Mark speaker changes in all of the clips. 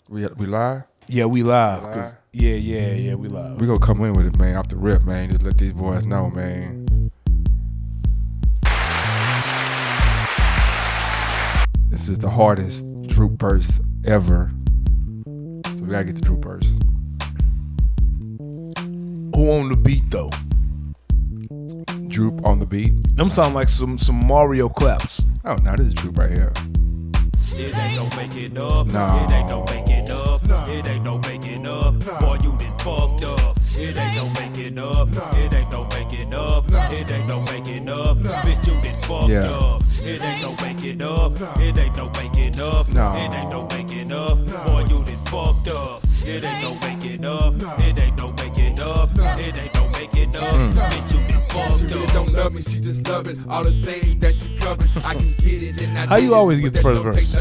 Speaker 1: We live?
Speaker 2: Yeah, we live. Yeah, we live.
Speaker 1: We gonna come in with it, man, off the rip, man. Just let these boys know, man. This is the hardest Droop verse ever. So we gotta get the Droop verse.
Speaker 2: Who on the beat though?
Speaker 1: Droop on the beat.
Speaker 2: Them sound like some Mario claps.
Speaker 1: Oh no, this is Droop right here.
Speaker 3: It ain't no making up.
Speaker 1: No.
Speaker 3: It ain't no making up. It ain't no making up. Boy, you done fucked up. It ain't no making up. It ain't no making up. It ain't no making up. Bitch, you done fucked up. It ain't no making up. It ain't no making up.
Speaker 1: No.
Speaker 3: It ain't no making up. Boy, you done fucked up. It ain't no making up. It ain't no making up. It ain't no making up. Bitch, you done fucked up.
Speaker 4: She don't love me, she just love it. All the things that she covered, I can get it and I
Speaker 2: How you always get the first verse?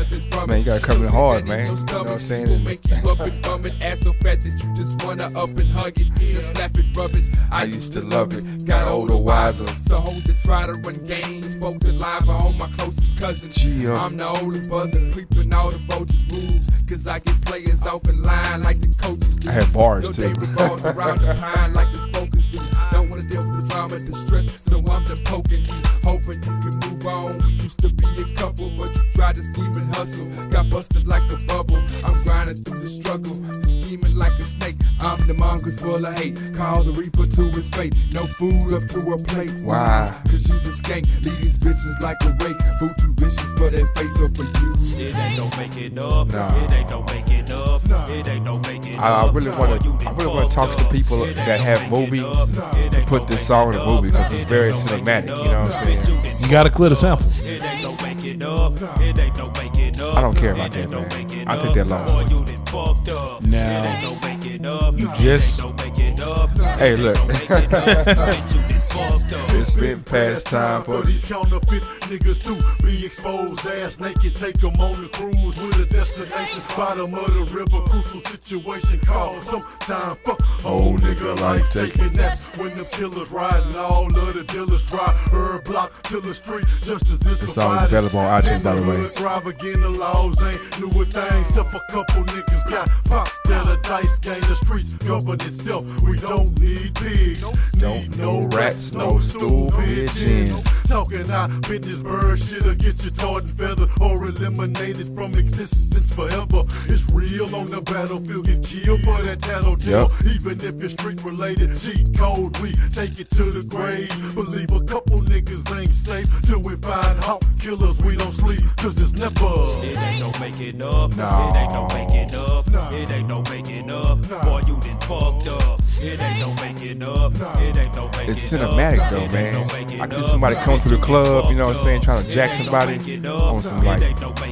Speaker 1: Man, you gotta come in hard, man. You know what I'm saying?
Speaker 4: Make you up and vomit, ass so fat that you just wanna up and hug it, just slap it, rub it. I used to love it, got older, wiser. So hoes that try to run games, spoke to live on my closest cousin. I'm the only buzzer, creeping all the vultures moves, cause I get players off in line like the coaches do.
Speaker 1: I had bars too.
Speaker 4: Your day revolves around the pine like the smokers do. Don't wanna deal with the drama, distress, so I'm just poking you, hoping you can move on. We used to be a couple, but you tried to scheme and hustle. Got busted like a bubble. I'm grinding through the struggle. You scheming like a snake. I'm the mongoose full of hate. Call the reaper to his fate. No food up to her plate.
Speaker 1: Why?
Speaker 4: Cause she's a skank. Leave these bitches like a rake. Boo too vicious for that face up for you.
Speaker 3: It ain't no making up.
Speaker 1: No.
Speaker 3: It ain't no making up. It ain't no making
Speaker 1: I
Speaker 3: up.
Speaker 1: really want to talk to people that have movies to put this song in a movie because it's very cinematic. You know what I'm saying?
Speaker 2: You gotta clear the sample.
Speaker 3: It ain't no making up. It ain't no making up.
Speaker 1: I don't care about that, man. I take that loss.
Speaker 3: Boy, you done fucked up.
Speaker 2: Now,
Speaker 3: it ain't no making up.
Speaker 2: you just-
Speaker 3: It ain't no making up.
Speaker 1: Hey, look.
Speaker 3: Bitch, you done fucked up.
Speaker 1: It's been past time for
Speaker 5: these counterfeit niggas to be exposed, ass naked, take them on the cruise with a destination, bottom of the river, crucial situation called sometime fuck old nigga like taking. That's when the killers riding, all of the dealers drive, herb block till the street, justice is
Speaker 1: This song is available on iTunes, by the way.
Speaker 5: Drive again, the laws ain't new a thing, except a couple niggas got popped at a dice game. The streets govern itself, we don't need pigs,
Speaker 1: Don't
Speaker 5: need
Speaker 1: no rats, no stool pigeons.
Speaker 5: Talking out business bird shit'll get you tarred and feathered or eliminated from existence forever. It's real on the battlefield, get killed for that tattletale. Even if it's street related, cheat code, we take it to the grave. Believe a couple niggas ain't safe till we find hawk killers. We don't sleep, cause it's never.
Speaker 3: It ain't no making up.
Speaker 1: No.
Speaker 3: It ain't no making up. It ain't no making up. Boy, you done fucked up. It ain't no making up. It ain't no making up.
Speaker 1: It's cinematic though, man. I can see somebody come through the club, you know what I'm saying, trying to jack somebody on some like,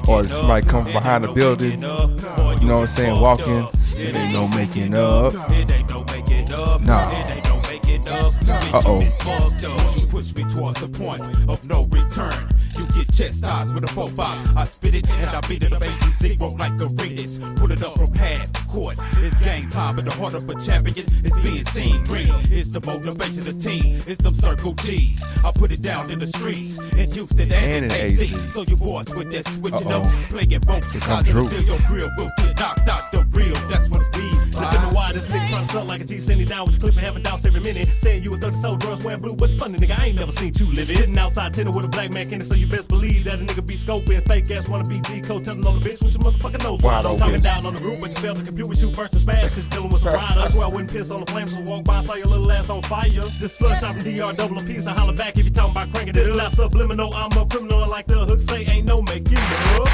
Speaker 1: or somebody come behind the building, you know what I'm saying, walking. It ain't no making up.
Speaker 3: It ain't no making up.
Speaker 1: No.
Speaker 3: It ain't no making up.
Speaker 1: Uh-oh.
Speaker 3: You push me towards the point of no return. You get chastised with a 4-5. I spit it and I beat it up 80 like a Radius. Pull it up from half court. It's game time, but the heart of a champion is being seen. Green is the motivation of the team. It's them circle G's. I put it down in the streets in Houston and in AC. So you boys with that switching up, playing both sides of the field. Your grill will get knocked out the real. That's what we
Speaker 6: Look at me why this nigga tryna stunt like a G, sending down with the clip and having doubts every minute. Saying you a 30 sold drugs wearing blue, but it's funny nigga, I ain't never seen you live it. Sitting outside tenor with a black man in it, so you best believe that a nigga be scoping. Fake ass wanna be G-code, telling on the bitch with your motherfucking nose wide open. Talking down on the group, but you failed to compute with shoot first and smash, cause dealing with some riders. I swear I wouldn't piss on the flames, so walk by and saw your little ass on fire. This slush out from DR, double a piece, I holler back if you talking about cranking this. Not subliminal, I'm a criminal, and like the hook say, ain't no making it up.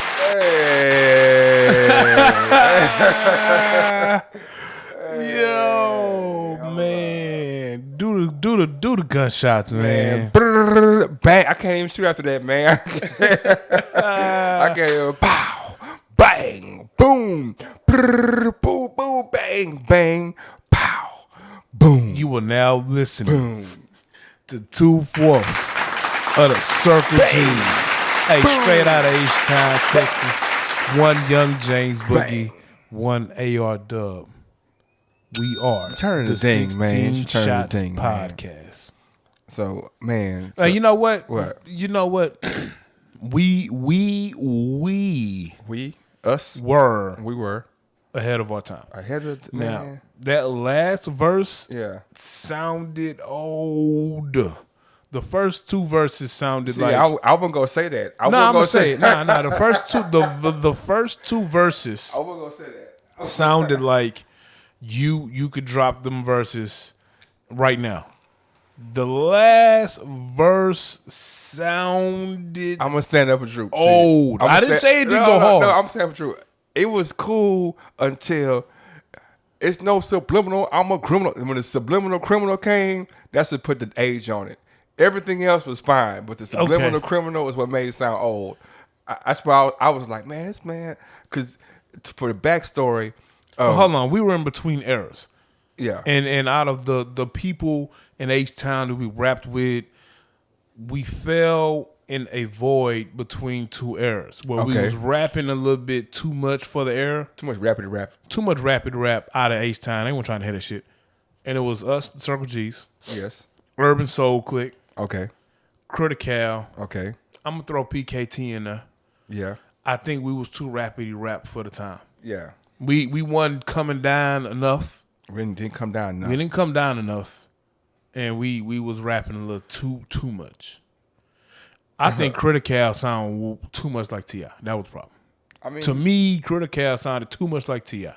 Speaker 2: Yo, man, do the gunshots, man.
Speaker 1: Bang! I can't even shoot after that, man. I can't even. Pow! Bang! Boom! Boom! Boom! Bang! Bang! Pow! Boom!
Speaker 2: You will now listen
Speaker 1: Boom!
Speaker 2: to 2/4 of the Circle G's. Hey, straight out of H-Town, Texas. One Young James Boogie, one AR Dub. We are
Speaker 1: Turn the
Speaker 2: the
Speaker 1: ding, man.
Speaker 2: 16
Speaker 1: Turn the
Speaker 2: Shots
Speaker 1: ding, man.
Speaker 2: podcast.
Speaker 1: So, man.
Speaker 2: Hey, you know what?
Speaker 1: What?
Speaker 2: You know what? we
Speaker 1: We? Us?
Speaker 2: were
Speaker 1: We were.
Speaker 2: ahead of our time.
Speaker 1: Ahead of
Speaker 2: Now,
Speaker 1: man.
Speaker 2: that last verse
Speaker 1: Yeah.
Speaker 2: sounded old. The first two verses sounded
Speaker 1: See,
Speaker 2: like
Speaker 1: I wasn't gonna say that. I
Speaker 2: no,
Speaker 1: wasn't
Speaker 2: I'm
Speaker 1: gonna
Speaker 2: gonna
Speaker 1: say
Speaker 2: say it. Nah. The first two, the first two verses
Speaker 1: I wasn't gonna say that.
Speaker 2: sounded like you could drop them verses right now. The last verse sounded
Speaker 1: I'm gonna stand up for Drew.
Speaker 2: old. I didn't say it didn't go hard.
Speaker 1: No, I'm standing for Drew. It was cool until it's no subliminal. I'm a criminal. When the subliminal criminal came, that's what put the age on it. Everything else was fine, but the subliminal
Speaker 2: Okay.
Speaker 1: criminal is what made it sound old. That's why I was like, man, this man, because for the backstory,
Speaker 2: Hold on, we were in between eras.
Speaker 1: yeah,
Speaker 2: And out of the people in H-Town that we rapped with, we fell in a void between two eras where we
Speaker 1: Okay.
Speaker 2: was rapping a little bit too much for the era,
Speaker 1: too much rapid rap.
Speaker 2: too much rapid rap out of H-Town. They weren't trying to hear that shit. And it was us, the Circle G's,
Speaker 1: Yes.
Speaker 2: Urban Soul Click,
Speaker 1: Okay.
Speaker 2: Critical.
Speaker 1: Okay.
Speaker 2: I'm gonna throw PKT in there.
Speaker 1: Yeah.
Speaker 2: I think we was too rapidy rap for the time.
Speaker 1: Yeah.
Speaker 2: We wasn't coming down enough.
Speaker 1: We didn't come down enough.
Speaker 2: We didn't come down enough, and we was rapping a little too much. I think Critical sound too much like T.I. That was the problem.
Speaker 1: I mean,
Speaker 2: To me, Critical sounded too much like T.I.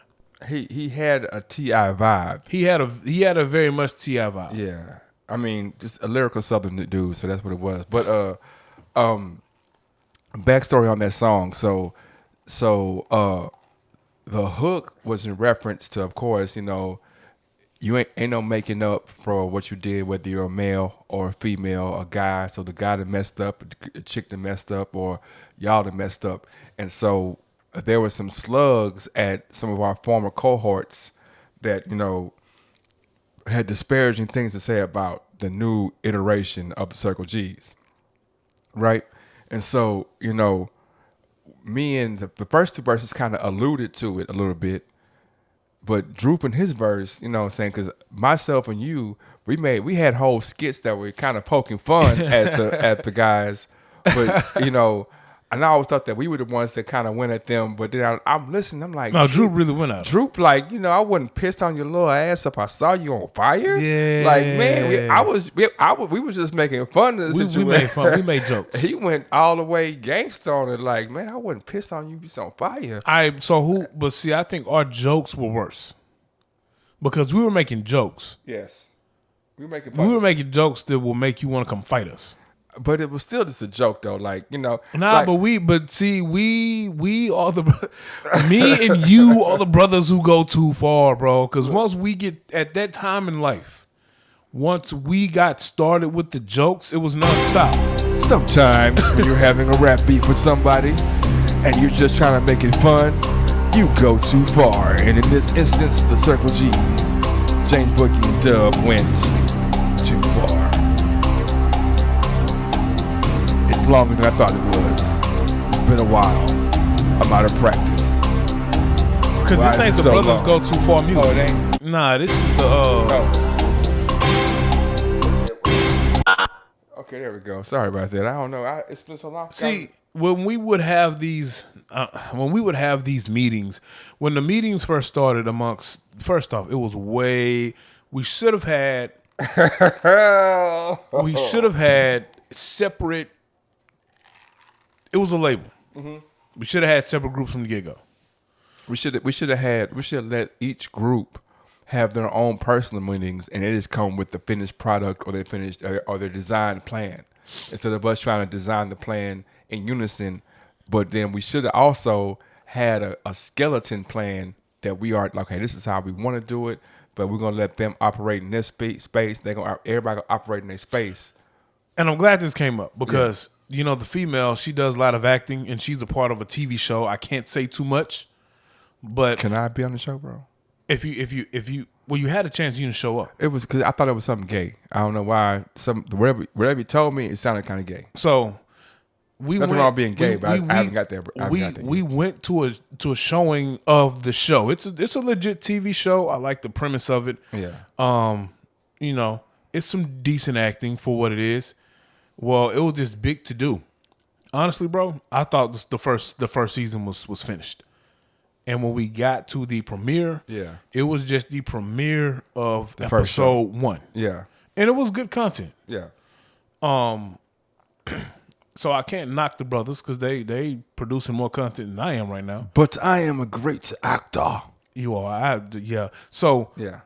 Speaker 1: he had a T.I. vibe.
Speaker 2: He had a very much T.I. vibe.
Speaker 1: Yeah. I mean, just a lyrical Southern dude, so that's what it was. But backstory on that song. So the hook was in reference to, of course, you ain't no making up for what you did, whether you're a male or a female, a guy. So the guy that messed up, the chick that messed up, or y'all that messed up. And so there were some slugs at some of our former cohorts that, had disparaging things to say about the new iteration of the Circle G's. Right? And so, me and the first two verses kind of alluded to it a little bit. But Droop in his verse, what I'm saying, because myself and you, we had whole skits that were kind of poking fun at the guys, but and I always thought that we were the ones that kind of went at them. But then I'm listening, I'm like,
Speaker 2: No, Drew really went out.
Speaker 1: Droop, like, I wouldn't piss on your little ass if I saw you on fire.
Speaker 2: Yeah.
Speaker 1: Like, man, we was just making fun of the
Speaker 2: We
Speaker 1: situation.
Speaker 2: made fun. We made jokes.
Speaker 1: He went all the way gangster on it. Like, man, I wouldn't piss on you if you're on fire.
Speaker 2: But see, I think our jokes were worse because we were making jokes.
Speaker 1: Yes. We
Speaker 2: We were making jokes that will make you want to come fight us.
Speaker 1: But it was still just a joke, though. Like,
Speaker 2: Nah,
Speaker 1: like,
Speaker 2: but we are me and you are the brothers who go too far, bro. Because once we get at that time in life, once we got started with the jokes, it was nonstop.
Speaker 1: sometimes when you're having a rap beef with somebody and you're just trying to make it fun, you go too far. And in this instance, the Circle G's, James Boogie and Dub went too far. It's longer than I thought it was. It's been a while. I'm out of practice.
Speaker 2: Because
Speaker 1: Why
Speaker 2: this
Speaker 1: is
Speaker 2: ain't
Speaker 1: it
Speaker 2: the
Speaker 1: so
Speaker 2: brothers
Speaker 1: long?
Speaker 2: go too far music.
Speaker 1: Oh, it ain't?
Speaker 2: Nah, this is the
Speaker 1: Okay, there we go. Sorry about that. I don't know. It's been so long.
Speaker 2: See, when we would have these meetings, when the meetings first started first off, it was we should have had separate, it was a label.
Speaker 1: Mm-hmm.
Speaker 2: We should have had separate groups from the get-go.
Speaker 1: We should have let each group have their own personal meetings, and it just come with the finished product or their design plan, instead of us trying to design the plan in unison. But then we should have also had a skeleton plan that we are like, okay, this is how we want to do it, but we're gonna let them operate in this space. Everybody gonna operate in their space.
Speaker 2: And I'm glad this came up because the female, she does a lot of acting and she's a part of a TV show. I can't say too much, but
Speaker 1: Can I be on the show, bro?
Speaker 2: if you had a chance, you didn't show up.
Speaker 1: It was because I thought it was something gay. I don't know why. Whatever you told me, it sounded kind of gay.
Speaker 2: So we
Speaker 1: Nothing
Speaker 2: went,
Speaker 1: wrong being gay, but I haven't got there.
Speaker 2: We went to a showing of the show. It's a legit TV show. I like the premise of it.
Speaker 1: Yeah.
Speaker 2: It's some decent acting for what it is. Well, it was just big to do. Honestly, bro, I thought the first season was finished. And when we got to the premiere,
Speaker 1: Yeah.
Speaker 2: it was just the premiere of
Speaker 1: The first show.
Speaker 2: episode 1.
Speaker 1: Yeah.
Speaker 2: And it was good content.
Speaker 1: Yeah.
Speaker 2: So I can't knock the brothers because they producing more content than I am right now.
Speaker 1: But I am a great actor.
Speaker 2: You are, yeah. So
Speaker 1: Yeah.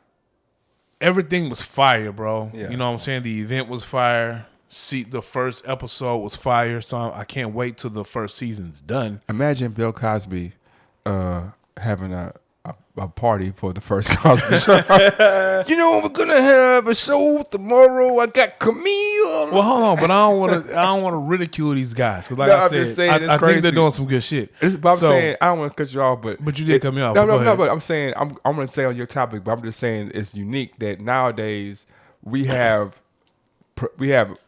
Speaker 2: everything was fire, bro.
Speaker 1: Yeah.
Speaker 2: You know what I'm saying? The event was fire. See, the first episode was fire. So I can't wait till the first season's done.
Speaker 1: Imagine Bill Cosby having a party for the first Cosby show. You know, we're gonna have a show tomorrow. I got Camille.
Speaker 2: Well, hold on, but I don't want to ridicule these guys because, like
Speaker 1: No,
Speaker 2: I
Speaker 1: I'm
Speaker 2: said,
Speaker 1: just saying it's
Speaker 2: I think
Speaker 1: crazy.
Speaker 2: they're doing some good shit.
Speaker 1: But I'm
Speaker 2: So-
Speaker 1: saying I don't want to cut you off, but
Speaker 2: you did cut me off.
Speaker 1: No,
Speaker 2: Go
Speaker 1: no, no.
Speaker 2: ahead.
Speaker 1: But I'm saying I'm gonna say on your topic, but I'm just saying it's unique that nowadays we have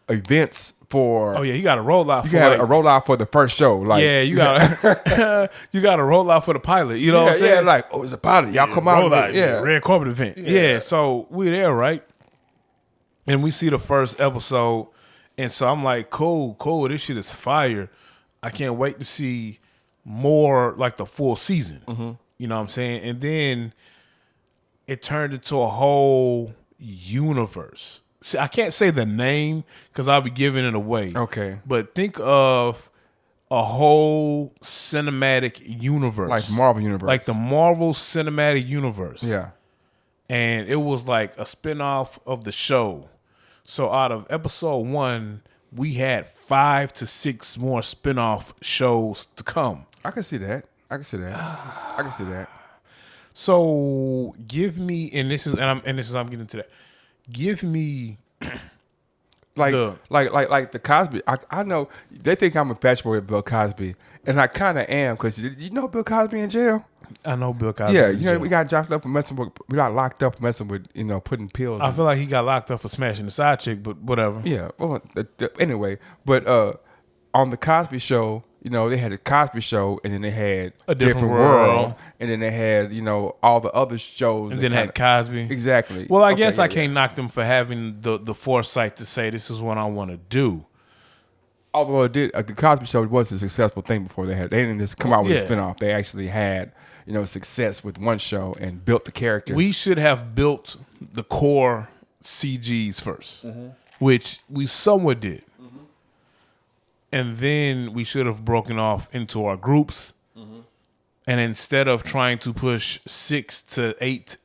Speaker 1: events for.
Speaker 2: Oh yeah, you got to roll out.
Speaker 1: You
Speaker 2: for
Speaker 1: got
Speaker 2: like,
Speaker 1: a rollout for the first show. Like
Speaker 2: yeah, you got you got to roll out for the pilot. You know what I'm saying?
Speaker 1: yeah, like it's a pilot. Y'all come out.
Speaker 2: Roll out,
Speaker 1: Yeah,
Speaker 2: red carpet event. Yeah, so we there, right? And we see the first episode, and so I'm like, cool. This shit is fire. I can't wait to see more, like the full season.
Speaker 1: Mm-hmm.
Speaker 2: You know what I'm saying? And then it turned into a whole universe. See, I can't say the name because I'll be giving it away.
Speaker 1: Okay.
Speaker 2: But think of a whole cinematic universe.
Speaker 1: like Marvel Universe.
Speaker 2: Like the Marvel Cinematic Universe.
Speaker 1: yeah.
Speaker 2: And it was like a spinoff of the show. So out of episode 1, we had 5 to 6 more spinoff shows to come.
Speaker 1: I can see that. I can see that.
Speaker 2: So give me, and this is I'm getting to that. Give me
Speaker 1: Like
Speaker 2: The-
Speaker 1: like the Cosby. I know they think I'm a bachelor with Bill Cosby, and I kind of am because you know Bill Cosby in jail.
Speaker 2: I know Bill Cosby.
Speaker 1: Yeah, you know we got locked up for messing with. We got locked up for messing with putting pills.
Speaker 2: I feel like he got locked up for smashing the side chick, but whatever.
Speaker 1: Yeah. Well, anyway, but on the Cosby Show, they had the Cosby Show, and then they had
Speaker 2: A Different World.
Speaker 1: and then they had all the other shows,
Speaker 2: And
Speaker 1: that
Speaker 2: then had
Speaker 1: kinda-
Speaker 2: Cosby.
Speaker 1: Exactly.
Speaker 2: Well, I
Speaker 1: Okay,
Speaker 2: guess
Speaker 1: yeah,
Speaker 2: I can't knock them for having the foresight to say this is what I want to do.
Speaker 1: Although it did, the Cosby Show was a successful thing before they didn't just come out with
Speaker 2: Yeah.
Speaker 1: a spinoff. They actually had success with one show and built the characters.
Speaker 2: We should have built the core CGs 1st which we somewhat did. And then we should have broken off into our groups. And instead of trying to push 6 to 8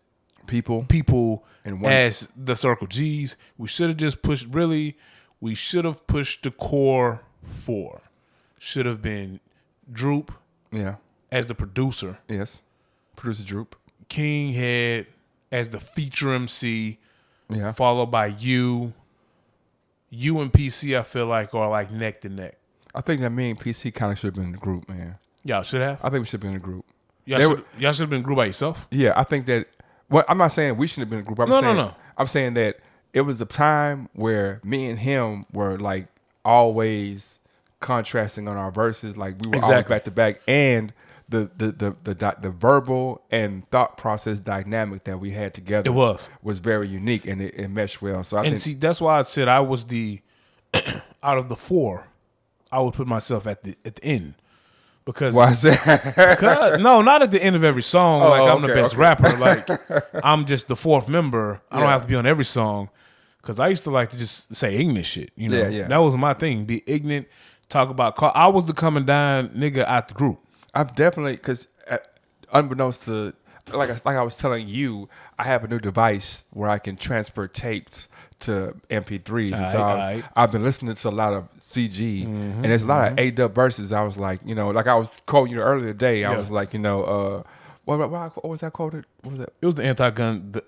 Speaker 1: people.
Speaker 2: people
Speaker 1: And one-
Speaker 2: as the Circle G's, we should have just pushed, we should have pushed the core 4. Should have been Droop
Speaker 1: Yeah.
Speaker 2: as the producer,
Speaker 1: Yes. Producer Droop.
Speaker 2: King Head as the feature MC,
Speaker 1: Yeah.
Speaker 2: followed by you. You and PC, I feel like, are like neck to neck.
Speaker 1: I think that me and PC kind of should have been in the group, man.
Speaker 2: Y'all should have.
Speaker 1: I think we should have been in the group.
Speaker 2: Y'all
Speaker 1: They
Speaker 2: should have been group by yourself.
Speaker 1: Yeah, I think that. Well, I'm not saying we shouldn't have been in a group.
Speaker 2: No.
Speaker 1: I'm saying that it was a time where me and him were like always contrasting on our verses. Like we were always
Speaker 2: Exactly.
Speaker 1: back to back, and the verbal and thought process dynamic that we had together
Speaker 2: It was
Speaker 1: very unique, and it meshed well. So I
Speaker 2: and
Speaker 1: think
Speaker 2: see, that's why I said I was the out of the 4, I would put myself at the end because
Speaker 1: why I said
Speaker 2: no, not at the end of every song.
Speaker 1: Oh,
Speaker 2: Like I'm the
Speaker 1: okay,
Speaker 2: best
Speaker 1: okay.
Speaker 2: rapper. Like I'm just the 4th member. I don't
Speaker 1: Yeah.
Speaker 2: have to be on every song because I used to like to just say ignorant shit.
Speaker 1: Yeah, yeah.
Speaker 2: That was my thing. Be ignorant. Talk about. I was the coming down nigga out the group.
Speaker 1: I'm definitely because unbeknownst to like I was telling you, I have a new device where I can transfer tapes to MP3s. And so
Speaker 2: Aight.
Speaker 1: I've been listening to a lot of CG, and there's a lot of A-Dub verses. I was like, like I was quoting you earlier today. I
Speaker 2: Yeah.
Speaker 1: was like, what was that quoted? What was that?
Speaker 2: It was the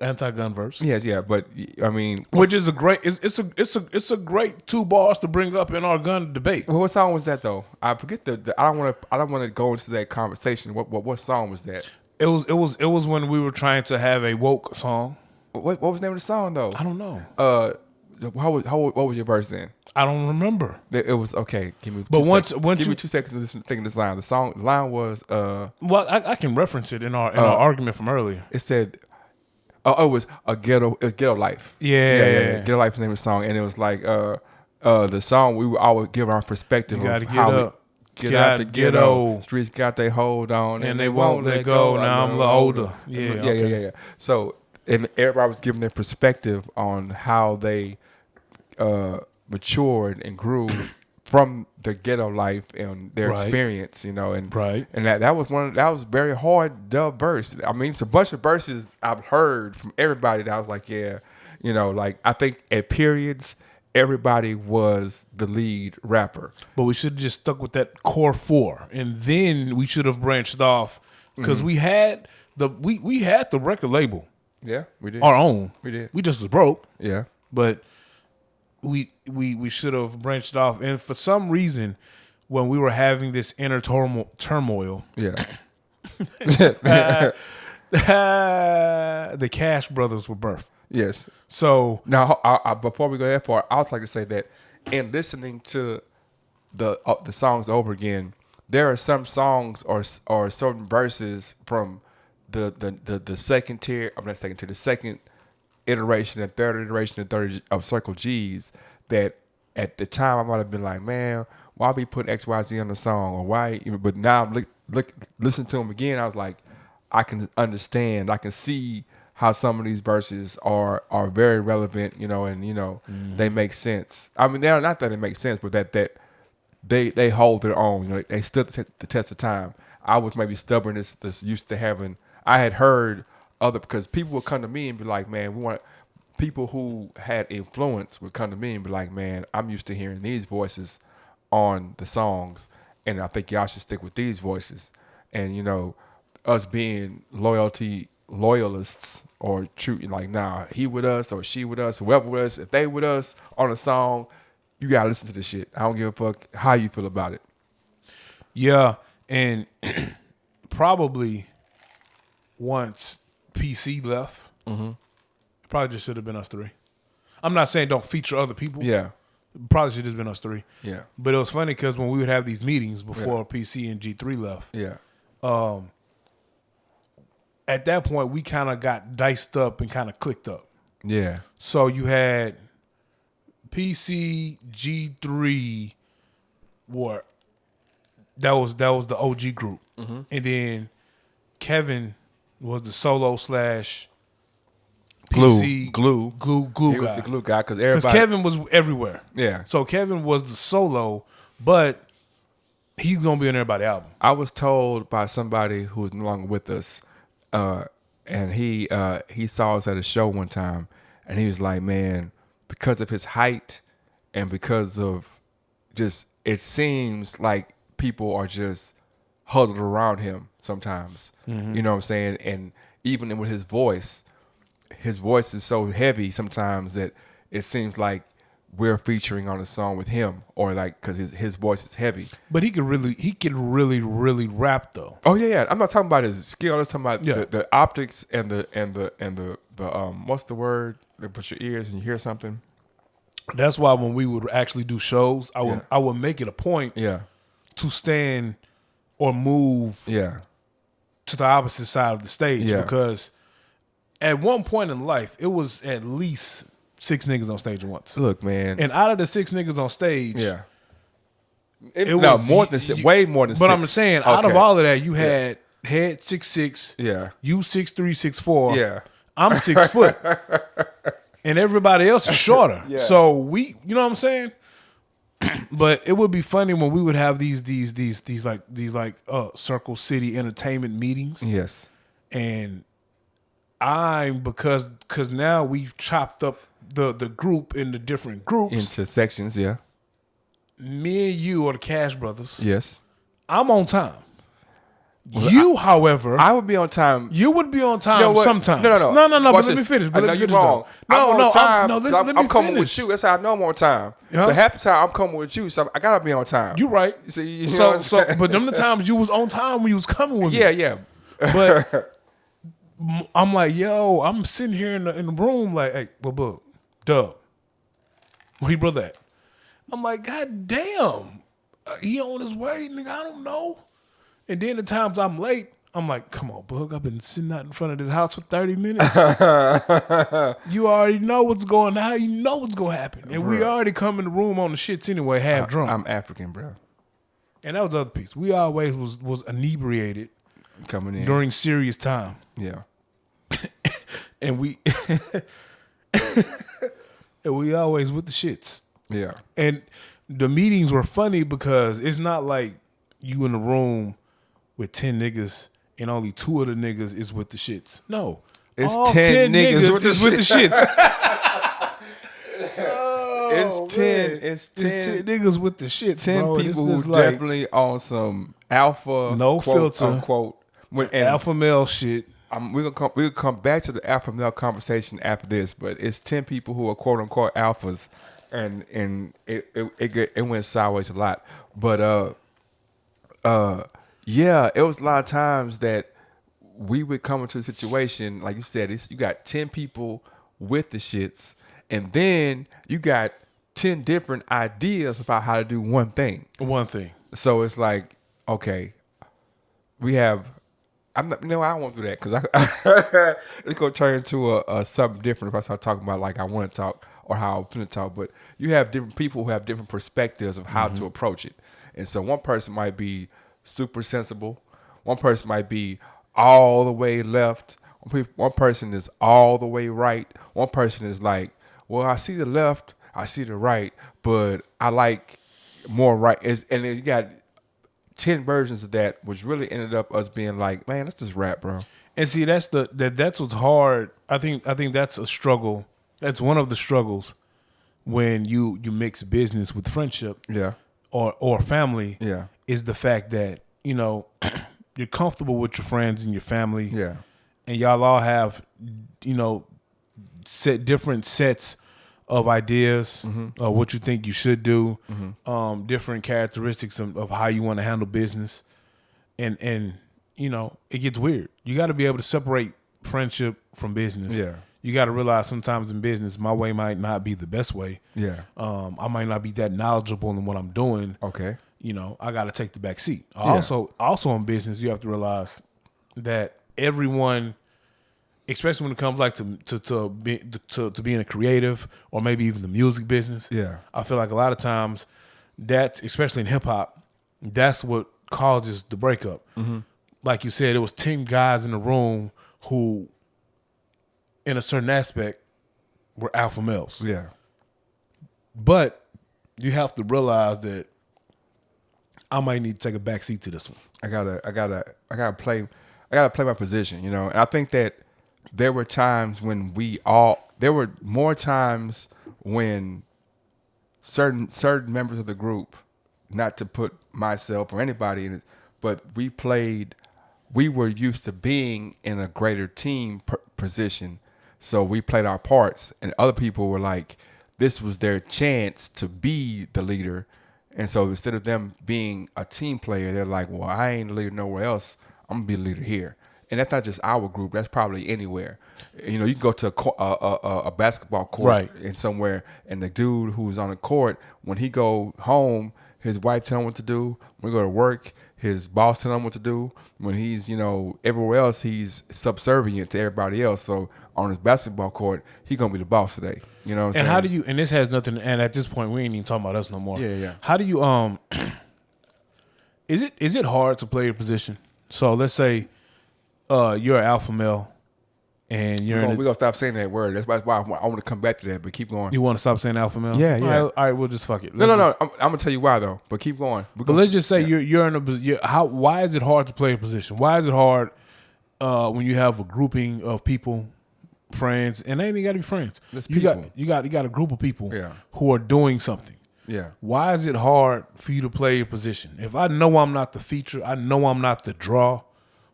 Speaker 2: anti-gun verse.
Speaker 1: Yes, yeah, but I mean,
Speaker 2: Which is a great. It's a great 2 bars to bring up in our gun debate.
Speaker 1: what song was that though? I forget I don't want to go into that conversation. What song was that?
Speaker 2: It was when we were trying to have a woke song.
Speaker 1: What was the name of the song though?
Speaker 2: I don't know.
Speaker 1: What was your verse then?
Speaker 2: I don't remember.
Speaker 1: It was okay. Give me.
Speaker 2: But
Speaker 1: two
Speaker 2: once-
Speaker 1: seconds.
Speaker 2: once
Speaker 1: give
Speaker 2: you-
Speaker 1: me 2 seconds to listen, think of this line. The line was
Speaker 2: Well, I can reference it in our argument from earlier.
Speaker 1: it said, it was ghetto life.
Speaker 2: Yeah.
Speaker 1: Ghetto life is the name of the song, and it was like the song we would always give our perspective
Speaker 2: You
Speaker 1: of
Speaker 2: gotta get
Speaker 1: how
Speaker 2: up.
Speaker 1: get out the ghetto. Streets got their hold on,
Speaker 2: and they won't let go. Now I'm a little older.
Speaker 1: Yeah. So, and everybody was giving their perspective on how they matured and grew from the ghetto life and their experience, and and that was very hard dub verse. I mean, it's a bunch of verses I've heard from everybody that I was like, like I think at periods everybody was the lead rapper.
Speaker 2: But we should have just stuck with that core 4, and then we should have branched off because we had the record label.
Speaker 1: Yeah, we did
Speaker 2: our own.
Speaker 1: We did.
Speaker 2: We just was broke.
Speaker 1: Yeah,
Speaker 2: but we should have branched off. And for some reason, when we were having this inner turmoil, the Cash Brothers were birthed.
Speaker 1: Yes.
Speaker 2: So
Speaker 1: now, before we go that far, I would like to say that in listening to the songs over again, there are some songs or certain verses from the second tier. I'm not second tier. The second iteration and third iteration of Circle G's that at the time I might have been like, man, why be putting XYZ on the song or why? But now listen to them again. I was like, I can understand. I can see how some of these verses are very relevant, and they make sense. I mean, they're not that it makes sense, but that they hold their own. They stood the test of time. I was maybe stubborn, this used to having. I had heard because people would come to me and be like, man, people who had influence would come to me and be like, man, I'm used to hearing these voices on the songs, and I think y'all should stick with these voices. And us being loyalists or true, like, nah, he with us or she with us, whoever with us, if they with us on a song, you gotta listen to this shit. I don't give a fuck how you feel about it.
Speaker 2: Yeah, and probably once PC left, it probably just should have been us 3. I'm not saying don't feature other people.
Speaker 1: Yeah.
Speaker 2: It probably should have just been us 3.
Speaker 1: Yeah.
Speaker 2: But it was funny because when we would have these meetings before PC and G3 left, at that point we kind of got diced up and kind of clicked up.
Speaker 1: Yeah.
Speaker 2: So you had PC, G3, that was the OG group, and then Kevin was the solo / PC
Speaker 1: glue
Speaker 2: guy.
Speaker 1: He was the glue guy because
Speaker 2: Kevin was everywhere.
Speaker 1: Yeah.
Speaker 2: So Kevin was the solo, but he's gonna be on everybody's album.
Speaker 1: I was told by somebody who was no longer with us, and he saw us at a show one time, and he was like, man, because of his height and because of just, it seems like people are just huddled around him sometimes. You know what I'm saying? And even with his voice is so heavy sometimes that it seems like we're featuring on a song with him, or like because his voice is heavy.
Speaker 2: But he could really rap though.
Speaker 1: Oh yeah. I'm not talking about his skill. I'm talking about the optics and the what's the word? They put your ears and you hear something.
Speaker 2: That's why when we would actually do shows, I would make it a point to stand or move to the opposite side of the stage because at one point in life it was at least 6 niggas on stage at once.
Speaker 1: Look, man,
Speaker 2: and out of the 6 niggas on stage,
Speaker 1: it was more than way more than.
Speaker 2: But
Speaker 1: 6.
Speaker 2: I'm saying, out of all of that, you had Head 6'6", you 6'3", 6'4", I'm 6 foot, and everybody else is shorter. So we, you know what I'm saying? But it would be funny when we would have these Circle City entertainment meetings.
Speaker 1: Yes,
Speaker 2: and because now we've chopped up the group into different groups,
Speaker 1: into sections. Yeah,
Speaker 2: me and you are the Cash Brothers.
Speaker 1: Yes,
Speaker 2: I'm on time. Well, however,
Speaker 1: I would be on time.
Speaker 2: You would be on time sometimes.
Speaker 1: No.
Speaker 2: But let me finish.
Speaker 1: I know you're wrong. I'm on time.
Speaker 2: Let me
Speaker 1: I'm coming
Speaker 2: finish.
Speaker 1: with you. That's how I know I'm on time. The happy time I'm coming with you, so I gotta be on time.
Speaker 2: You're right.
Speaker 1: See,
Speaker 2: but them the times you was on time when you was coming with me.
Speaker 1: Yeah.
Speaker 2: But I'm like, yo, I'm sitting here in the room like, hey, Dub, where your brother at? I'm like, God damn, he on his way, nigga. I don't know. And then the times I'm late, I'm like, come on, Bug. I've been sitting out in front of this house for 30 minutes. You already know what's going on. You know what's going to happen. And we already come in the room on the shits anyway, half drunk.
Speaker 1: I'm African, bro.
Speaker 2: And that was the other piece. We always was inebriated
Speaker 1: Coming in.
Speaker 2: during serious time.
Speaker 1: Yeah.
Speaker 2: And we and we always with the shits.
Speaker 1: Yeah.
Speaker 2: And the meetings were funny because it's not like you in the room with 10 niggas and only 2 of the niggas is with the shits. No.
Speaker 1: It's
Speaker 2: all
Speaker 1: 10 niggas with the
Speaker 2: is with the shits.
Speaker 1: It's 10. It's 10.
Speaker 2: It's 10 niggas with the shits,
Speaker 1: 10
Speaker 2: bro.
Speaker 1: people
Speaker 2: It's
Speaker 1: who
Speaker 2: like
Speaker 1: definitely on some alpha,
Speaker 2: No
Speaker 1: quote,
Speaker 2: filter.
Speaker 1: unquote. And
Speaker 2: alpha male shit.
Speaker 1: we're gonna come back to the alpha male conversation after this, but it's 10 people who are quote unquote alphas, and it went sideways a lot. But yeah, it was a lot of times that we would come into a situation like you said. You got 10 people with the shits, and then you got 10 different ideas about how to do one thing.
Speaker 2: One thing.
Speaker 1: So it's like, okay, we have. I don't want to do that because it's gonna turn into a something different if I start talking about like I want to talk or how I'm gonna talk. But you have different people who have different perspectives of how to approach it, and so one person might be super sensible, one person might be all the way left, one person is all the way right, one person is like, well, I see the left, I see the right, but I like more right. And then you got 10 versions of that, which really ended up us being like, man, let's just rap, bro.
Speaker 2: And see, that's what's hard. I think that's a struggle. That's one of the struggles when you mix business with friendship,
Speaker 1: Yeah.
Speaker 2: or family.
Speaker 1: Yeah.
Speaker 2: Is the fact that you're comfortable with your friends and your family.
Speaker 1: Yeah.
Speaker 2: And y'all all have different sets of ideas of what you think you should do, different characteristics of how you want to handle business, and it gets weird. You got to be able to separate friendship from business.
Speaker 1: Yeah.
Speaker 2: You got to realize sometimes in business, my way might not be the best way.
Speaker 1: Yeah.
Speaker 2: I might not be that knowledgeable in what I'm doing.
Speaker 1: Okay.
Speaker 2: I got to take the back seat. Also in business, you have to realize that everyone, especially when it comes like to being a creative or maybe even the music business.
Speaker 1: Yeah.
Speaker 2: I feel like a lot of times that, especially in hip hop, that's what causes the breakup. Mm-hmm. Like you said, it was 10 guys in the room who, in a certain aspect, were alpha males.
Speaker 1: Yeah.
Speaker 2: But you have to realize that I might need to take a back seat to this one.
Speaker 1: I gotta play my position, and I think that there were times when there were more times when certain members of the group, not to put myself or anybody in it, but we were used to being in a greater team position. So we played our parts, and other people were like, this was their chance to be the leader. And so instead of them being a team player, they're like, well, I ain't the leader nowhere else. I'm going to be the leader here. And that's not just our group. That's probably anywhere. You can go to a basketball court
Speaker 2: Right.
Speaker 1: and somewhere, and the dude who's on the court, when he go home, his wife tell him what to do. When he go to work, his boss tell him what to do. When he's, everywhere else, he's subservient to everybody else. So on his basketball court, he going to be the boss today. You know what I'm saying?
Speaker 2: And how do you, and this has nothing, and at this point, we ain't even talking about us no more.
Speaker 1: Yeah, yeah.
Speaker 2: How do you, is it hard to play your position? So let's say you're an alpha male and you're
Speaker 1: we're going to stop saying that word. That's why I want to come back to that, but keep going.
Speaker 2: you want to stop saying alpha male?
Speaker 1: Yeah, yeah.
Speaker 2: All right, we'll just fuck it.
Speaker 1: No. I'm going to tell you why, though, but keep going.
Speaker 2: But let's just say you're in a position. Why is it hard to play a position? Why is it hard when you have a grouping of people, friends, and they ain't got to be friends.
Speaker 1: That's
Speaker 2: You got
Speaker 1: people.
Speaker 2: a group of people
Speaker 1: Yeah.
Speaker 2: who are doing something.
Speaker 1: Yeah.
Speaker 2: Why is it hard for you to play your position? If I know I'm not the feature, I know I'm not the draw.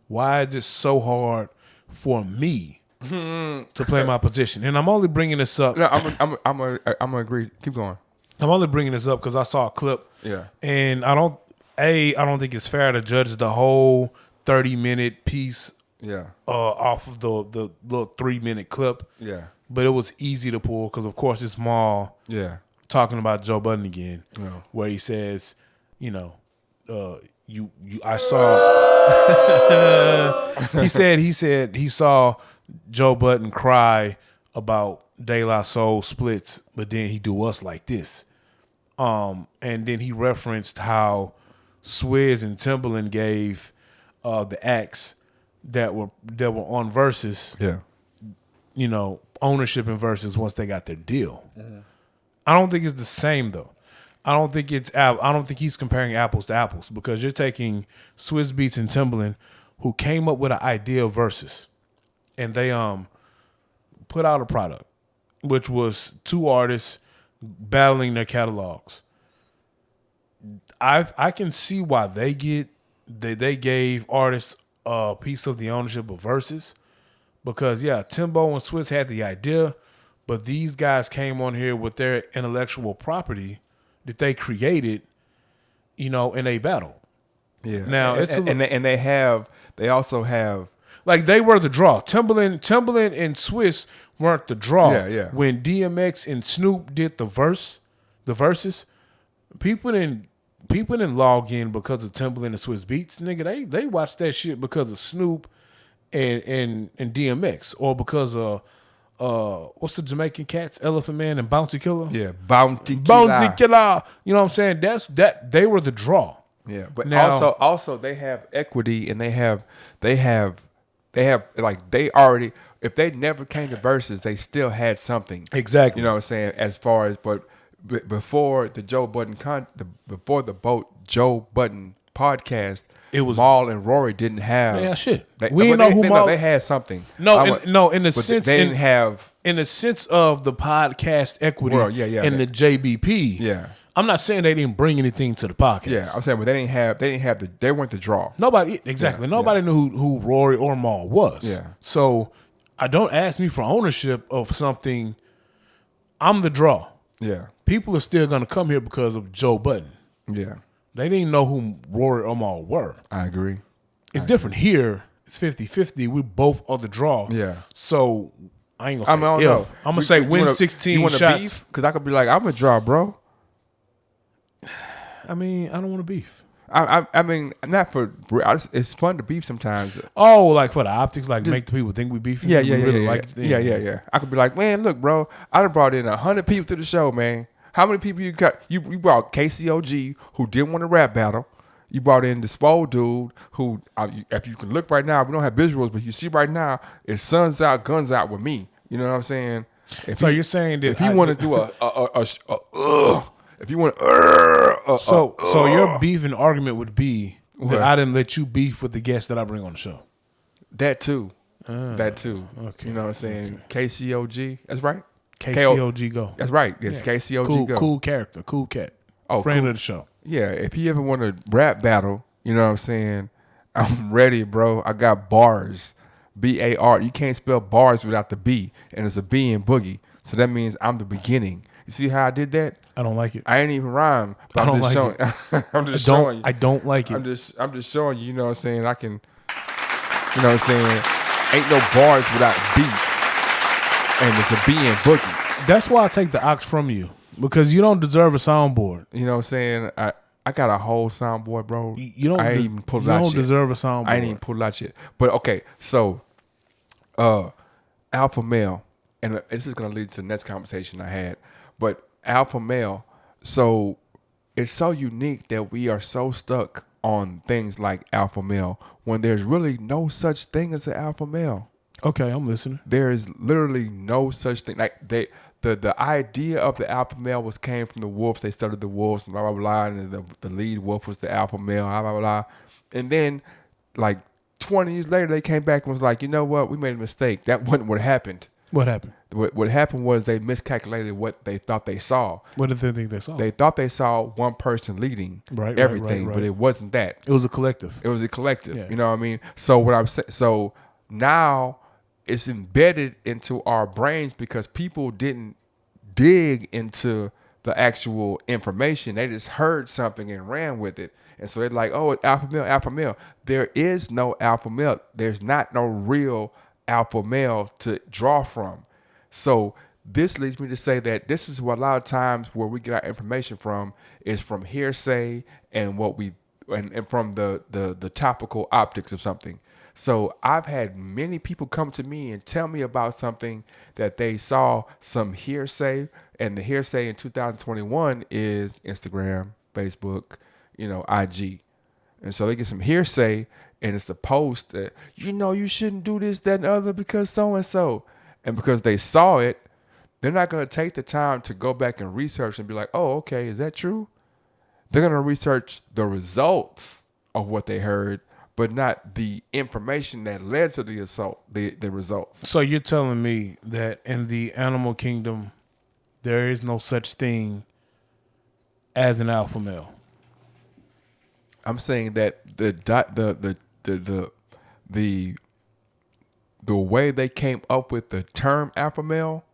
Speaker 2: Why is it so hard for me to play my position? And I'm only bringing this up.
Speaker 1: No, I'm gonna agree. Keep going.
Speaker 2: I'm only bringing this up because I saw a clip.
Speaker 1: Yeah.
Speaker 2: And I don't think it's fair to judge the whole 30-minute piece
Speaker 1: Yeah.
Speaker 2: off of the little 3-minute clip.
Speaker 1: Yeah.
Speaker 2: But it was easy to pull because, of course, it's Maul
Speaker 1: Yeah.
Speaker 2: talking about Joe Budden again,
Speaker 1: Yeah.
Speaker 2: where he says, I saw. he said he saw Joe Budden cry about De La Soul splits, but then he do us like this. And then he referenced how Swizz and Timbaland gave the acts that were on Versus,
Speaker 1: Yeah.
Speaker 2: you know, ownership in Versus once they got their deal. I don't think it's the same though. I don't think he's comparing apples to apples because you're taking Swizz Beatz and Timbaland, who came up with an idea of Versus, and they put out a product, which was two artists battling their catalogs. I can see why they gave artists a piece of the ownership of Versus, because Timbo and Swizz had the idea, but these guys came on here with their intellectual property that they created, you know, in a battle.
Speaker 1: Yeah.
Speaker 2: Now
Speaker 1: they also have
Speaker 2: like they were the draw. Timbaland and Swizz weren't the draw.
Speaker 1: Yeah.
Speaker 2: When DMX and Snoop did the verses, people didn't log in because of Timbaland and Swizz Beatz. Nigga, they watched that shit because of Snoop and DMX, or because of what's the Jamaican cats, Elephant Man and Bounty Killer?
Speaker 1: Yeah, Bounty
Speaker 2: Killer. You know what I'm saying? That they were the draw.
Speaker 1: Yeah, but
Speaker 2: Now-
Speaker 1: also they have equity, and they have like they already, if they never came to Versus, they still had something.
Speaker 2: Exactly.
Speaker 1: You know what I'm saying? As far as before the Joe Budden Joe Budden podcast,
Speaker 2: It was-
Speaker 1: Maul and Rory didn't have.
Speaker 2: Man, shit.
Speaker 1: They,
Speaker 2: We didn't
Speaker 1: but
Speaker 2: know
Speaker 1: they,
Speaker 2: who
Speaker 1: they,
Speaker 2: Maul-
Speaker 1: they had something.
Speaker 2: In the
Speaker 1: but
Speaker 2: sense
Speaker 1: they didn't have.
Speaker 2: in the sense of the podcast equity
Speaker 1: Well, yeah,
Speaker 2: and the JBP.
Speaker 1: Yeah.
Speaker 2: I'm not saying they didn't bring anything to the podcast.
Speaker 1: Yeah, I'm saying, but they weren't the draw.
Speaker 2: Nobody knew who Rory or Maul was.
Speaker 1: Yeah.
Speaker 2: So I don't ask me for ownership of something. I'm the draw.
Speaker 1: Yeah,
Speaker 2: People are still gonna come here because of Joe Budden.
Speaker 1: yeah,
Speaker 2: They didn't know who Rory or Maul were.
Speaker 1: I agree.
Speaker 2: It's different here. It's 50-50. We both are the draw.
Speaker 1: Yeah.
Speaker 2: So I ain't
Speaker 1: I
Speaker 2: gonna
Speaker 1: mean, I
Speaker 2: say
Speaker 1: don't
Speaker 2: if.
Speaker 1: know.
Speaker 2: I'm gonna say win 16
Speaker 1: you wanna
Speaker 2: shots.
Speaker 1: beef? Because I could be like, I'm a draw, bro.
Speaker 2: I mean, I don't want to beef.
Speaker 1: I mean, not for. It's fun to beef sometimes.
Speaker 2: Oh, like for the optics, like make the people think we beefing.
Speaker 1: Yeah.
Speaker 2: We really like it.
Speaker 1: Yeah. I could be like, man, look, bro, I done brought in 100 people to the show, man. How many people you got? You brought KCOG, who didn't want to rap battle. You brought in this Swole dude who, if you can look right now, we don't have visuals, but you see right now, it's suns out, guns out with me. You know what I'm saying?
Speaker 2: So you're saying that
Speaker 1: if you want to do if you want
Speaker 2: so your beef and argument would be that I didn't let you beef with the guests that I bring on the show.
Speaker 1: that too. Okay. You know what I'm saying? KCOG, that's right.
Speaker 2: KCOG go.
Speaker 1: That's right. It's KCOG
Speaker 2: Cool,
Speaker 1: go.
Speaker 2: cool character, cool cat.
Speaker 1: Oh,
Speaker 2: friend
Speaker 1: cool.
Speaker 2: of the show.
Speaker 1: Yeah, if you ever want to rap battle, you know what I'm saying? I'm ready, bro. I got bars. BAR. You can't spell bars without the B, and it's a B in Boogie. So that means I'm the beginning. You see how I did that?
Speaker 2: I don't like it.
Speaker 1: I ain't even rhyme. But
Speaker 2: I
Speaker 1: I'm
Speaker 2: don't
Speaker 1: just
Speaker 2: like
Speaker 1: showing. I'm just showing you.
Speaker 2: I don't like it.
Speaker 1: I'm just showing you. You know what I'm saying? I can. You know what I'm saying? Ain't no bars without B, and it's a B in Boogie.
Speaker 2: That's why I take the ox from you, because you don't deserve a soundboard.
Speaker 1: You know what I'm saying? I got a whole soundboard, bro.
Speaker 2: You don't.
Speaker 1: I ain't
Speaker 2: des-
Speaker 1: even pulled
Speaker 2: you
Speaker 1: it out
Speaker 2: don't
Speaker 1: yet.
Speaker 2: deserve a soundboard.
Speaker 1: I ain't even pulled it out yet. But okay, so alpha male, and this is gonna lead to the next conversation I had. But alpha male, so it's so unique that we are so stuck on things like alpha male when there's really no such thing as an alpha male.
Speaker 2: Okay, I'm listening.
Speaker 1: There is literally no such thing. Like the idea of the alpha male came from the wolves. They started the wolves and blah blah blah, and the lead wolf was the alpha male. Blah blah blah, and then like 20 years later, they came back and was like, you know what? We made a mistake. That wasn't what happened.
Speaker 2: What happened?
Speaker 1: What happened was they miscalculated what they thought they saw.
Speaker 2: What did they think they saw?
Speaker 1: They thought they saw one person leading everything,
Speaker 2: right.
Speaker 1: but it wasn't that.
Speaker 2: It was a collective.
Speaker 1: It was a collective.
Speaker 2: Yeah.
Speaker 1: You know what I mean? So what I'm saying, so now it's embedded into our brains because people didn't dig into the actual information. They just heard something and ran with it. And so they're like, oh, it's alpha male, alpha male. There is no alpha male. There's not no real alpha male to draw from. So this leads me to say that this is what a lot of times where we get our information from is from hearsay and what we and from the topical optics of something. So I've had many people come to me and tell me about something that they saw some hearsay, and the hearsay in 2021 is Instagram, Facebook, IG, And so they get some hearsay, and it's a post that, you shouldn't do this, that, and the other because so-and-so. And because they saw it, they're not going to take the time to go back and research and be like, oh, okay, is that true? They're going to research the results of what they heard, but not the information that led to the results.
Speaker 2: So you're telling me that in the animal kingdom, there is no such thing as an alpha male?
Speaker 1: I'm saying that the way they came up with the term alpha male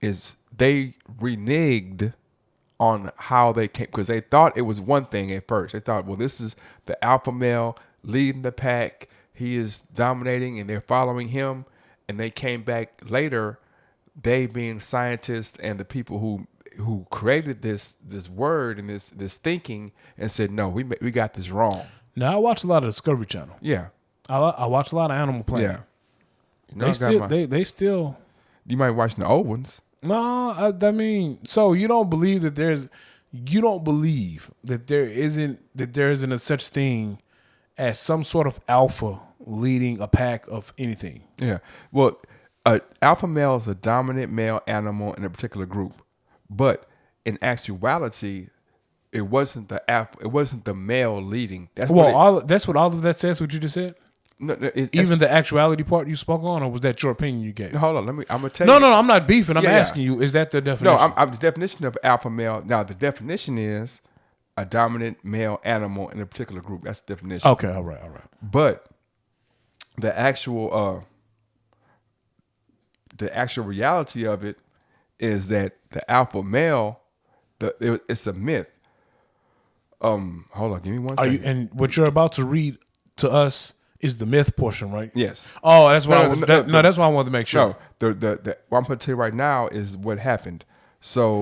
Speaker 1: is they reneged on how they came, because they thought it was one thing at first. They thought, well, this is the alpha male leading the pack. He is dominating and they're following him. And they came back later, they being scientists and the people who created this word and this thinking, and said, no, we got this wrong.
Speaker 2: Now, I watch a lot of Discovery Channel.
Speaker 1: Yeah.
Speaker 2: I watch a lot of Animal Planet.
Speaker 1: Yeah.
Speaker 2: They still.
Speaker 1: You might watch the old ones.
Speaker 2: No, I mean, so you don't believe that there isn't a such thing as some sort of alpha leading a pack of anything.
Speaker 1: Yeah. Well, alpha male is a dominant male animal in a particular group, but in actuality, it wasn't the male leading. That's what all
Speaker 2: of that says. What you just said.
Speaker 1: No,
Speaker 2: even the actuality part you spoke on, or was that your opinion you gave?
Speaker 1: Hold on, I'm gonna tell you.
Speaker 2: No, I'm not beefing. I'm asking you, is that the definition?
Speaker 1: No, I'm the definition of alpha male. Now, the definition is a dominant male animal in a particular group. That's the definition.
Speaker 2: Okay, all right.
Speaker 1: But the actual reality of it is that the alpha male, it's a myth. Hold on, give me one second.
Speaker 2: And what you're about to read to us is the myth portion, right?
Speaker 1: Yes.
Speaker 2: Oh, that's why that's why I wanted to make sure.
Speaker 1: No, what I'm going to tell you right now is what happened. So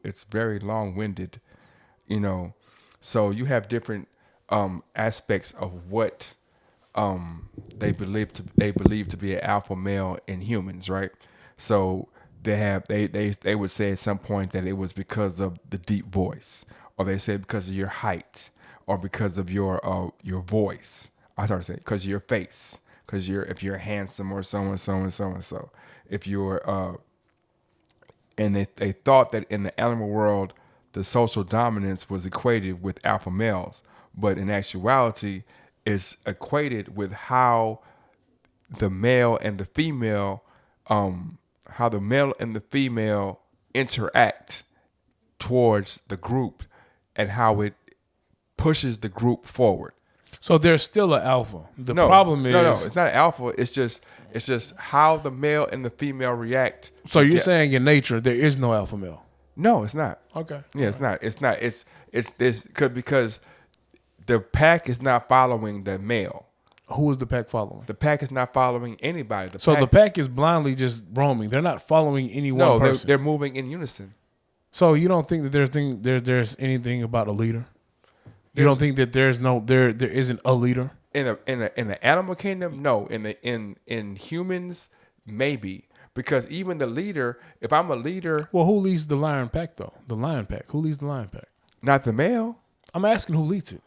Speaker 1: it's very long-winded, So you have different aspects of what they believe to be an alpha male in humans, right? So they would say at some point that it was because of the deep voice, or they say because of your height, or because of your voice. I started saying because of your face, because if you're handsome, or so and so and so and so. If you're and they thought that in the animal world, the social dominance was equated with alpha males, but in actuality, it's equated with how the male and the female interact towards the group, and how it pushes the group forward.
Speaker 2: So there's still an alpha. The problem is
Speaker 1: no, it's not an alpha. It's just how the male and the female react.
Speaker 2: So you're saying in nature there is no alpha male?
Speaker 1: No, it's not.
Speaker 2: Okay.
Speaker 1: Yeah, it's not. It's not. It's this because the pack is not following the male.
Speaker 2: Who is the pack following?
Speaker 1: The pack is not following anybody.
Speaker 2: The pack is blindly just roaming. They're not following any one person.
Speaker 1: They're moving in unison.
Speaker 2: So you don't think that there's anything about a leader? You don't think that there isn't a leader
Speaker 1: in the animal kingdom? No. In humans, maybe, because even the leader. If I'm a leader,
Speaker 2: well, who leads the lion pack though? The lion pack. Who leads the lion pack?
Speaker 1: Not the male.
Speaker 2: I'm asking who leads it.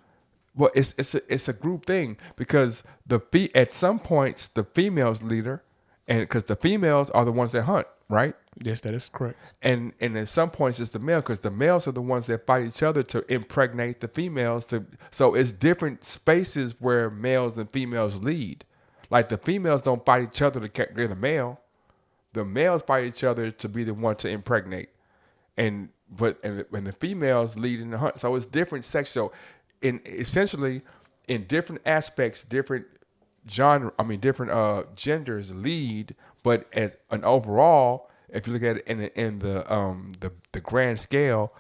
Speaker 1: Well, it's a group thing, because at some points the female's leader, and because the females are the ones that hunt, right?
Speaker 2: Yes, that is correct.
Speaker 1: And at some points it's the male, because the males are the ones that fight each other to impregnate the females. So it's different spaces where males and females lead. Like the females don't fight each other to get the male. The males fight each other to be the one to impregnate, and the females lead in the hunt. So it's different sex. So essentially in different aspects, different genders lead, but as an overall, if you look at it in the grand scale,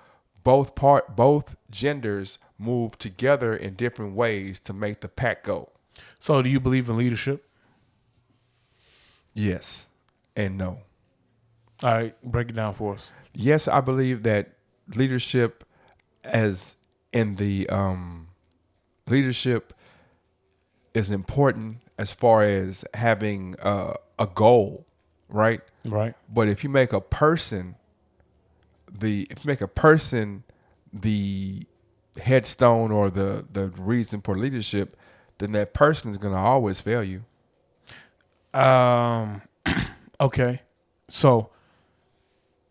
Speaker 1: both genders move together in different ways to make the pack go.
Speaker 2: So do you believe in leadership?
Speaker 1: Yes and no.
Speaker 2: All right, break it down for us.
Speaker 1: Yes, I believe that leadership, as in the leadership, is important as far as having a goal, right?
Speaker 2: Right.
Speaker 1: But if you make a person if you make a person the headstone or the reason for leadership, then that person is going to always fail you.
Speaker 2: Okay. So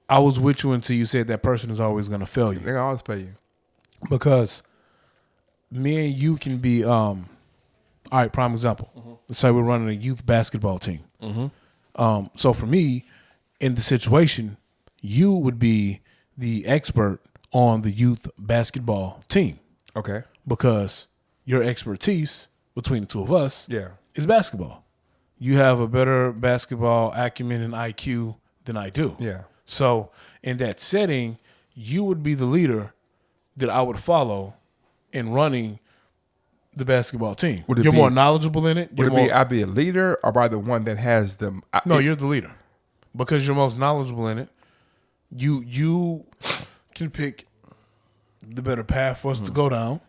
Speaker 2: I was with you until you said that person is always going to fail you.
Speaker 1: They're going to always fail you.
Speaker 2: Because me and you can be, all right, prime example. Let's say we're running a youth basketball team. So for me, in the situation, you would be the expert on the youth basketball team.
Speaker 1: Okay.
Speaker 2: Because your expertise between the two of us
Speaker 1: Yeah.
Speaker 2: is basketball. You have a better basketball acumen and IQ than I do.
Speaker 1: Yeah.
Speaker 2: So in that setting, you would be the leader that I would follow in running the basketball team.
Speaker 1: Would it
Speaker 2: You're
Speaker 1: be-
Speaker 2: more knowledgeable in it.
Speaker 1: Would
Speaker 2: You're
Speaker 1: I'd be a leader or by the one that has the...
Speaker 2: No, you're the leader because you're most knowledgeable in it. You can pick the better path for us to go down.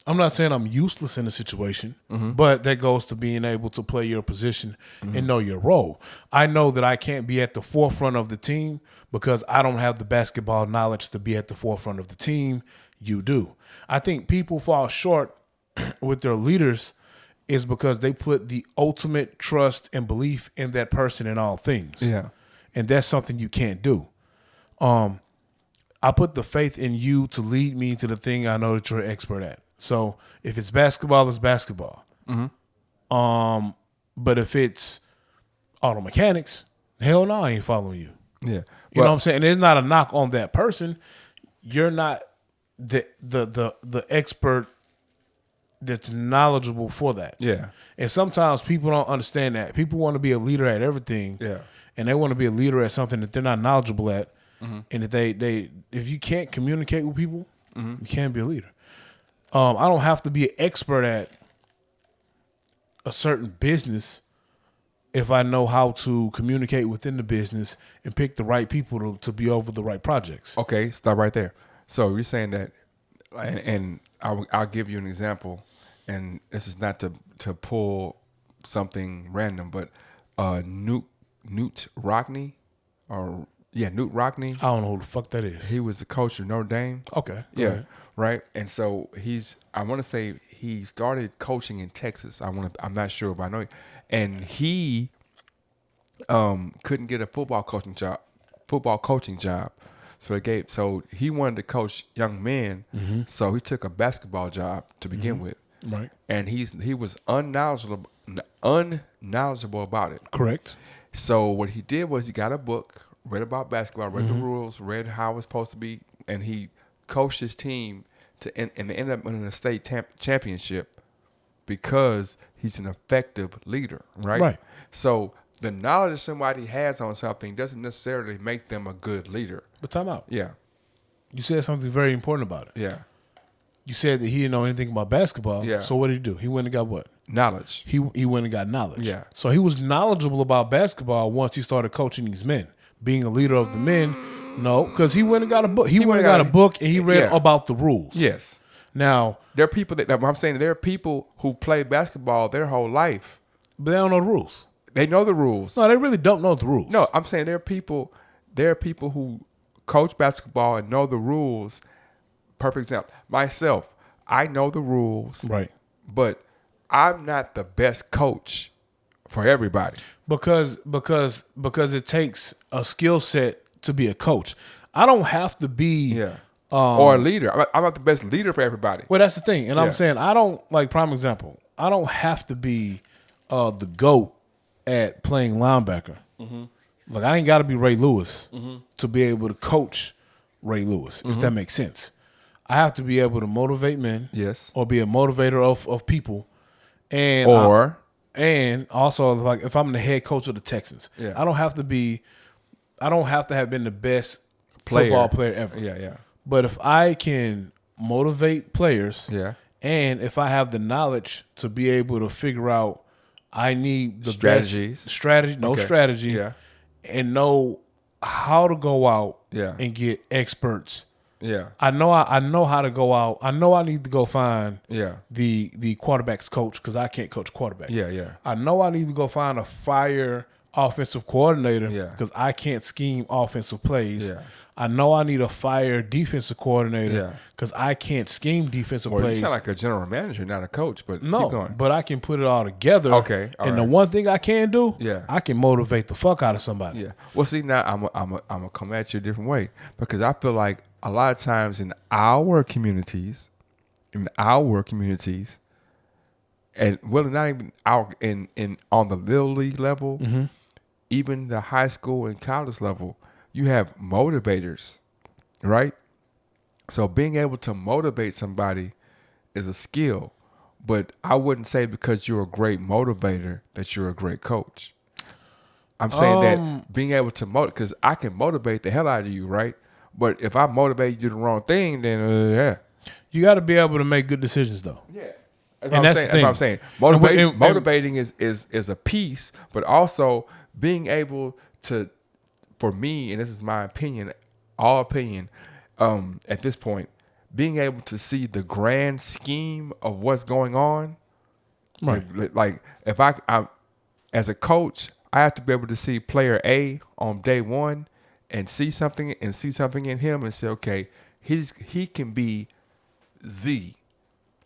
Speaker 2: I'm not saying I'm useless in a situation, but that goes to being able to play your position and know your role. I know that I can't be at the forefront of the team because I don't have the basketball knowledge to be at the forefront of the team. You do. I think people fall short with their leaders is because they put the ultimate trust and belief in that person in all things.
Speaker 1: Yeah.
Speaker 2: And that's something you can't do. I put the faith in you to lead me to the thing I know that you're an expert at. So if it's basketball, it's basketball. But if it's auto mechanics, hell no, I ain't following you.
Speaker 1: Yeah.
Speaker 2: You know what I'm saying? There's not a knock on that person. You're not the expert that's knowledgeable for that.
Speaker 1: Yeah.
Speaker 2: And sometimes people don't understand that. People want to be a leader at everything.
Speaker 1: Yeah.
Speaker 2: And they want to be a leader at something that they're not knowledgeable at. And if if you can't communicate with people, you can't be a leader. I don't have to be an expert at a certain business if I know how to communicate within the business and pick the right people to be over the right projects.
Speaker 1: Okay, stop right there. So you're saying that, and I'll give you an example, and this is not to pull something random, but Newt Rockne, Newt Rockne.
Speaker 2: I don't know who the fuck that is.
Speaker 1: He was the coach of Notre Dame.
Speaker 2: Okay. Go
Speaker 1: Yeah,
Speaker 2: ahead.
Speaker 1: right. And so I want to say he started coaching in Texas. I'm not sure, but I know. And he couldn't get a football coaching job. So he wanted to coach young men. So he took a basketball job to begin with.
Speaker 2: Right.
Speaker 1: And he was unknowledgeable about it.
Speaker 2: Correct.
Speaker 1: So what he did was he got a book, read about basketball, read the rules, read how it's supposed to be, and he coached his team and they ended up winning a state championship because he's an effective leader, right?
Speaker 2: Right.
Speaker 1: So the knowledge somebody has on something doesn't necessarily make them a good leader.
Speaker 2: But time out.
Speaker 1: Yeah,
Speaker 2: You said something very important about it.
Speaker 1: yeah.
Speaker 2: You said that he didn't know anything about basketball.
Speaker 1: Yeah.
Speaker 2: So what did he do? He went and got what?
Speaker 1: Knowledge.
Speaker 2: He went and got knowledge.
Speaker 1: Yeah.
Speaker 2: So he was knowledgeable about basketball once he started coaching these men, being a leader of the men. No, because he went and got a book. He went and got a book and he read about the rules.
Speaker 1: Yes.
Speaker 2: Now,
Speaker 1: There are people I'm saying there are people who play basketball their whole life.
Speaker 2: but they don't know the rules.
Speaker 1: They know the rules.
Speaker 2: No, they really don't know the rules.
Speaker 1: No, I'm saying there are people who coach basketball and know the rules. Perfect example. Myself, I know the rules,
Speaker 2: Right.
Speaker 1: but I'm not the best coach for everybody.
Speaker 2: Because it takes a skill set to be a coach. I don't have to be
Speaker 1: or a leader. I'm not the best leader for everybody.
Speaker 2: Well, that's the thing. And
Speaker 1: Yeah.
Speaker 2: I'm saying I don't, like, prime example, I don't have to be the GOAT at playing linebacker. Like, I ain't got to be Ray Lewis to be able to coach Ray Lewis, if that makes sense. I have to be able to motivate men.
Speaker 1: Yes.
Speaker 2: Or be a motivator of people. And and also, like, if I'm the head coach of the Texans,
Speaker 1: Yeah.
Speaker 2: I don't have to have been the best
Speaker 1: Player.
Speaker 2: football player ever.
Speaker 1: Yeah.
Speaker 2: But if I can motivate players,
Speaker 1: Yeah.
Speaker 2: and if I have the knowledge to be able to figure out, I need the
Speaker 1: Strategies.
Speaker 2: best strategy,
Speaker 1: Okay.
Speaker 2: strategy,
Speaker 1: Yeah.
Speaker 2: and know how to go out
Speaker 1: Yeah.
Speaker 2: and get experts.
Speaker 1: Yeah.
Speaker 2: I know how to go out. I know I need to go find
Speaker 1: Yeah.
Speaker 2: the quarterback's coach because I can't coach quarterback.
Speaker 1: Yeah.
Speaker 2: I know I need to go find a fire offensive coordinator
Speaker 1: Yeah.
Speaker 2: because I can't scheme offensive plays.
Speaker 1: Yeah.
Speaker 2: I know I need a fire defensive
Speaker 1: Yeah.
Speaker 2: coordinator because I can't scheme defensive
Speaker 1: Well, you
Speaker 2: plays.
Speaker 1: sound like a general manager, not a coach. But
Speaker 2: No,
Speaker 1: keep going.
Speaker 2: but I can put it all together.
Speaker 1: Okay, all
Speaker 2: and
Speaker 1: right.
Speaker 2: the one thing I can do,
Speaker 1: Yeah.
Speaker 2: I can motivate the fuck out of somebody.
Speaker 1: Yeah. Well, see, now I'm gonna come at you a different way because I feel like a lot of times in our communities, and well, not even our in on the little league level, even the high school and college level, you have motivators, right? So being able to motivate somebody is a skill, but I wouldn't say because you're a great motivator that you're a great coach. I'm saying that being able to motivate, because I can motivate the hell out of you, right? But if I motivate you to do the wrong thing, then yeah.
Speaker 2: You got to be able to make good decisions, though.
Speaker 1: Yeah.
Speaker 2: And that's the
Speaker 1: That's what I'm
Speaker 2: thing.
Speaker 1: saying.
Speaker 2: And-
Speaker 1: Motivating is a piece, but also being able to, for me, and this is my opinion, all opinion, at this point, being able to see the grand scheme of what's going on.
Speaker 2: Right.
Speaker 1: Like if I'm as a coach, I have to be able to see player A on day one and see something in him and say, okay, he can be Z.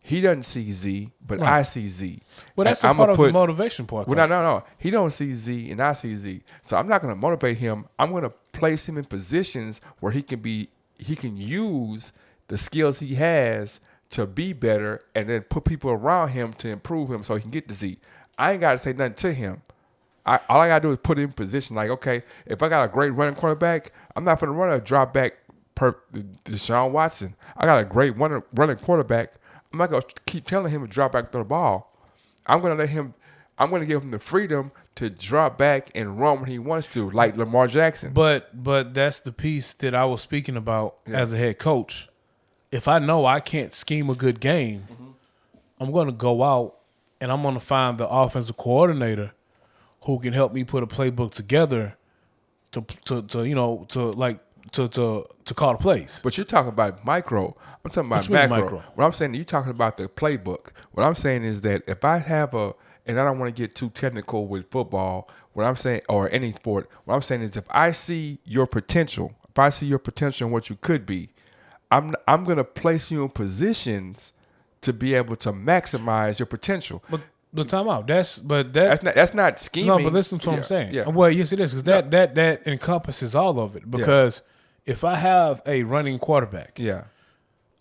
Speaker 1: He doesn't see Z, but
Speaker 2: Right.
Speaker 1: I see Z.
Speaker 2: Well, that's
Speaker 1: And
Speaker 2: a
Speaker 1: I'ma
Speaker 2: part of the motivation part.
Speaker 1: Well,
Speaker 2: though.
Speaker 1: no. He don't see Z, and I see Z. So I'm not going to motivate him. I'm going to place him in positions where he can use the skills he has to be better, and then put people around him to improve him so he can get to Z. I ain't got to say nothing to him. All I got to do is put him in position. Like, okay, if I got a great running quarterback, I'm not going to run a drop back per Deshaun Watson. I got a great running quarterback. I'm not going to keep telling him to drop back through the ball. I'm going to give him the freedom to drop back and run when he wants to, like Lamar Jackson.
Speaker 2: But that's the piece that I was speaking about as a head coach. If I know I can't scheme a good game, I'm going to go out and I'm going to find the offensive coordinator who can help me put a playbook together to call the plays.
Speaker 1: But you're talking about micro. I'm talking about
Speaker 2: What you mean
Speaker 1: macro.
Speaker 2: micro?
Speaker 1: What I'm saying, you're talking about the playbook. What I'm saying is that if I have and I don't want to get too technical with football, what I'm saying, or any sport, what I'm saying is if I see your potential, and what you could be, I'm going to place you in positions to be able to maximize your potential.
Speaker 2: But time out. That's
Speaker 1: not scheming.
Speaker 2: No, but listen to what I'm saying.
Speaker 1: Yeah.
Speaker 2: Well, yes, it is because that encompasses all of it. Because if I have a running quarterback,
Speaker 1: Yeah.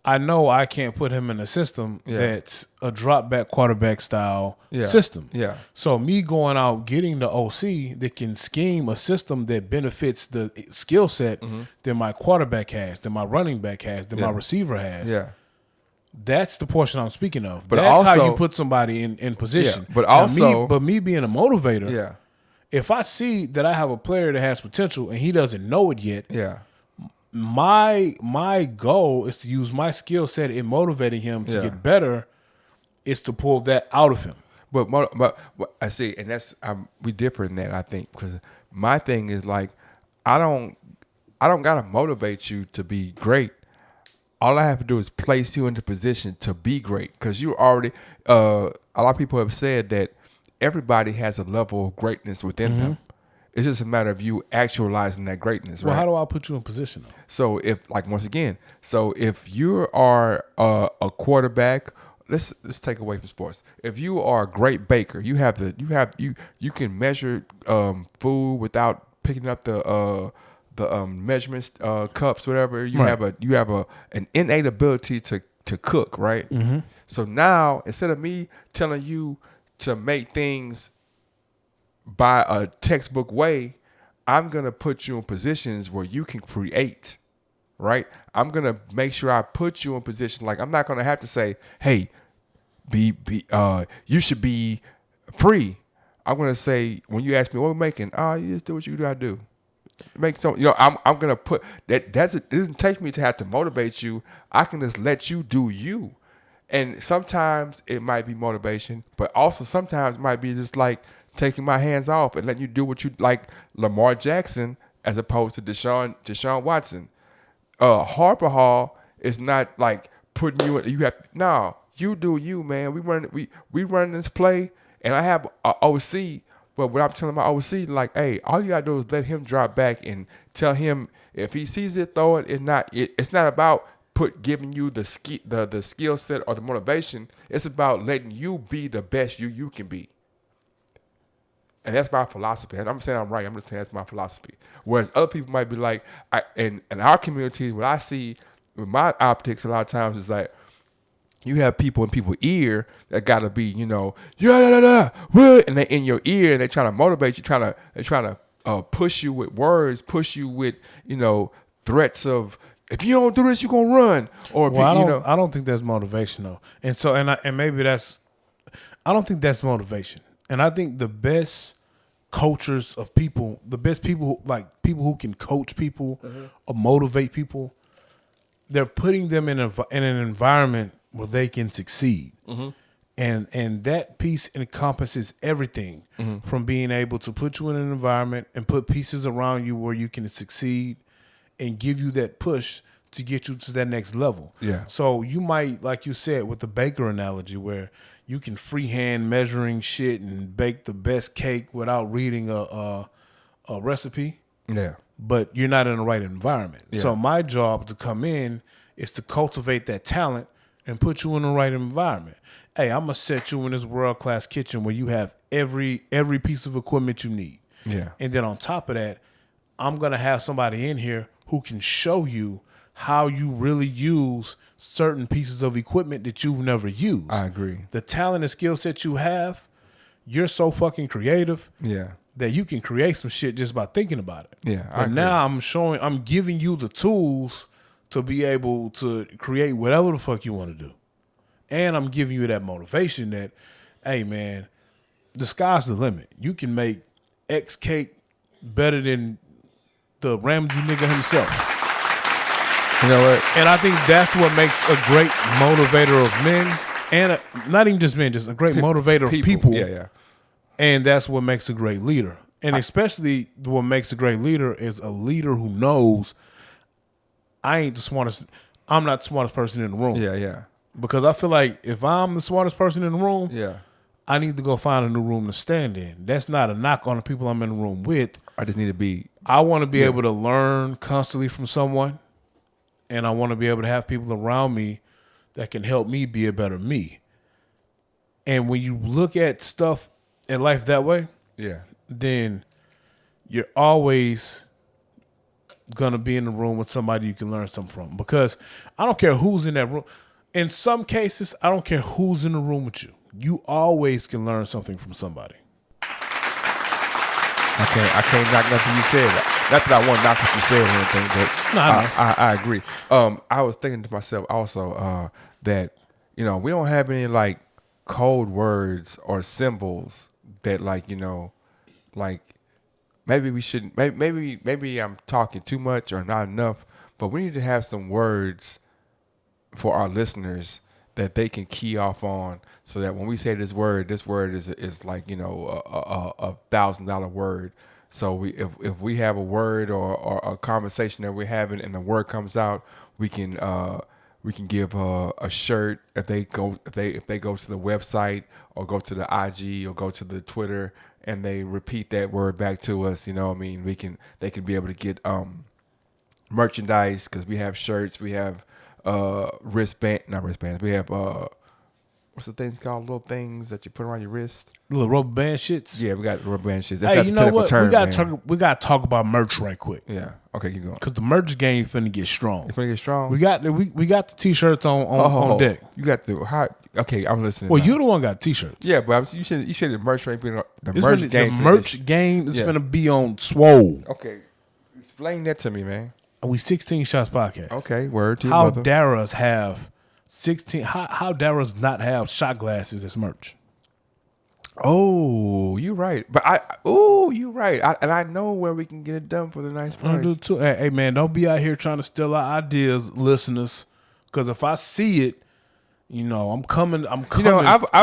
Speaker 2: I know I can't put him in a system that's a drop back quarterback style system.
Speaker 1: Yeah.
Speaker 2: So me going out getting the OC that can scheme a system that benefits the skill set that my quarterback has, that my running back has, that my receiver has.
Speaker 1: Yeah.
Speaker 2: That's the portion I'm speaking of.
Speaker 1: But
Speaker 2: that's how
Speaker 1: also-
Speaker 2: you put somebody in position.
Speaker 1: Yeah, but
Speaker 2: Now,
Speaker 1: also-
Speaker 2: me being a motivator.
Speaker 1: Yeah.
Speaker 2: If I see that I have a player that has potential and he doesn't know it yet,
Speaker 1: Yeah.
Speaker 2: my goal is to use my skill set in motivating him to get better. Is to pull that out of him.
Speaker 1: But I see, and that's we differ in that, I think, because my thing is like I don't gotta motivate you to be great. All I have to do is place you into position to be great, because you already. A lot of people have said that everybody has a level of greatness within them. It's just a matter of you actualizing that greatness,
Speaker 2: Well,
Speaker 1: right?
Speaker 2: how do I put you in position though?
Speaker 1: So if if you are a quarterback, let's take away from sports. If you are a great baker, you can measure food without picking up the measurements cups, whatever. You have an innate ability to cook, right? So now instead of me telling you to make things by a textbook way, I'm going to put you in positions where you can create, right? I'm going to make sure I put you in position. Like, I'm not going to have to say, hey, you should be free. I'm going to say, when you ask me what we're making, you just do what you got to do. Make some, I'm going to put that. It doesn't take me to have to motivate you. I can just let you do you. And sometimes it might be motivation, but also sometimes it might be just like taking my hands off and letting you do what you like, Lamar Jackson, as opposed to Deshaun Watson. Harper Hall is not like putting you in. You do you, man. We run this play, and I have a OC But what I'm telling my OC, like, hey, all you gotta do is let him drop back and tell him if he sees it, throw it. It's not about giving you the skill set or the motivation. It's about letting you be the best you can be. And that's my philosophy. And I'm saying I'm right. I'm just saying that's my philosophy. Whereas other people might be like, in our community, what I see with my optics a lot of times is like, you have people in people's ear that gotta be, and they're in your ear and they're trying to motivate you, they're trying to push you with words, push you with, threats of, if you don't do this, you're gonna run. Or
Speaker 2: I don't think that's motivation though. And so and maybe that's, I don't think that's motivation. And I think the best coachers of people, the best people, like people who can coach people or motivate people, they're putting them in an environment where they can succeed. And that piece encompasses everything from being able to put you in an environment and put pieces around you where you can succeed and give you that push to get you to that next level.
Speaker 1: Yeah.
Speaker 2: So you might, like you said, with the baker analogy, where you can freehand measuring shit and bake the best cake without reading a recipe.
Speaker 1: Yeah.
Speaker 2: But you're not in the right environment.
Speaker 1: Yeah.
Speaker 2: So my job to come in is to cultivate that talent and put you in the right environment. Hey, I'm gonna set you in this world-class kitchen where you have every piece of equipment you need.
Speaker 1: Yeah.
Speaker 2: And then on top of that, I'm gonna have somebody in here who can show you how you really use certain pieces of equipment that you've never used.
Speaker 1: I agree.
Speaker 2: The talent and skill set you have, you're so fucking creative.
Speaker 1: Yeah.
Speaker 2: That you can create some shit just by thinking about it.
Speaker 1: Yeah, I
Speaker 2: But
Speaker 1: agree.
Speaker 2: now I'm giving you the tools to be able to create whatever the fuck you want to do. And I'm giving you that motivation that, hey man, the sky's the limit. You can make X cake better than the Ramsey nigga himself.
Speaker 1: You know what?
Speaker 2: And I think that's what makes a great motivator of men, and not even just men, just a great motivator of people.
Speaker 1: Yeah, yeah.
Speaker 2: And that's what makes a great leader. And especially what makes a great leader is a leader who knows I'm not the smartest person in the room.
Speaker 1: Yeah, yeah.
Speaker 2: Because I feel like if I'm the smartest person in the room,
Speaker 1: Yeah.
Speaker 2: I need to go find a new room to stand in. That's not a knock on the people I'm in the room with.
Speaker 1: I just need to be.
Speaker 2: I want to be able to learn constantly from someone, and I want to be able to have people around me that can help me be a better me. And when you look at stuff in life that way,
Speaker 1: Yeah.
Speaker 2: then you're always going to be in the room with somebody you can learn something from. Because I don't care who's in that room. In some cases, I don't care who's in the room with you. You always can learn something from somebody.
Speaker 1: I can't knock nothing you said. Not that I want to knock what you said or anything, but
Speaker 2: No,
Speaker 1: I agree. I was thinking to myself also that, we don't have any like code words or symbols that like, like maybe we shouldn't, maybe I'm talking too much or not enough, but we need to have some words for our listeners that they can key off on, so that when we say this word is like, a $1,000 word. So if we have a word or a conversation that we're having and the word comes out, we can give a shirt if they go to the website or go to the IG or go to the Twitter and they repeat that word back to us. They can be able to get merchandise, because we have shirts, we have not wristbands. We have what's the things called? Little things that you put around your wrist.
Speaker 2: Little rubber band shits.
Speaker 1: Yeah, we got rubber band shits. That's
Speaker 2: Hey,
Speaker 1: not
Speaker 2: you
Speaker 1: the
Speaker 2: know
Speaker 1: technical
Speaker 2: what?
Speaker 1: term,
Speaker 2: We gotta talk about merch right quick.
Speaker 1: Yeah. Okay, keep going.
Speaker 2: Cause the merch game finna get strong.
Speaker 1: It's gonna get strong.
Speaker 2: We got the t-shirts on deck.
Speaker 1: You got the hot. Okay, I'm listening.
Speaker 2: Well,
Speaker 1: now.
Speaker 2: you the one got t-shirts.
Speaker 1: Yeah, but you should the merch right the
Speaker 2: It's
Speaker 1: merch
Speaker 2: finna-
Speaker 1: game.
Speaker 2: The merch game is
Speaker 1: Yeah.
Speaker 2: finna be on swole.
Speaker 1: Okay, explain that to me, man.
Speaker 2: We 16 Shots Podcast.
Speaker 1: Okay, word to your
Speaker 2: How
Speaker 1: mother.
Speaker 2: Dara's have 16? How Dara's not have shot glasses as merch?
Speaker 1: Oh, you're right. But you're right. I know where we can get it done for the nice
Speaker 2: I
Speaker 1: price.
Speaker 2: do too. Hey man, don't be out here trying to steal our ideas, listeners. Because if I see it, I'm coming.
Speaker 1: I've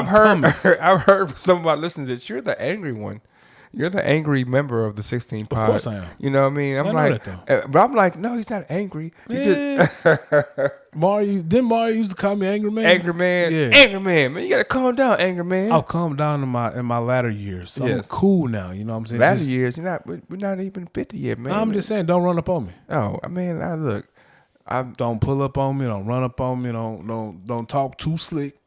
Speaker 1: heard I've heard from some of my listeners that you're the angry one. You're the angry member of the 16 pod.
Speaker 2: Of course I am.
Speaker 1: You know what I mean? I'm
Speaker 2: I know
Speaker 1: like,
Speaker 2: that,
Speaker 1: but I'm like, no, he's not angry. He just
Speaker 2: Mario used to call me Angry Man.
Speaker 1: angry man.
Speaker 2: Yeah.
Speaker 1: Angry man. Man, you gotta calm down, angry man.
Speaker 2: I'll calm down in my latter years. So I'm
Speaker 1: Yes.
Speaker 2: cool now. You know what I'm saying?
Speaker 1: Latter
Speaker 2: Just-
Speaker 1: years, we're not even 50 yet, man.
Speaker 2: I'm just saying, don't run up on me.
Speaker 1: Oh, I mean, look,
Speaker 2: Don't pull up on me. Don't run up on me. Don't talk too slick.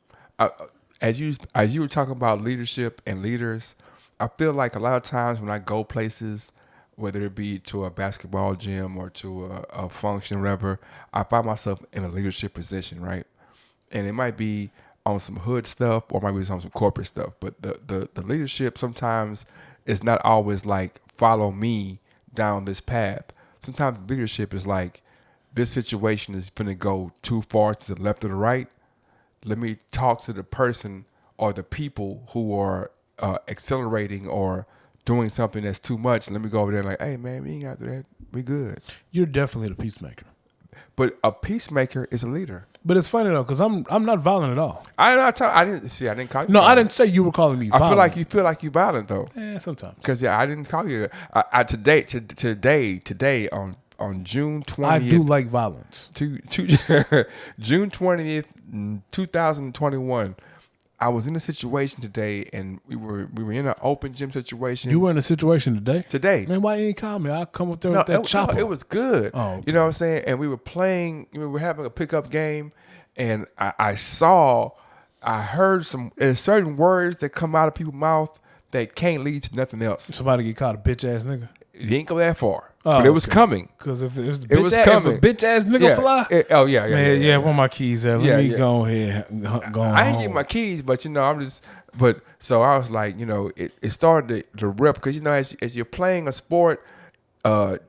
Speaker 1: as you were talking about leadership and leaders, I feel like a lot of times when I go places, whether it be to a basketball gym or to a function, whatever, I find myself in a leadership position, right? And it might be on some hood stuff or it might be on some corporate stuff, but the leadership sometimes is not always like follow me down this path. Sometimes leadership is like, this situation is going to go too far to the left or the right. Let me talk to the person or the people who are accelerating or doing something that's too much. Let me go over there and like, hey, man, we ain't got to do that. We good.
Speaker 2: You're definitely the peacemaker.
Speaker 1: But a peacemaker is a leader.
Speaker 2: But it's funny though, because I'm not violent at all.
Speaker 1: I didn't call you.
Speaker 2: No, I
Speaker 1: violent.
Speaker 2: didn't say you were calling me
Speaker 1: I
Speaker 2: violent.
Speaker 1: feel like you violent though.
Speaker 2: Sometimes.
Speaker 1: Because I didn't call you. Today on June 20th.
Speaker 2: I do like violence.
Speaker 1: June 20th, 2021. I was in a situation today, and we were in an open gym situation.
Speaker 2: You were in a situation today?
Speaker 1: Today.
Speaker 2: Man, why you ain't call me? I'll come up there with that chopper.
Speaker 1: No, it was good.
Speaker 2: Oh, okay.
Speaker 1: You know what I'm saying? And we were playing. We were having a pickup game, and I heard certain words that come out of people's mouth that can't lead to nothing else.
Speaker 2: Somebody get caught a bitch ass nigga.
Speaker 1: It didn't go that far,
Speaker 2: Oh,
Speaker 1: but it was
Speaker 2: okay.
Speaker 1: coming.
Speaker 2: Because if it was
Speaker 1: It was coming.
Speaker 2: if a bitch ass nigga fly,
Speaker 1: Yeah.
Speaker 2: where my keys at? Let me go ahead, go on.
Speaker 1: I ain't get my keys, but so I was like, it started to rip because as you're playing a sport,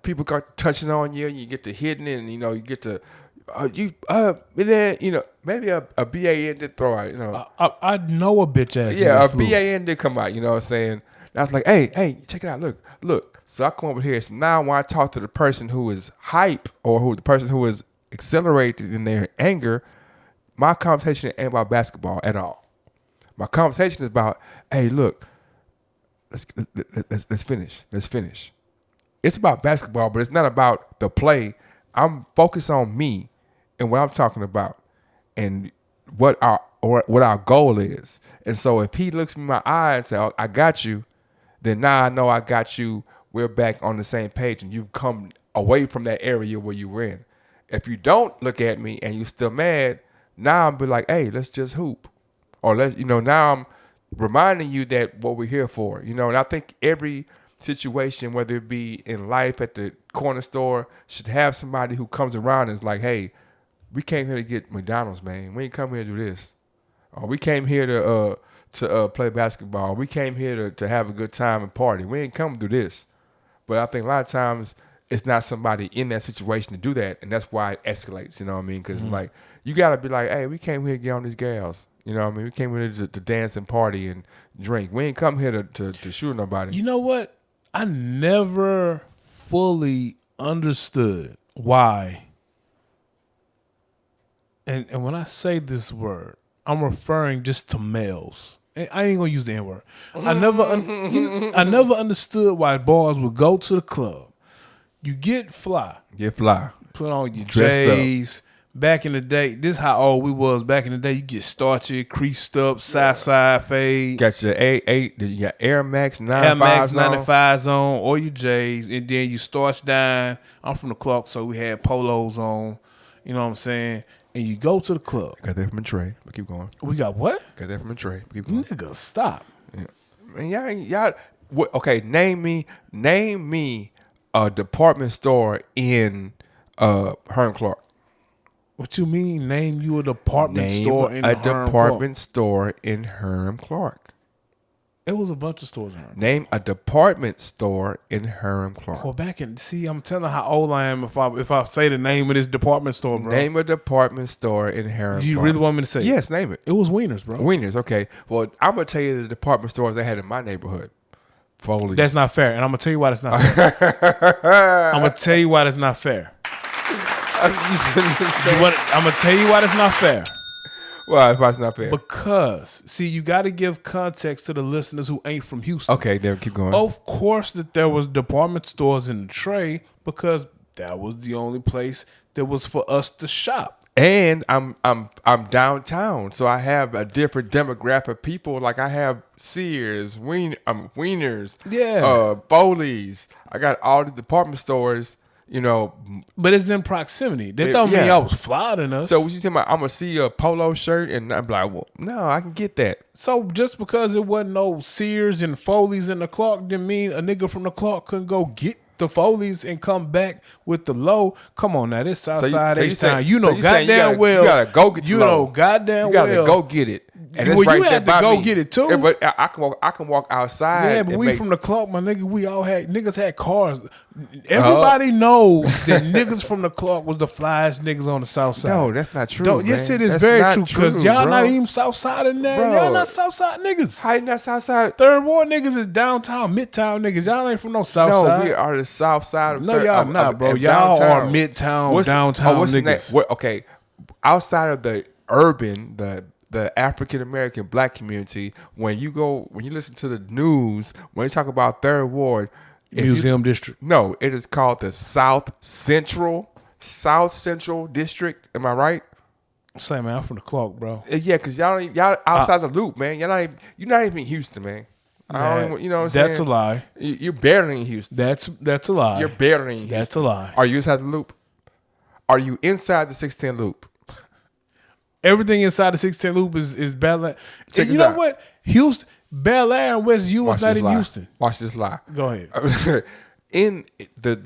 Speaker 1: people got touching on you, and you get to hitting it, and you get to maybe a BAN did throw out,
Speaker 2: I know a bitch ass.
Speaker 1: yeah,
Speaker 2: nigga
Speaker 1: a
Speaker 2: flew.
Speaker 1: BAN did come out, you know what I'm saying? And I was like, hey, check it out, look. So I come over here. So now when I talk to the person who is hype or the person who is accelerated in their anger, my conversation ain't about basketball at all. My conversation is about, hey, look, let's finish. Let's finish. It's about basketball, but it's not about the play. I'm focused on me and what I'm talking about and what our goal is. And so if he looks me in my eye and says, I got you, then now I know I got you. We're back on the same page and you've come away from that area where you were in. If you don't look at me and you're still mad, now I'm be like, hey, let's just hoop. Or now I'm reminding you that what we're here for. And I think every situation, whether it be in life at the corner store, should have somebody who comes around and is like, hey, we came here to get McDonald's, man. We ain't come here to do this. Or we came here to play basketball. We came here to have a good time and party. We ain't come to do this. But I think a lot of times it's not somebody in that situation to do that, and that's why it escalates. You know what I mean? Because like you gotta be like, hey, we came here to get on these gals. You know what I mean? We came here to dance and party and drink. We ain't come here to shoot nobody.
Speaker 2: You know what? I never fully understood why. And when I say this word, I'm referring just to males. I ain't gonna use the N-word. I never understood why boys would go to the club. You get fly.
Speaker 1: Get fly.
Speaker 2: Put on your
Speaker 1: Dressed up.
Speaker 2: J's. Back in the day, this is how old we was back in the day. You get starched, creased up, side fade.
Speaker 1: Got your A8, you got Air Max 95s
Speaker 2: Air Max
Speaker 1: on.
Speaker 2: 95s on, or your J's, and then you starch down. I'm from the Clark, so we had polos on. You know what I'm saying? And you go to the club.
Speaker 1: Got that from a tray. But keep going.
Speaker 2: We got what?
Speaker 1: Got that from a tray. But keep going.
Speaker 2: Nigga, stop.
Speaker 1: Yeah. Man, y'all. What? Okay, name me a department store in Herm Clark.
Speaker 2: What you mean? Name you a department store in
Speaker 1: a
Speaker 2: Herm
Speaker 1: department store in Herm Clark.
Speaker 2: It was a bunch of stores in Herm.
Speaker 1: Name a department store in Herm Clark.
Speaker 2: Well, I'm telling how old I am if I say the name of this department store, bro.
Speaker 1: Name a department store in Herm Clark.
Speaker 2: Do you really want me to say?
Speaker 1: Yes, name it.
Speaker 2: It was Wieners, bro.
Speaker 1: Wieners, okay. Well, I'm gonna tell you the department stores I had in my neighborhood. Foley.
Speaker 2: That's not fair, and I'm gonna tell you why that's not fair. I'm gonna tell you why that's not fair. I'm gonna tell you why that's not fair.
Speaker 1: Why? Why it's not fair?
Speaker 2: Because, see, you got to give context to the listeners who ain't from Houston.
Speaker 1: Okay, there. Keep going.
Speaker 2: Of course that there was department stores in the tray because that was the only place that was for us to shop.
Speaker 1: And I'm downtown, so I have a different demographic of people. Like I have Sears, Wieners, Foley's. I got all the department stores, you know.
Speaker 2: But it's in proximity. That don't mean y'all was fly than us.
Speaker 1: So what you talking about? I'm gonna see a polo shirt and I'm like, well, no, I can get that.
Speaker 2: So just because it wasn't no Sears and Foley's in the Clark didn't mean a nigga from the Clark couldn't go get the Foley's and come back with the low. Come on now, this Southside H-Town. You know goddamn well.
Speaker 1: You gotta go get the low.
Speaker 2: You know goddamn well.
Speaker 1: You gotta go get it. And
Speaker 2: well,
Speaker 1: right
Speaker 2: you had to go get it too.
Speaker 1: Yeah, but I can walk outside.
Speaker 2: Yeah, but we from the Clark, my nigga. We all had niggas had cars. Everybody knows that niggas from the Clark was the flyest niggas on the South Side.
Speaker 1: No, that's not true.
Speaker 2: Yes, it is
Speaker 1: that's
Speaker 2: very true because y'all
Speaker 1: bro.
Speaker 2: not even South Side in there.
Speaker 1: Bro.
Speaker 2: Y'all not South Side niggas.
Speaker 1: How you not South Side?
Speaker 2: Third Ward niggas is downtown, midtown niggas. Y'all ain't from no South Side.
Speaker 1: No, we are the South Side. Of
Speaker 2: no, y'all not, bro. Y'all are midtown, downtown niggas.
Speaker 1: Okay, outside of the urban, the African American black community, when you listen to the news, when you talk about Third Ward,
Speaker 2: Museum District.
Speaker 1: No, it is called the South Central District. Am I right?
Speaker 2: Say, man, I'm from the Clark, bro.
Speaker 1: Yeah, because y'all outside the loop, man. You're not even in Houston, man. I don't even, you know what I'm saying?
Speaker 2: That's a lie.
Speaker 1: You're barely in Houston.
Speaker 2: That's a lie.
Speaker 1: You're barely in Houston.
Speaker 2: That's a lie.
Speaker 1: Are you inside the loop? Are you inside the 610 loop?
Speaker 2: Everything inside the 610 loop is Bel Air.
Speaker 1: Check
Speaker 2: You
Speaker 1: this
Speaker 2: know
Speaker 1: out.
Speaker 2: what? Houston, Bel Air and West U is not in Houston.
Speaker 1: Watch this lie.
Speaker 2: Go ahead.
Speaker 1: In the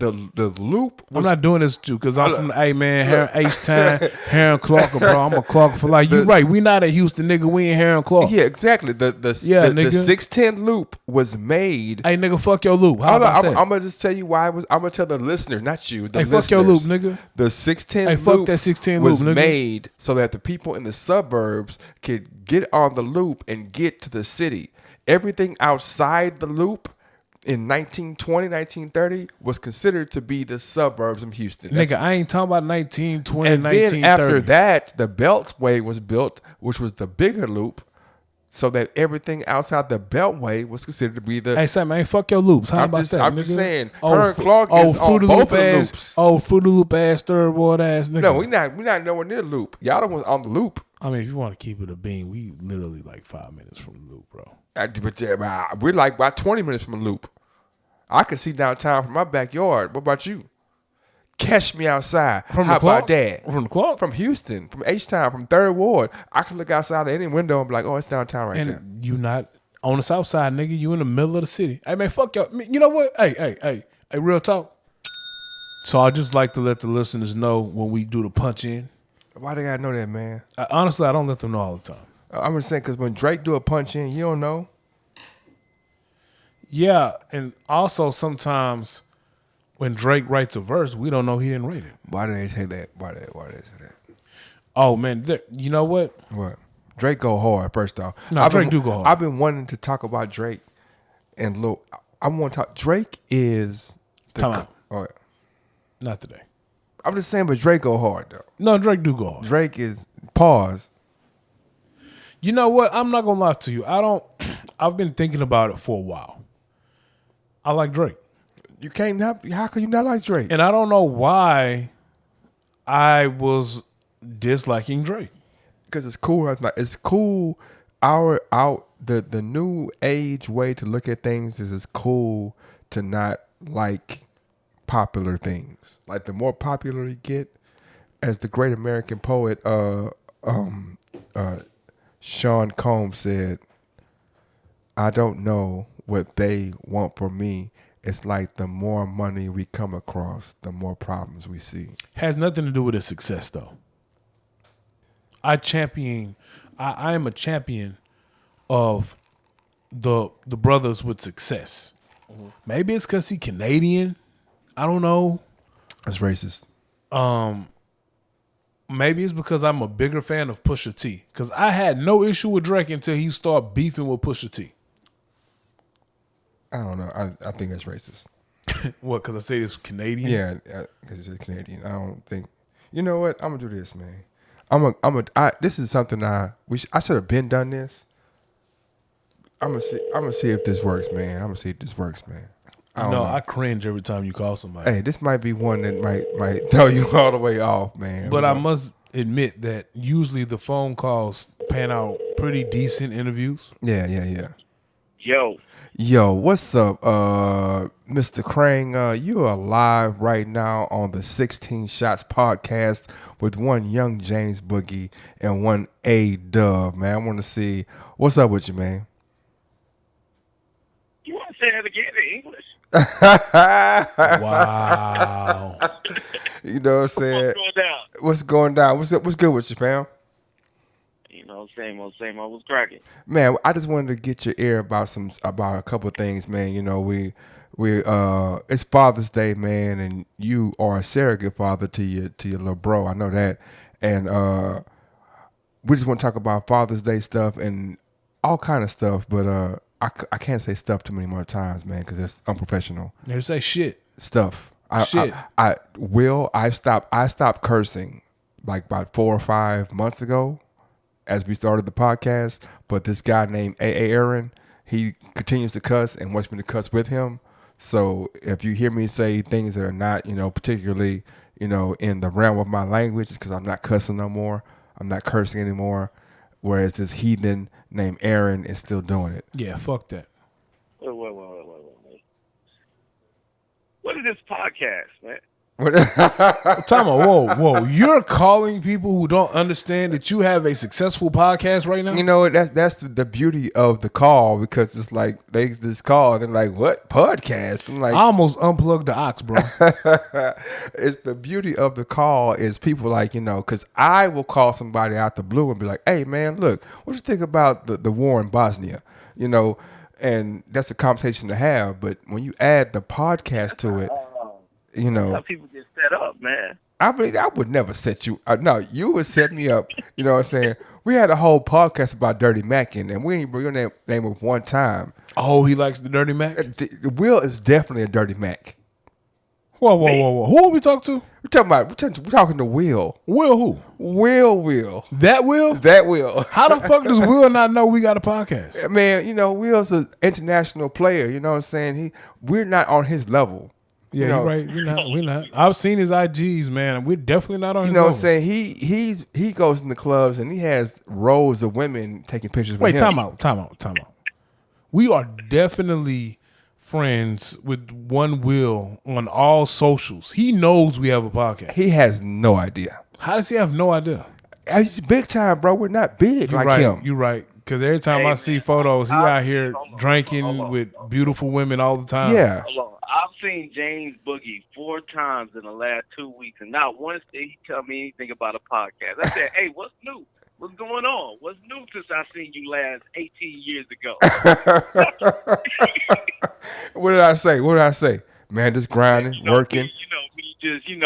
Speaker 1: loop was,
Speaker 2: I'm not doing this too because I'm from the man, H-Town, Heron Clark, bro. I'm a Clark for life. You right. We not a Houston nigga. We in Heron Clark.
Speaker 1: Yeah, exactly. The
Speaker 2: nigga.
Speaker 1: 610 loop was made.
Speaker 2: Hey, nigga, fuck your loop. How about that?
Speaker 1: I'm gonna just tell you why I'm gonna tell the listeners, not you. The
Speaker 2: fuck your loop, nigga.
Speaker 1: The 610
Speaker 2: hey,
Speaker 1: loop
Speaker 2: fuck that 610
Speaker 1: was
Speaker 2: loop, nigga.
Speaker 1: made so that the people in the suburbs could get on the loop and get to the city. Everything outside the loop in 1920, 1930 was considered to be the suburbs of Houston.
Speaker 2: Nigga, I ain't talking about 1920,
Speaker 1: and
Speaker 2: 1930.
Speaker 1: then after that, the Beltway was built, which was the bigger loop, so that everything outside the Beltway was considered to be the...
Speaker 2: Hey, Sam, man, fuck your loops. How about that,
Speaker 1: I'm
Speaker 2: nigga?
Speaker 1: just saying, Heron Clark is on both of the loops.
Speaker 2: Fruity Loop ass, Third Ward ass nigga.
Speaker 1: No, we not nowhere near the loop. Y'all the ones on the loop.
Speaker 2: I mean, if you want to keep it a bean, we literally like 5 minutes from the loop, bro.
Speaker 1: But we're like about 20 minutes from the loop. I can see downtown from my backyard. What about you? Catch me outside.
Speaker 2: From
Speaker 1: How
Speaker 2: the Clark?
Speaker 1: about that?
Speaker 2: From the Clark?
Speaker 1: From Houston, from H-Town, from Third Ward. I can look outside of any window and be like, oh, it's downtown right there.
Speaker 2: And you not on the south side, nigga. You in the middle of the city. Hey, man, fuck y'all. You know what? Hey, real talk. So I just like to let the listeners know when we do the punch in.
Speaker 1: Why they gotta know that, man?
Speaker 2: Honestly, I don't let them know all the time.
Speaker 1: I'm just saying, because when Drake do a punch in, you don't know.
Speaker 2: Yeah, and also sometimes when Drake writes a verse, we don't know he didn't write it.
Speaker 1: Why do they say that? Why do they say that?
Speaker 2: Oh, man, you know what?
Speaker 1: What? Drake go hard, first off.
Speaker 2: No, Drake do go hard.
Speaker 1: I've been wanting to talk about Drake and look. I want to talk. Drake is...
Speaker 2: Time out.
Speaker 1: Oh,
Speaker 2: Not today.
Speaker 1: I'm just saying, but Drake go hard, though.
Speaker 2: No, Drake do go hard.
Speaker 1: Drake is... Pause.
Speaker 2: You know what? I'm not going to lie to you. I've been thinking about it for a while. I like Drake.
Speaker 1: You can't not... How can you not like Drake?
Speaker 2: And I don't know why I was disliking Drake.
Speaker 1: Because it's cool. It's cool. The new age way to look at things is it's cool to not like popular things. Like the more popular you get, as the great American poet Sean Combs said, I don't know what they want from me. It's like the more money we come across, the more problems we see.
Speaker 2: Has nothing to do with his success, though. I am a champion of the brothers with success. Mm-hmm. Maybe it's because he's Canadian. I don't know.
Speaker 1: That's racist.
Speaker 2: Maybe it's because I'm a bigger fan of Pusha T. Because I had no issue with Drake until he started beefing with Pusha T.
Speaker 1: I don't know. I think that's racist.
Speaker 2: What, because I say it's Canadian?
Speaker 1: Yeah, because it's Canadian. I don't think... You know what? I'm going to do this, man. This is something I should have been done this. I'm gonna see if this works, man.
Speaker 2: I cringe every time you call somebody.
Speaker 1: Hey, this might be one that might throw you all the way off, man.
Speaker 2: But I must admit that usually the phone calls pan out pretty decent interviews.
Speaker 1: Yeah.
Speaker 7: Yo,
Speaker 1: What's up, Mr. Krang? You are live right now on the 16 Shots podcast with one young James Boogie and one A-Dub, man. I want to see what's up with you, man.
Speaker 7: you want to say that again in English?
Speaker 2: Wow.
Speaker 1: You know what I'm saying?
Speaker 7: What's going down?
Speaker 1: What's going down? What's good with you, fam?
Speaker 7: You know, same old, was cracking.
Speaker 1: Man, I just wanted to get your ear about a couple of things, man. You know, we it's Father's Day, man, and you are a surrogate father to your little bro. I know that, and we just want to talk about Father's Day stuff and all kind of stuff. But I can't say stuff too many more times, man, because it's unprofessional.
Speaker 2: Never say shit.
Speaker 1: Stuff. I stopped cursing like about 4 or 5 months ago, as we started the podcast, but this guy named A.A. Aaron, he continues to cuss and wants me to cuss with him. So if you hear me say things that are not, particularly, in the realm of my language, it's because I'm not cussing no more. I'm not cursing anymore. Whereas this heathen named Aaron is still doing it.
Speaker 2: Yeah, fuck that.
Speaker 7: Wait. What is this podcast, man?
Speaker 2: Time out. Whoa. You're calling people who don't understand that you have a successful podcast right now?
Speaker 1: You know, that's the beauty of the call, because it's like they just call and they're like, what podcast? I'm like,
Speaker 2: I almost unplugged the aux, bro.
Speaker 1: it's the beauty of the call is people like, because I will call somebody out the blue and be like, hey man, look, what you think about the war in Bosnia? And that's a conversation to have. But when you add the podcast to it,
Speaker 7: How people get set up, man.
Speaker 1: I would never set you. No, you would set me up. You know what I'm saying? We had a whole podcast about Dirty Mackin, and we ain't bring your name up one time.
Speaker 2: Oh, he likes the Dirty Mac?
Speaker 1: Will is definitely a Dirty Mac.
Speaker 2: Whoa. Who are we talking to?
Speaker 1: We're talking to Will.
Speaker 2: Will who?
Speaker 1: Will.
Speaker 2: That Will?
Speaker 1: That Will.
Speaker 2: How the fuck does Will not know we got a podcast?
Speaker 1: Man, Will's an international player. You know what I'm saying? We're not on his level.
Speaker 2: Yeah, you're right. We're not. I've seen his IGs, man. We're definitely not on his
Speaker 1: level. You know
Speaker 2: level.
Speaker 1: what I'm saying? He goes in the clubs and he has rows of women taking pictures with him.
Speaker 2: Wait, time out. We are definitely friends with one Will on all socials. He knows we have a podcast.
Speaker 1: He has no idea.
Speaker 2: How does he have no idea?
Speaker 1: He's big time, bro. We're not big him.
Speaker 2: You're right. Because every time I see photos, he out here drinking with beautiful women all the time.
Speaker 1: Yeah.
Speaker 7: Hold on. I've seen James Boogie 4 times in the last 2 weeks, and not once did he tell me anything about a podcast. I said, hey, what's new? What's going on? What's new since I seen you last 18 years ago?
Speaker 1: What did I say? Man, just grinding, working.
Speaker 7: Me just, same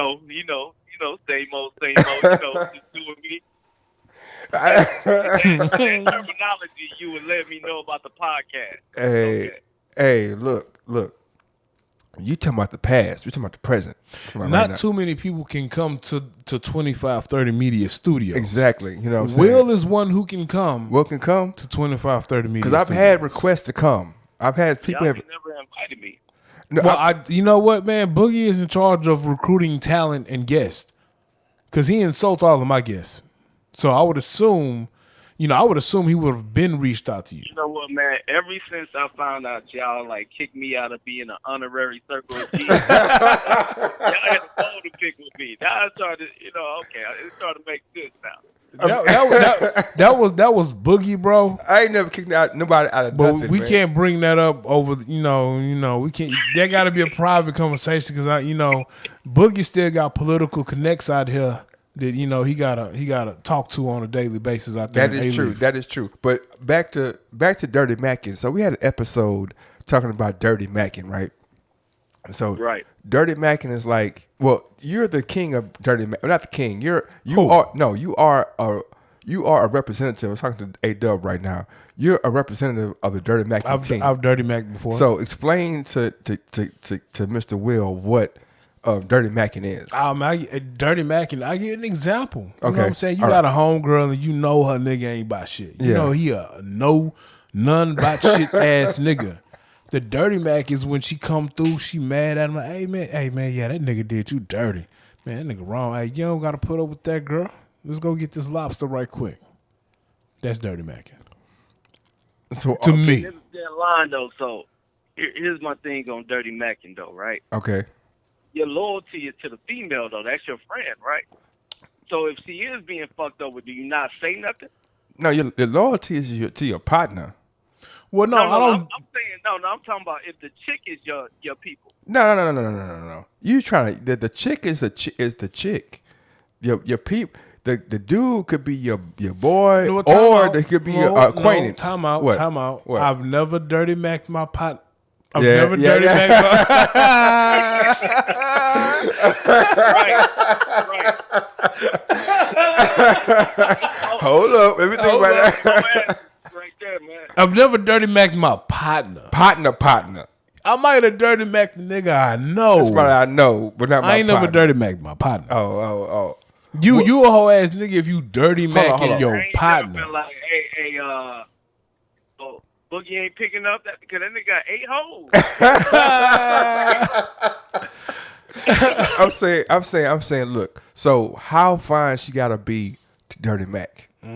Speaker 7: old, just doing me. That terminology you would let me know about the podcast.
Speaker 1: Hey, look. You talking about the past. We're talking about the present.
Speaker 2: Not too many people can come to 2530 Media Studios.
Speaker 1: Exactly. You know what I'm
Speaker 2: Will
Speaker 1: saying?
Speaker 2: is one who can come.
Speaker 1: Will can come
Speaker 2: to 2530 Media
Speaker 1: Because I've had requests to come. I've had people
Speaker 7: Y'all never invited me.
Speaker 1: No,
Speaker 2: well, you know what, man? Boogie is in charge of recruiting talent and guests. Because he insults all of my guests. So I would assume he would have been reached out to you.
Speaker 7: You know what, man? Ever since I found out y'all kicked me out of being an honorary Circle of G's, y'all had to phone to pick with me. Now it started, it started to make sense now.
Speaker 2: That was Boogie, bro.
Speaker 1: I ain't never kicked nobody out of
Speaker 2: but
Speaker 1: nothing.
Speaker 2: We
Speaker 1: man.
Speaker 2: can't bring that up over. We can't. There got to be a private conversation because Boogie still got political connects out here that he gotta talk to on a daily basis out there.
Speaker 1: That is true. But back to Dirty Mackin. So we had an episode talking about Dirty Mackin, right? So
Speaker 7: right.
Speaker 1: Dirty Mackin is like, well, you're the king of Dirty Mackin. Not the king. You are a representative. I'm talking to A-Dub right now. You're a representative of the Dirty Mackin team.
Speaker 2: I've Dirty Mac before.
Speaker 1: So explain to Mr. Will what Dirty Mackin is?
Speaker 2: Dirty Mackin, I get an example. You know
Speaker 1: Okay.
Speaker 2: what I'm saying? You
Speaker 1: All
Speaker 2: got a homegirl and you know her nigga ain't about shit. You
Speaker 1: Yeah.
Speaker 2: know he a none about shit ass nigga. The Dirty Mac is when she come through, she mad at him like, hey man, yeah, that nigga did you dirty. Man, that nigga wrong. Hey, you don't gotta put up with that girl. Let's go get this lobster right quick. That's Dirty Mackin.
Speaker 1: So
Speaker 2: To me.
Speaker 7: There's that line though. So here's my thing on Dirty Mackin though, right?
Speaker 1: Okay.
Speaker 7: Your loyalty is to the female though. That's your friend, right? So if she is being fucked over, do you not say nothing?
Speaker 1: No, your loyalty is to your partner.
Speaker 2: Well, no, I don't.
Speaker 7: I'm saying no. I'm talking about if the chick is your people.
Speaker 1: No. You trying to the chick is the chick. Your peep. The dude could be your boy,
Speaker 2: No, time
Speaker 1: or
Speaker 2: out.
Speaker 1: they could be
Speaker 2: No,
Speaker 1: your acquaintance.
Speaker 2: No, time out.
Speaker 1: What?
Speaker 2: Time out.
Speaker 1: What?
Speaker 2: I've never dirty macked my pot. I've
Speaker 1: Yeah,
Speaker 2: never
Speaker 1: yeah,
Speaker 2: dirty
Speaker 1: yeah.
Speaker 2: macked
Speaker 1: Hold up, let me think about that.
Speaker 7: Right there, man.
Speaker 2: I've never dirty macked my partner.
Speaker 1: Partner.
Speaker 2: I might have dirty macked the nigga I know.
Speaker 1: That's what I know, but not my
Speaker 2: I ain't never
Speaker 1: partner.
Speaker 2: dirty macked my partner.
Speaker 1: Oh.
Speaker 2: You a whole ass nigga if you dirty
Speaker 1: Hold on.
Speaker 2: macking
Speaker 7: I
Speaker 2: your
Speaker 7: ain't
Speaker 2: partner.
Speaker 7: never been like, hey, oh, Boogie ain't picking up that because that nigga got 8 hoes.
Speaker 1: I'm saying, look. So how fine she gotta be to Dirty Mac?
Speaker 2: I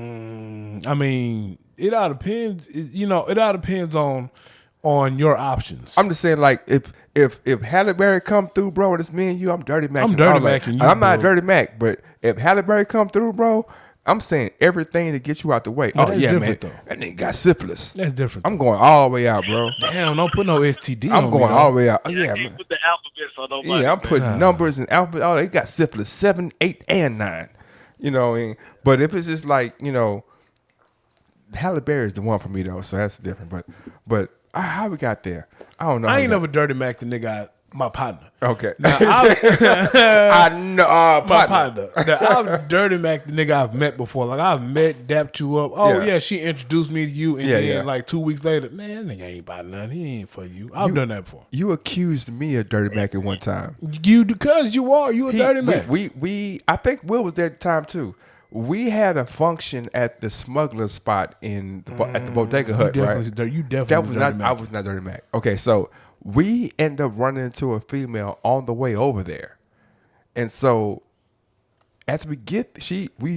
Speaker 2: mean, it all depends. It all depends on your options.
Speaker 1: I'm just saying, like, if Halle Berry come through, bro, and it's me and you, I'm Dirty Mac.
Speaker 2: I'm Dirty Macking you,
Speaker 1: I'm not
Speaker 2: bro.
Speaker 1: Dirty Mac, but if Halle Berry come through, bro, I'm saying everything to get you out the way.
Speaker 2: No,
Speaker 1: Oh
Speaker 2: that's
Speaker 1: yeah, man,
Speaker 2: different, though.
Speaker 1: that nigga got syphilis.
Speaker 2: That's different.
Speaker 1: I'm going all the way out, bro.
Speaker 2: Damn, don't put no STD on
Speaker 1: I'm
Speaker 2: me,
Speaker 1: going
Speaker 2: though.
Speaker 1: all the way out. Oh,
Speaker 7: I
Speaker 1: yeah,
Speaker 7: can't
Speaker 1: man.
Speaker 7: put the alphabet so nobody.
Speaker 1: Yeah, I'm putting numbers and alphabet. Oh, they got syphilis 7, 8, and 9. You know, but if it's just like, Halle Berry is the one for me though, so that's different. But how we got there? I don't know.
Speaker 2: I ain't never dirty macked the nigga my partner.
Speaker 1: Okay.
Speaker 2: Now, I
Speaker 1: know.
Speaker 2: my partner. Now, I've dirty macked the nigga I've met before. Like I've met, dapped you up. Oh
Speaker 1: Yeah.
Speaker 2: yeah, she introduced me to you, and
Speaker 1: Yeah,
Speaker 2: then
Speaker 1: yeah.
Speaker 2: like 2 weeks later, man, that nigga ain't about nothing. He ain't for you. I've done that before.
Speaker 1: You accused me of Dirty Mac at one time.
Speaker 2: You because you a dirty mac.
Speaker 1: We I think Will was there at the time too. We had a function at the smuggler spot at the Bodega Hut, right?
Speaker 2: You definitely
Speaker 1: That was
Speaker 2: dirty
Speaker 1: not.
Speaker 2: Mac.
Speaker 1: I was not Dirty Mac. Okay, so we end up running into a female on the way over there, and so as we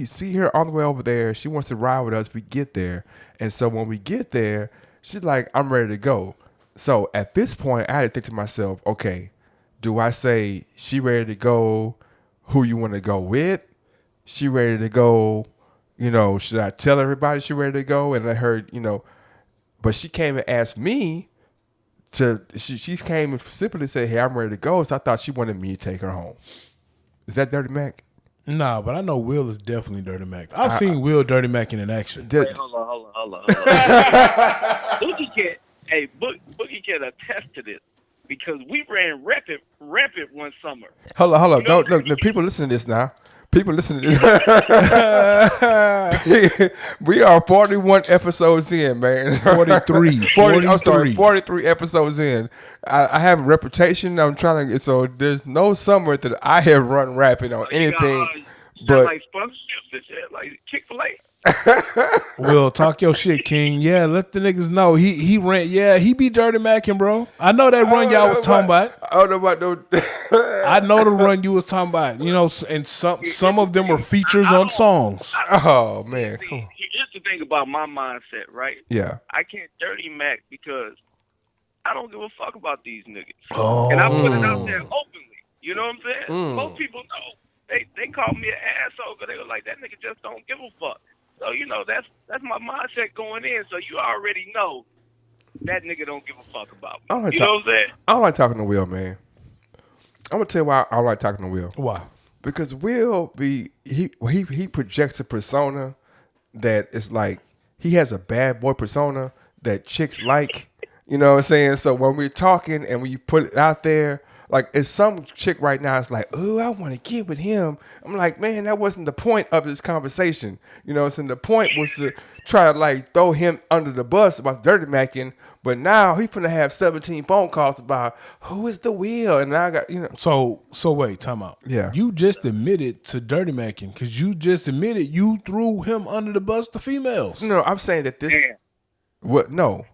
Speaker 1: see her on the way over there. She wants to ride with us. We get there, and so when we get there, she's like, "I'm ready to go." So at this point, I had to think to myself, "Okay, do I say she ready to go? Who you want to go with? She ready to go? Should I tell everybody she ready to go?" And let her, but she came and asked me she came and simply said, "Hey, I'm ready to go." So I thought she wanted me to take her home. Is that Dirty Mac?
Speaker 2: Nah, but I know Will is definitely dirty mac. I've seen Will dirty mac in action.
Speaker 7: Wait, hold on. Boogie can attest to this because we ran rampant one summer.
Speaker 1: Hold on. Don't look. People listen to this now. People listen to this. We are 41 episodes in, man.
Speaker 2: 43.
Speaker 1: 43 episodes in. I have a reputation. I'm trying to. So there's no summer that I have run rapid on anything. But
Speaker 7: like sponsorships and shit, like Chick-fil-A.
Speaker 2: Will, talk your shit, King. Yeah, let the niggas know. He ran. Yeah, he be dirty macking, bro. I know that run y'all was talking about.
Speaker 1: I don't know about no.
Speaker 2: I know the run you was talking about. And some of them were features on songs.
Speaker 1: Oh man.
Speaker 7: See, here's the thing about my mindset, right?
Speaker 1: Yeah.
Speaker 7: I can't dirty Mac because I don't give a fuck about these niggas.
Speaker 2: Oh.
Speaker 7: And I put it out there openly. You know what I'm saying? Most people know. They call me an asshole because they were like, that nigga just don't give a fuck. So, that's my mindset going in. So you already know that nigga don't give a fuck about me. You know what I'm saying?
Speaker 1: I don't like talking to Will, man. I'm gonna tell you why I don't like talking to Will.
Speaker 2: Why?
Speaker 1: Because Will he projects a persona that is like he has a bad boy persona that chicks like. You know what I'm saying? So when we're talking and when you put it out there, Like, it's some chick right now. It's like, oh, I want to get with him. I'm like, man, that wasn't the point of this conversation. You know, so the point was to try to like throw him under the bus about dirty macking. But now he's gonna have 17 phone calls about who is the wheel, and now I got
Speaker 2: So wait, time out.
Speaker 1: Yeah.
Speaker 2: You just admitted to dirty macking because you just admitted you threw him under the bus to females.
Speaker 1: No, I'm saying that this.
Speaker 7: Damn.
Speaker 1: What? No.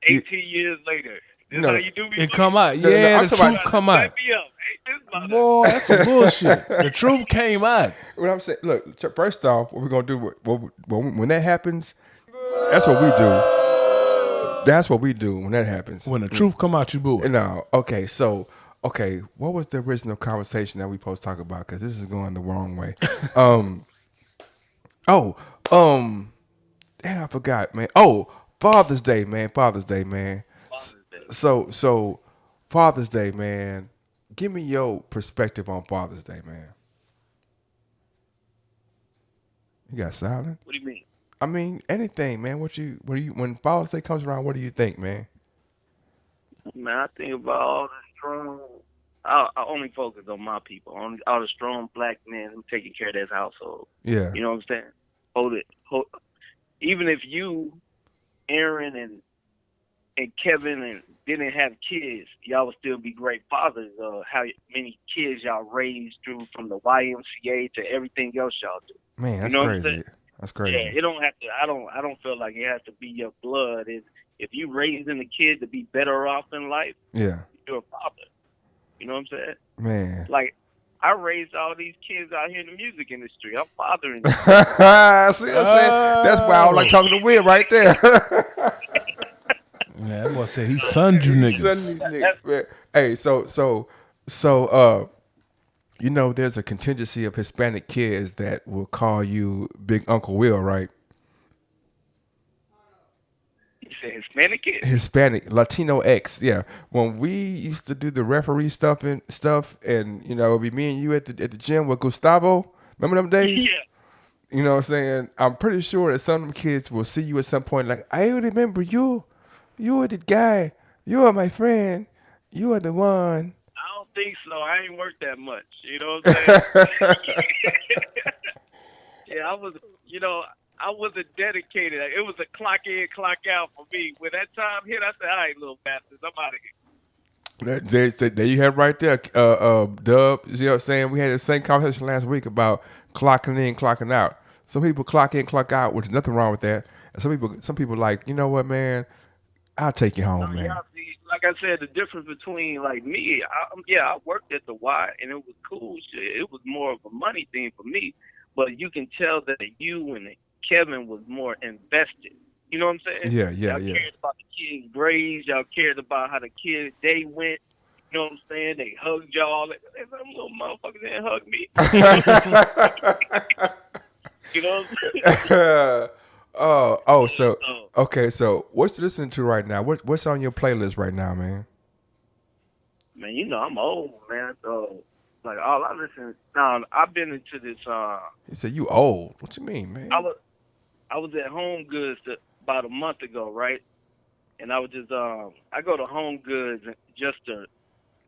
Speaker 7: 18 years later. This
Speaker 1: No.
Speaker 7: how you do me.
Speaker 2: It come out.
Speaker 1: No,
Speaker 2: Yeah,
Speaker 1: I'm
Speaker 2: the
Speaker 1: talking
Speaker 2: truth
Speaker 1: about-
Speaker 2: come out.
Speaker 7: Set me up. Hey, this mother.
Speaker 2: Boy, that's some bullshit. The truth came out.
Speaker 1: What I'm saying, look. First off, what we're gonna do when that happens? That's what we do. That's what we do when that happens.
Speaker 2: When the truth come out, you boo it.
Speaker 1: No. Okay. So. Okay. What was the original conversation that we supposed to talk about? Because this is going the wrong way. Damn, I forgot, man. Oh, Father's Day, man. Father's Day, man. So Father's Day, man. Give me your perspective on Father's Day, man. You got silent?
Speaker 7: What do you mean?
Speaker 1: I mean, anything, man. When Father's Day comes around, what do you think, man?
Speaker 7: Man, I think about all the strong. I only focus on my people, on all the strong black men who taking care of this household.
Speaker 1: Yeah.
Speaker 7: You know what I'm saying? Hold it. Even if you, Aaron and Kevin and didn't have kids, y'all would still be great fathers. How many kids y'all raised through from the YMCA to everything else y'all do.
Speaker 1: Man, that's
Speaker 7: You know what I'm
Speaker 1: crazy.
Speaker 7: saying?
Speaker 1: That's crazy.
Speaker 7: Yeah, it don't have to. I don't feel like it has to be your blood. If you raising a kid to be better off in life,
Speaker 1: Yeah.
Speaker 7: you're a father. You know what I'm saying?
Speaker 1: Man.
Speaker 7: Like, I raised all these kids out here in the music industry. I'm fathering them.
Speaker 1: See what I'm saying? That's why I don't like talking to Will right there.
Speaker 2: Yeah, that boy said he sunned you niggas.
Speaker 1: Son of these niggas, man. Hey, so you know, there's a contingency of Hispanic kids that will call you Big Uncle Will, right?
Speaker 7: You said Hispanic kid?
Speaker 1: Hispanic, Latino X, yeah. When we used to do the referee stuff, and you know, it'd be me and you at the gym with Gustavo. Remember them days?
Speaker 7: Yeah.
Speaker 1: You know what I'm saying? I'm pretty sure that some of them kids will see you at some point like, I remember you. You are the guy. You are my friend. You are the one.
Speaker 7: I don't think so. I ain't worked that much. You know what I'm saying? Yeah, I wasn't dedicated. It was a clock in, clock out for me. When that time hit, I said, all right, little bastards, I'm out of here.
Speaker 1: There you have right there, Dub. You know what I'm saying? We had the same conversation last week about clocking in, clocking out. Some people clock in, clock out, which is nothing wrong with that. And some people like, you know what, man? I'll take you home, man.
Speaker 7: Yeah, see, like I said, the difference between like me, I worked at the Y and it was cool shit. It was more of a money thing for me, but you can tell that you and Kevin was more invested. You know what I'm saying?
Speaker 1: Yeah.
Speaker 7: Y'all cared about the kids' grades. Y'all cared about how the kids' day went. You know what I'm saying? They hugged y'all. There's some little motherfuckers that hug me. You know what I'm saying?
Speaker 1: So okay. So what you listening to right now? What's on your playlist right now, man?
Speaker 7: Man, you know I'm old, man. So like all I listen now, I've been into this.
Speaker 1: He said you old. What you mean, man?
Speaker 7: I was at Home Goods about a month ago, right? And I was just I go to Home Goods just to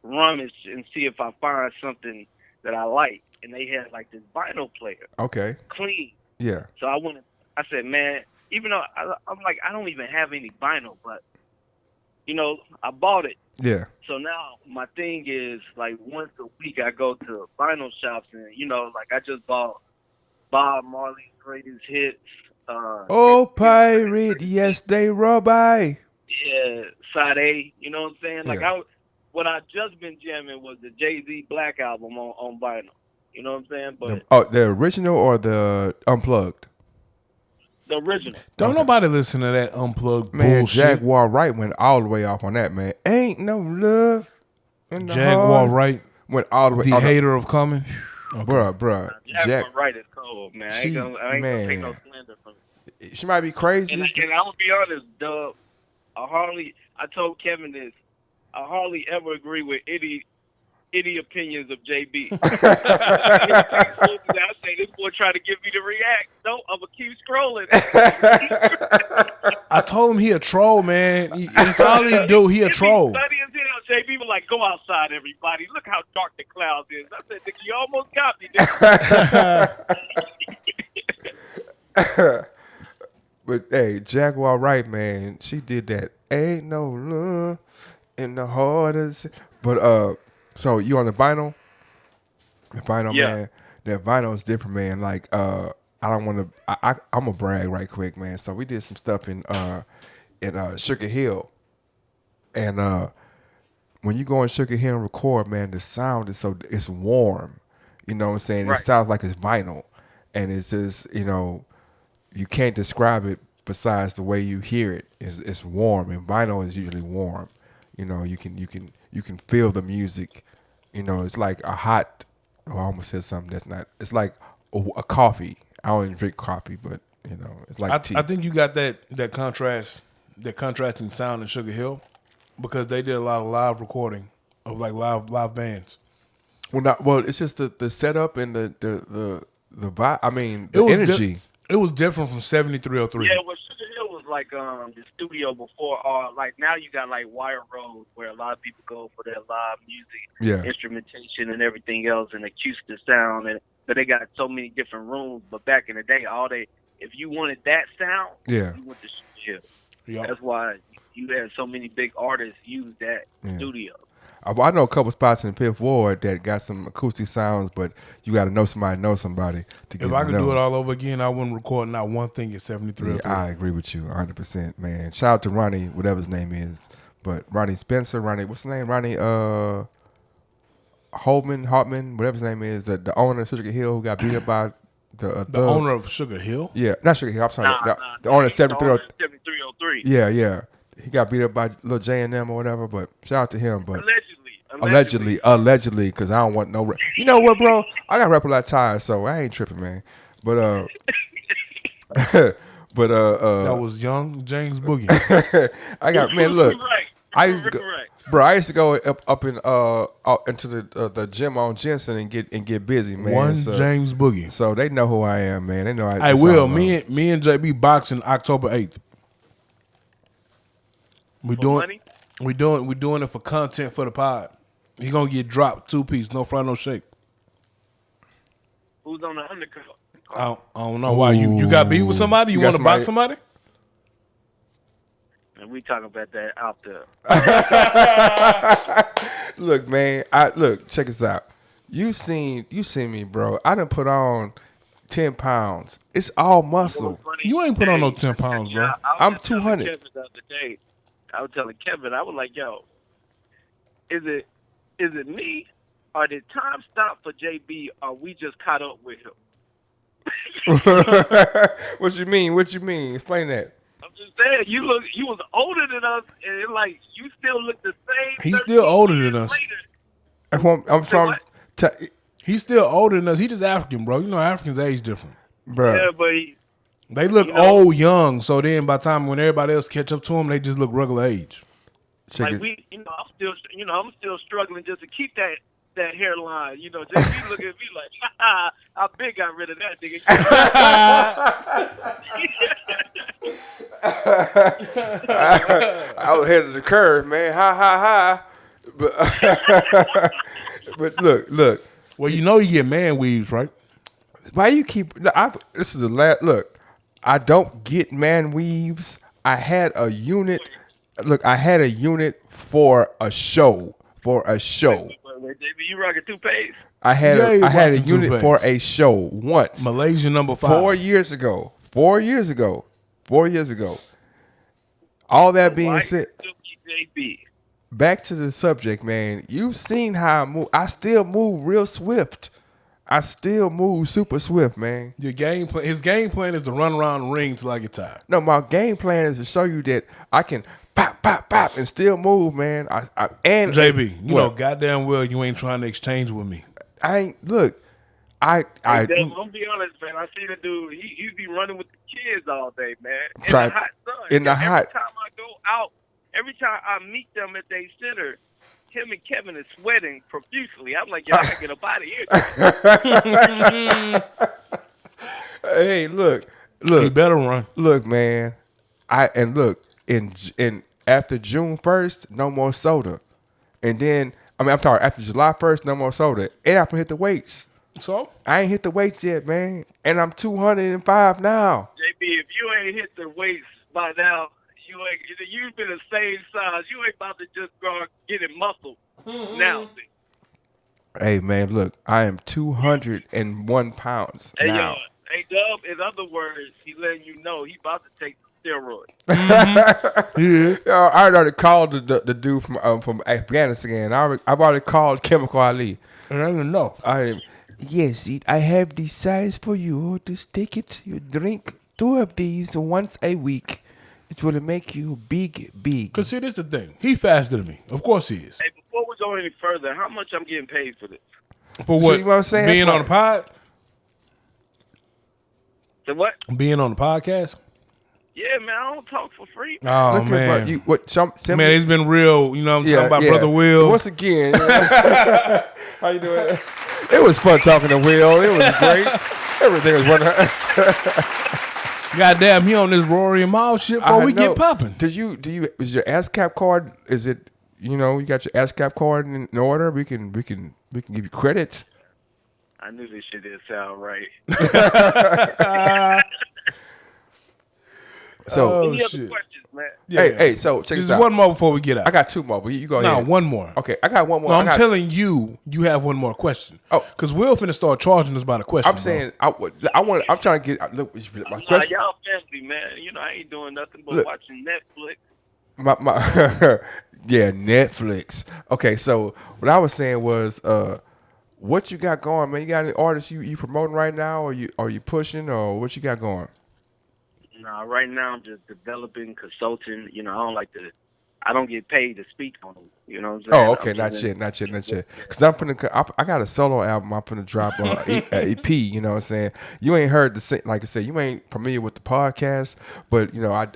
Speaker 7: rummage and see if I find something that I like. And they had like this vinyl player,
Speaker 1: Okay.
Speaker 7: clean.
Speaker 1: Yeah.
Speaker 7: So I went. I said, man, even though I'm like I don't even have any vinyl, but you know I bought it.
Speaker 1: Yeah.
Speaker 7: So now my thing is like once a week I go to vinyl shops and you know like I just bought Bob Marley's greatest hits.
Speaker 1: Oh, pirate, yes, they robby.
Speaker 7: Yeah, Side A. You know what I'm saying? Like
Speaker 1: Yeah.
Speaker 7: what I just been jamming was the Jay-Z Black album on vinyl. You know what I'm saying? But
Speaker 1: The original or the unplugged?
Speaker 7: the original.
Speaker 2: Don't nobody listen to that unplugged
Speaker 1: Man,
Speaker 2: bullshit.
Speaker 1: Jaguar Wright went all the way off on that, man. Ain't no love in the
Speaker 2: Jaguar
Speaker 1: heart.
Speaker 2: Wright,
Speaker 1: Went all the way.
Speaker 2: the
Speaker 1: all
Speaker 2: hater of coming.
Speaker 1: Bruh.
Speaker 7: Jaguar Wright is cold, man. I ain't gonna take no slander from it.
Speaker 1: She might be crazy.
Speaker 7: And I'm gonna be honest, Dub. I told Kevin this. I hardly ever agree with any opinions of JB. I say this boy trying to get me to react. No, I'm gonna keep scrolling.
Speaker 2: I told him he a troll, man. It's all he do. He a troll.
Speaker 7: Funny as hell JB was like, "Go outside, everybody. Look how dark the clouds is." I said, "Nigga, you almost got me." Nigga.
Speaker 1: But hey, Jaguar Wright, man, she did that. Ain't no love in the heart of. But so you on the vinyl? The vinyl,
Speaker 7: Yeah.
Speaker 1: man. That vinyl is different, man. Like I don't want to. I'm gonna brag right quick, man. So we did some stuff in Sugar Hill, and when you go in Sugar Hill and record, man, the sound is it's warm. You know what I'm saying?
Speaker 7: Right.
Speaker 1: It sounds like it's vinyl, and it's just you can't describe it besides the way you hear it. It's warm, and vinyl is usually warm. You can feel the music. It's like a hot. Oh, I almost said something that's not. It's like a coffee. I don't even drink coffee, but it's like tea.
Speaker 2: I think you got that contrasting sound in Sugar Hill because they did a lot of live recording of like live bands.
Speaker 1: Well, it's just the setup and the vibe. I mean, the
Speaker 2: It was
Speaker 1: energy.
Speaker 2: It was different from 7303.
Speaker 7: Yeah, well, Sugar Hill was like the studio before. Like now you got like Wire Road, where a lot of people go for their live music, instrumentation, and everything else, and acoustic sound. But they got so many different rooms. But back in the day, if you wanted that sound, you went to Sugar Hill.
Speaker 2: Yep.
Speaker 7: That's why you had so many big artists use that studio.
Speaker 1: I know a couple spots in the Fifth Ward that got some acoustic sounds, but you got to know somebody to get.
Speaker 2: If I could do it all over again, I wouldn't record not one thing at 7303.
Speaker 1: Yeah, I agree with you 100%, man. Shout out to Ronnie, whatever his name is, but Ronnie Spencer, what's his name? Ronnie Hartman, whatever his name is, the owner of Sugar Hill who got beat up by the
Speaker 2: owner of Sugar Hill.
Speaker 1: Yeah, not Sugar Hill. I'm sorry, the owner of 7303. Yeah. He got beat up by Lil J&M or whatever, but shout out to him. But allegedly, because I don't want no. You know what, bro? I got rap a lot tired, so I ain't tripping, man. But
Speaker 2: that was young James Boogie.
Speaker 1: I got man. Look,
Speaker 7: Right.
Speaker 1: I used to go, bro. I used to go up in out into the gym on Jensen and get busy, man.
Speaker 2: James Boogie.
Speaker 1: So they know who I am, man. They know.
Speaker 2: Hey, Will, me and JB boxing October 8th. We doing it for content for the pod. He gonna get dropped 2-piece, no fry, no shake.
Speaker 7: Who's on the undercut?
Speaker 2: I don't know why you got beef with somebody. You want to box somebody?
Speaker 7: And we talking about that out there.
Speaker 1: Look, man. Check this out. You seen me, bro. I done put on 10 pounds. It's all muscle.
Speaker 2: You ain't put on no 10 pounds, bro.
Speaker 1: I'm 200.
Speaker 7: Kevin the other day, I was telling Kevin, I was like, "Yo, is it me, or did time stop for JB, or we just caught up with him?"
Speaker 1: What you mean? Explain that.
Speaker 7: I'm just saying, you was older than us, and it, like you still look the same.
Speaker 2: He's still older than us.
Speaker 1: I'm from.
Speaker 2: He's still older than us. He just African, bro. You know Africans age different,
Speaker 1: bro.
Speaker 7: Yeah, but
Speaker 2: they look old, young. So then, by the time when everybody else catch up to them, they just look regular age.
Speaker 7: I'm still struggling just to keep that hairline. JB look at me like, I big got rid of that nigga.
Speaker 1: I was ahead of the curve, man. Ha. But look.
Speaker 2: Well, you get man weaves, right?
Speaker 1: Why you keep? This is the last. Look, I don't get man weaves. I had a unit. Look, I had a unit for a show.
Speaker 7: JB, you rocking toupees?
Speaker 1: I had a unit for a show once.
Speaker 2: Malaysia number 5.
Speaker 1: 4 years ago. 4 years ago. All that being said,
Speaker 7: JB.
Speaker 1: back to the subject, man. You've seen how I move. I still move real swift. I still move super swift, man.
Speaker 2: His game plan is to run around the ring till I get tired.
Speaker 1: No, my game plan is to show you that I can pop, and still move, man. And
Speaker 2: JB, you know goddamn well you ain't trying to exchange with me.
Speaker 1: I ain't. Look, I'm
Speaker 7: gonna be honest, man. I see the dude. He be running with the kids all day, man. In the hot sun. Every time I go out, every time I meet them at their center, him and Kevin is sweating profusely. I'm like, y'all gotta get up out of here.
Speaker 1: Hey, look.
Speaker 2: You better run.
Speaker 1: Look, man. In after June 1st, no more soda. And then, I'm sorry, after July 1st, no more soda. And I can hit the weights.
Speaker 2: So
Speaker 1: I ain't hit the weights yet, man. And I'm 205 now.
Speaker 7: JB, if you ain't hit the weights by now, you've been the same size. You ain't about to just go getting muscle now.
Speaker 1: Hey, man, look, I am 201 pounds
Speaker 7: Hey,
Speaker 1: now.
Speaker 7: yo, hey, Dub, in other words, he letting you know he about to take the steroids.
Speaker 1: I already called the dude from Afghanistan. I've already called Chemical Ali.
Speaker 2: and I don't know.
Speaker 1: Yes, I have the size for you. Just take it. You drink 2 of these once a week. It will make you big.
Speaker 2: Cause see, this is the thing. He faster than me. Of course he is.
Speaker 7: Hey, before we go any further, how much I'm getting paid for this?
Speaker 2: For
Speaker 1: See
Speaker 2: what?
Speaker 1: what I'm saying?
Speaker 2: Being
Speaker 1: That's
Speaker 2: on the pod?
Speaker 7: So what?
Speaker 2: Being on the podcast?
Speaker 7: Yeah, man, I don't talk for free.
Speaker 2: Oh
Speaker 1: Look
Speaker 2: man.
Speaker 1: at you. What? Some
Speaker 2: Man, it's been real. You know what I'm talking about, Brother Will.
Speaker 1: Once again, how you doing? It was fun talking to Will. It was great. Everything was wonderful.
Speaker 2: Goddamn, he on this Rory and Miles shit before we get popping.
Speaker 1: Do you? Is your ASCAP card? Is it? You got your ASCAP card in order. We can give you credit.
Speaker 7: I knew this shit didn't sound right.
Speaker 1: So
Speaker 7: Any other
Speaker 2: shit.
Speaker 7: questions, man?
Speaker 1: hey, so check
Speaker 2: There's
Speaker 1: this out.
Speaker 2: one more before we get out.
Speaker 1: I got 2 more, but you go
Speaker 2: no,
Speaker 1: ahead.
Speaker 2: one more.
Speaker 1: Okay, I got one more.
Speaker 2: No,
Speaker 1: I got-
Speaker 2: telling you, you have one more question.
Speaker 1: Oh.
Speaker 2: Because Will finna start charging us by the question.
Speaker 1: I'm saying I'm trying to get look. My
Speaker 7: Nah,
Speaker 1: question.
Speaker 7: y'all family, man. I ain't doing nothing but
Speaker 1: Look.
Speaker 7: watching Netflix.
Speaker 1: My yeah, Netflix. Okay, so what I was saying was, what you got going, man? You got any artists you promoting right now, or you pushing, or what you got going?
Speaker 7: Nah, right now I'm just developing, consulting. I don't get paid to speak on them. You know what I'm saying?
Speaker 1: Oh, okay, not yet. Because I got a solo album. I'm finna drop EP. You know what I'm saying? You ain't heard like I said, you ain't familiar with the podcast, but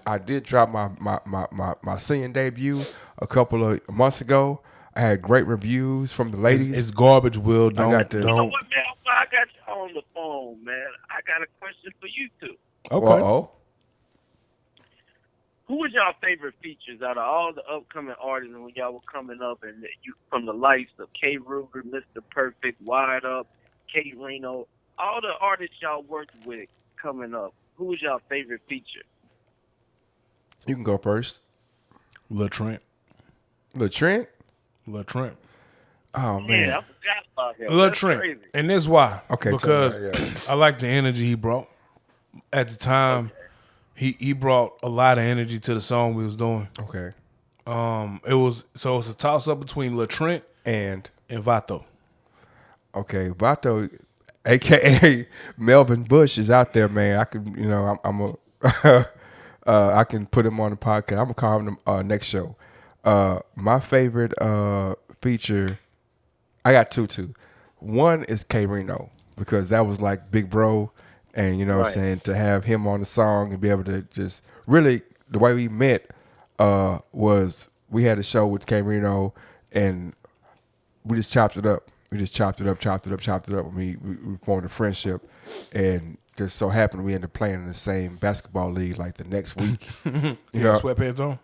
Speaker 1: I did drop my singing debut a couple of months ago. I had great reviews from the ladies.
Speaker 2: It's garbage, Will.
Speaker 1: I got
Speaker 2: Don't.
Speaker 1: the-
Speaker 7: You know what, man? I got you on the phone, man. I got a question for you two.
Speaker 2: Okay.
Speaker 1: Uh-oh.
Speaker 7: Who was y'all favorite features out of all the upcoming artists when y'all were coming up, and you from the likes of K. Ruger, Mr. Perfect, Wired Up, K. Reno, all the artists y'all worked with coming up? Who was y'all favorite feature?
Speaker 1: You can go first.
Speaker 2: Lil Trent.
Speaker 1: Lil Trent.
Speaker 2: Oh
Speaker 1: Oh man.
Speaker 7: Yeah, I forgot about him.
Speaker 2: Lil
Speaker 7: That's
Speaker 2: Trent.
Speaker 7: crazy.
Speaker 2: And this why.
Speaker 1: Okay,
Speaker 2: Because
Speaker 1: tell me that, yeah.
Speaker 2: I like the energy he brought. At the time, he brought a lot of energy to the song we was doing.
Speaker 1: Okay.
Speaker 2: It's a toss up between Lil Trent
Speaker 1: And
Speaker 2: Vato.
Speaker 1: okay, Vato, aka Melvin Bush, is out there, man. I can, I'm a, I can put him on the podcast. I'm gonna call him next show. My favorite feature, I got two. One is K. Reno, because that was like Big Bro, and what I'm saying, to have him on the song and be able to just really, the way we met was we had a show with K. Reno, and we just chopped it up. We just chopped it up. We formed a friendship, and just so happened we ended up playing in the same basketball league like the next week.
Speaker 2: You got sweatpants on?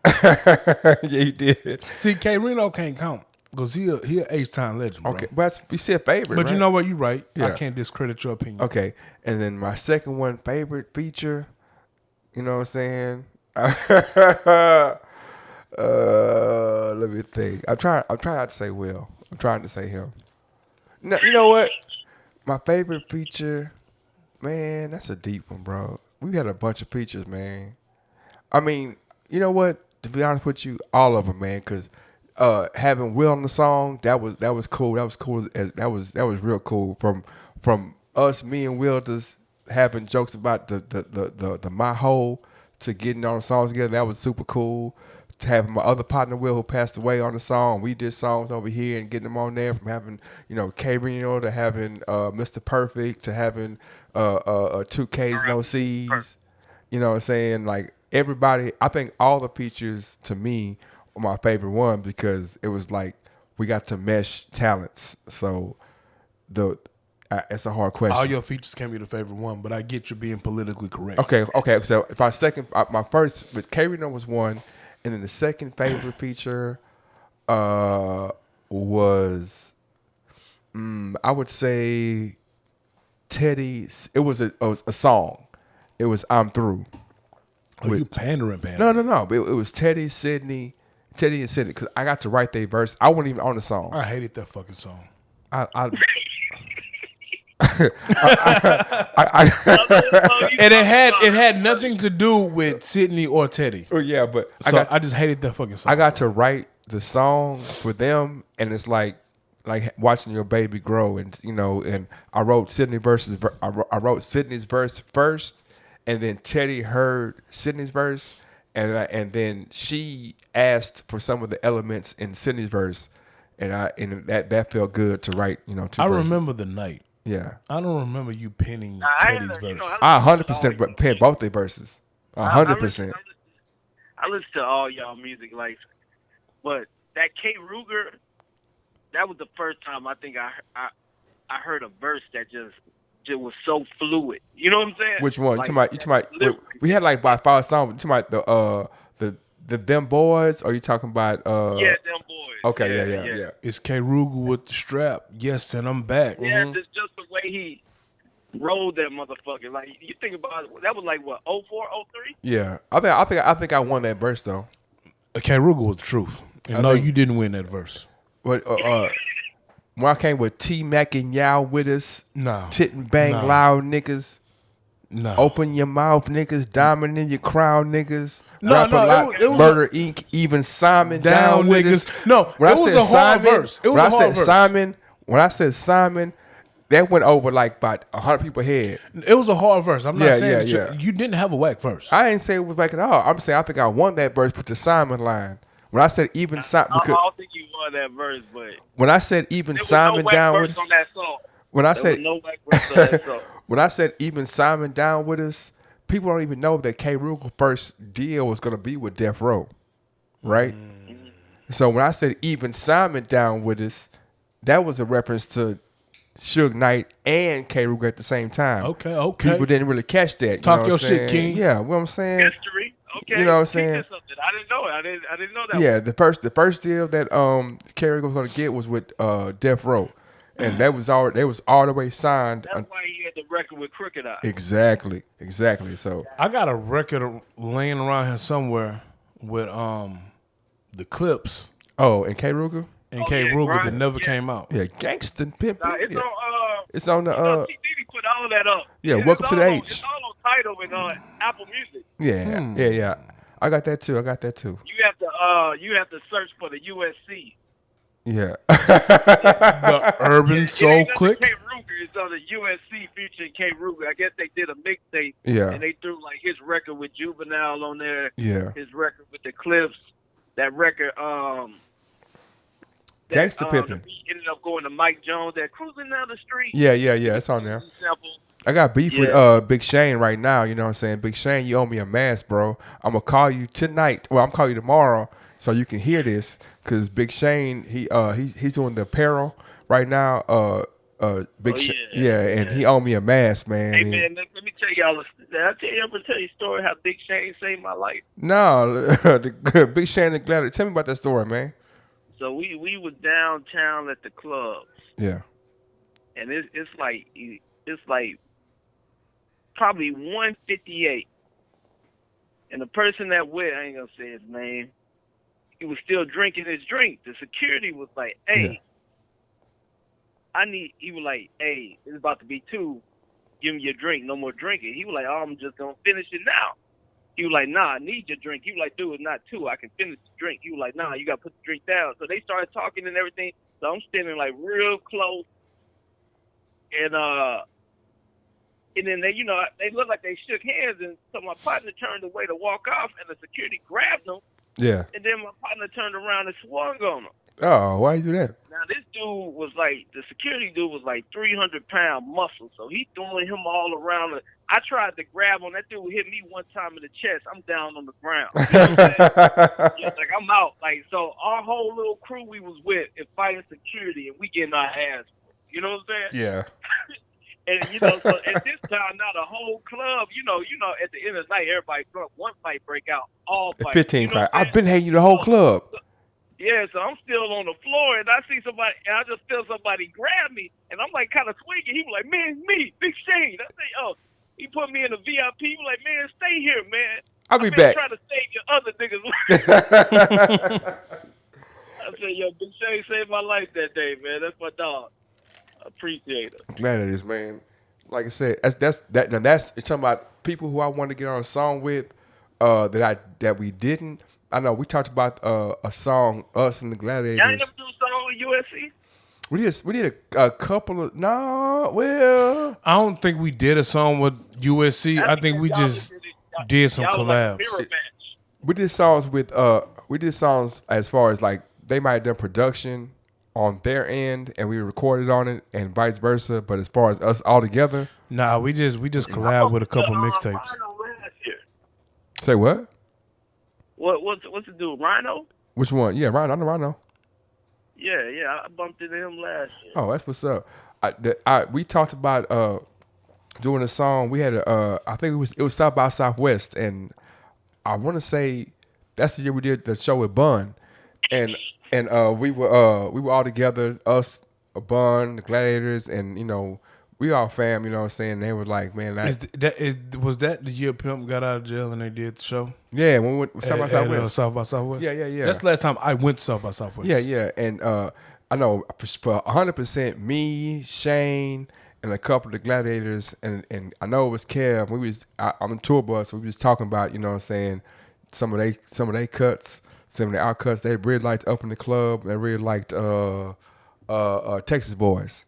Speaker 1: Yeah, you did.
Speaker 2: See, K. Reno can't count because he a H-time legend, bro.
Speaker 1: Okay, but we said favorite.
Speaker 2: But
Speaker 1: right?
Speaker 2: you know what? You're right. I
Speaker 1: Yeah.
Speaker 2: can't discredit your opinion.
Speaker 1: Okay, and then my second one, favorite feature. You know what I'm saying? Let me think. I'm trying not to say Will. I'm trying to say him. No, you know what? My favorite feature, man, that's a deep one, bro. We had a bunch of features, man. I mean, you know what? To be honest with you, all of them, man. Because having Will on the song, that was cool. That was cool. That was real cool. From us, me and Will, just having jokes about the my hole to getting on the songs together. That was super cool. To having my other partner Will, who passed away, on the song, we did songs over here and getting them on there. From having K. Reno to having Mr. Perfect to having 2Ks No C's. You know what I'm saying? Like everybody, I think all the features to me were my favorite one because it was like we got to mesh talents. So it's a hard question.
Speaker 2: All your features can't be the favorite one, but I get you being politically correct.
Speaker 1: Okay. So my first with K. Reno was one, and then the second favorite feature, was, I would say, Teddy. It was a song. It was "I'm Through."
Speaker 2: Oh, you pandering.
Speaker 1: No. It was Teddy and Sydney, because I got to write their verse. I wasn't even on the song.
Speaker 2: I hated that fucking song.
Speaker 1: I
Speaker 2: And it had nothing to do with Sydney or Teddy.
Speaker 1: oh yeah, but
Speaker 2: So I just hated that fucking song.
Speaker 1: I got to write the song for them, and it's like watching your baby grow, and and I wrote Sydney's verse first, and then Teddy heard Sydney's verse, and then she asked for some of the elements in Sydney's verse, and that felt good to write. Two
Speaker 2: I
Speaker 1: verses.
Speaker 2: remember the night.
Speaker 1: Yeah,
Speaker 2: I don't remember you penning
Speaker 7: I
Speaker 2: Teddy's verse.
Speaker 1: I 100% pen both their verses. 100%.
Speaker 7: I listen to all y'all music, like, but that K. Ruger, that was the first time I think I heard a verse that just was so fluid. You know what I'm saying?
Speaker 1: Which one?
Speaker 7: Like,
Speaker 1: you talking about we had like about 5 songs. You talking about the Them Boys, or you talking about
Speaker 7: yeah, Them Boys.
Speaker 1: Okay, yeah.
Speaker 2: It's K. Ruger with the strap. Yes, and I'm back.
Speaker 7: Yeah, it's just the way he rolled that motherfucker. Like, you think about it, that was like what, 04, 03?
Speaker 1: Yeah. I think I won that verse though.
Speaker 2: K. Ruger was the truth. And no, you didn't win that verse.
Speaker 1: But when I came with T Mac and Yow with us,
Speaker 2: No.
Speaker 1: tit and bang
Speaker 2: No.
Speaker 1: loud niggas,
Speaker 2: No.
Speaker 1: open your mouth niggas, diamond in your crown niggas.
Speaker 2: No,
Speaker 1: Rap
Speaker 2: no,
Speaker 1: a lot,
Speaker 2: it was
Speaker 1: Murder Inc. Even Simon down with us.
Speaker 2: No,
Speaker 1: When
Speaker 2: it
Speaker 1: I
Speaker 2: was
Speaker 1: said
Speaker 2: a hard
Speaker 1: Simon,
Speaker 2: verse. It was
Speaker 1: when
Speaker 2: a
Speaker 1: I
Speaker 2: hard
Speaker 1: said
Speaker 2: verse.
Speaker 1: Simon, when I said Simon, that went over like about 100 people head.
Speaker 2: It was a hard verse. I'm not
Speaker 1: Yeah,
Speaker 2: saying
Speaker 1: yeah,
Speaker 2: that you didn't have a whack verse.
Speaker 1: I didn't say it was back at all. I'm saying I think I won that verse with the Simon line. When I said even Simon,
Speaker 7: I don't think you won that verse, but
Speaker 1: when I said even
Speaker 7: there was
Speaker 1: Simon
Speaker 7: no whack
Speaker 1: down
Speaker 7: verse
Speaker 1: with us,
Speaker 7: on that song.
Speaker 1: when I
Speaker 7: There
Speaker 1: said
Speaker 7: was no whack verse on that song.
Speaker 1: when I said even Simon down with us, people don't even know that K. Ruger's first deal was going to be with Death Row, right? So when I said even Simon down with us, that was a reference to Suge Knight and K. Ruger at the same time.
Speaker 2: Okay.
Speaker 1: People didn't really catch that.
Speaker 2: Talk
Speaker 1: you know
Speaker 2: your
Speaker 1: what I'm
Speaker 2: shit,
Speaker 1: saying?
Speaker 2: King.
Speaker 1: Yeah, what I'm saying.
Speaker 7: History. Okay.
Speaker 1: You know what I'm
Speaker 7: Teach
Speaker 1: saying?
Speaker 7: us something. I didn't know it. I didn't know that.
Speaker 1: Yeah, the first deal that K. Ruger was going to get was with Death Row, and that was all the way signed.
Speaker 7: That's why he had the record with Crooked Eye.
Speaker 1: Exactly. So
Speaker 2: I got a record laying around here somewhere with the Clips
Speaker 1: and K. Ruger.
Speaker 2: and K.
Speaker 7: yeah,
Speaker 2: Ruger that
Speaker 7: Grind,
Speaker 2: never
Speaker 7: yeah.
Speaker 2: came out.
Speaker 1: Yeah, Gangsta Pimp.
Speaker 7: Nah, it's
Speaker 1: Yeah.
Speaker 7: on.
Speaker 1: It's on the
Speaker 7: T. Diddy put all that up.
Speaker 1: Yeah,
Speaker 7: It's
Speaker 1: Welcome to
Speaker 7: all
Speaker 1: the
Speaker 7: on-
Speaker 1: H.
Speaker 7: It's all on Tidal and Apple Music.
Speaker 1: yeah. I got that too.
Speaker 7: You have to search for the USC.
Speaker 1: Yeah.
Speaker 2: The Urban Soul
Speaker 7: It ain't nothing
Speaker 2: Click.
Speaker 7: K. Ruger. It's on the USC featuring K. Ruger. I guess they did a mixtape.
Speaker 1: Yeah.
Speaker 7: And they threw like his record with Juvenile on there.
Speaker 1: Yeah.
Speaker 7: His record with the Clips. That record.
Speaker 1: Gangsta Pimpin'.
Speaker 7: He ended up going to Mike Jones that cruising down the street.
Speaker 1: Yeah. It's on there.
Speaker 7: Sample.
Speaker 1: I got beef
Speaker 7: Yeah.
Speaker 1: with Big Shane right now. You know what I'm saying? Big Shane, you owe me a mask, bro. I'm gonna call you tonight. Well, I'm calling you tomorrow so you can hear this. Cause Big Shane, he's doing the apparel right now. Big Shane, and he owe me a mask, man.
Speaker 7: Hey man, let me tell y'all. Did I tell you a story how Big Shane saved my life?
Speaker 1: No, Big Shane and Gladiator. Tell me about that story, man.
Speaker 7: So we was downtown at the club,
Speaker 1: Yeah.
Speaker 7: and it's like probably 1:58, and the person that went, I ain't gonna say his name, he was still drinking his drink. The security was like, "Hey, he was like, hey, it's about to be 2. Give me your drink. No more drinking." He was like, "Oh, I'm just gonna finish it now." He was like, "Nah, I need your drink." He was like, "Dude, it's not 2. I can finish the drink." He was like, "Nah, you gotta put the drink down." So they started talking and everything. So I'm standing like real close, and then they looked like they shook hands, and so my partner turned away to walk off, and the security grabbed him,
Speaker 1: Yeah.
Speaker 7: and then my partner turned around and swung on him.
Speaker 1: Oh, why you do that?
Speaker 7: Now this dude was like, the security dude was like 300-pound muscle, so he throwing him all around. I tried to grab him. That dude hit me one time in the chest. I'm down on the ground. You know what I'm saying? Like I'm out. Like so, our whole little crew we was with is fighting security, and we getting our ass. You know what I'm saying?
Speaker 1: Yeah.
Speaker 7: And so at this time, now the whole club, at the end of the night, everybody drunk. One fight break out, all fight.
Speaker 1: 15
Speaker 7: You know
Speaker 1: fight.
Speaker 7: what I'm
Speaker 1: I've been hating you the whole club.
Speaker 7: Yeah, so I'm still on the floor, and I see somebody, and I just feel somebody grab me, and I'm like kind of swinging. He was like, "Man, me, Big Shane." I say, "Oh," he put me in the VIP. He was like, "Man, stay here, man.
Speaker 1: I'll be
Speaker 7: I've been
Speaker 1: back.
Speaker 7: trying to save your other niggas." I said, "Yo, Big Shane saved my life that day, man. That's my dog. I appreciate it."
Speaker 1: Glad it is, man. Like I said, that's you're talking about people who I wanted to get on a song with, that we didn't. I know we talked about a song, us and the Gladiators.
Speaker 7: Y'all ain't never do a song with USC?
Speaker 1: We did a couple of well.
Speaker 2: I don't think we did a song with USC. I think we just did some
Speaker 7: Y'all was like a
Speaker 2: collabs.
Speaker 7: mirror match.
Speaker 1: We did songs as far as like they might have done production on their end and we recorded on it and vice versa. But as far as us all together,
Speaker 2: Nah, we just collab with a couple mixtapes.
Speaker 7: Rhino last year.
Speaker 1: say what?
Speaker 7: What's the dude? Rhino?
Speaker 1: Which one? Yeah, Rhino. I know Rhino.
Speaker 7: Yeah, I bumped into him last year.
Speaker 1: Oh, that's what's up. We talked about doing a song. We had I think it was South by Southwest, and I want to say that's the year we did the show with Bun, and we were all together, us, Bun, the Gladiators, and we all fam. You know what I'm saying? They were like, man,
Speaker 2: Was that the year Pimp got out of jail and they did the show?
Speaker 1: yeah, when we went South by Southwest.
Speaker 2: South by Southwest.
Speaker 1: Yeah.
Speaker 2: That's the last time I went to South by Southwest.
Speaker 1: Yeah, and I know for 100%, me, Shane, and a couple of the Gladiators, and I know it was Kev. We was on the tour bus. We was talking about, you know what I'm saying, some of they cuts, some of our cuts. They really liked Up in the Club. They really liked Texas Boys.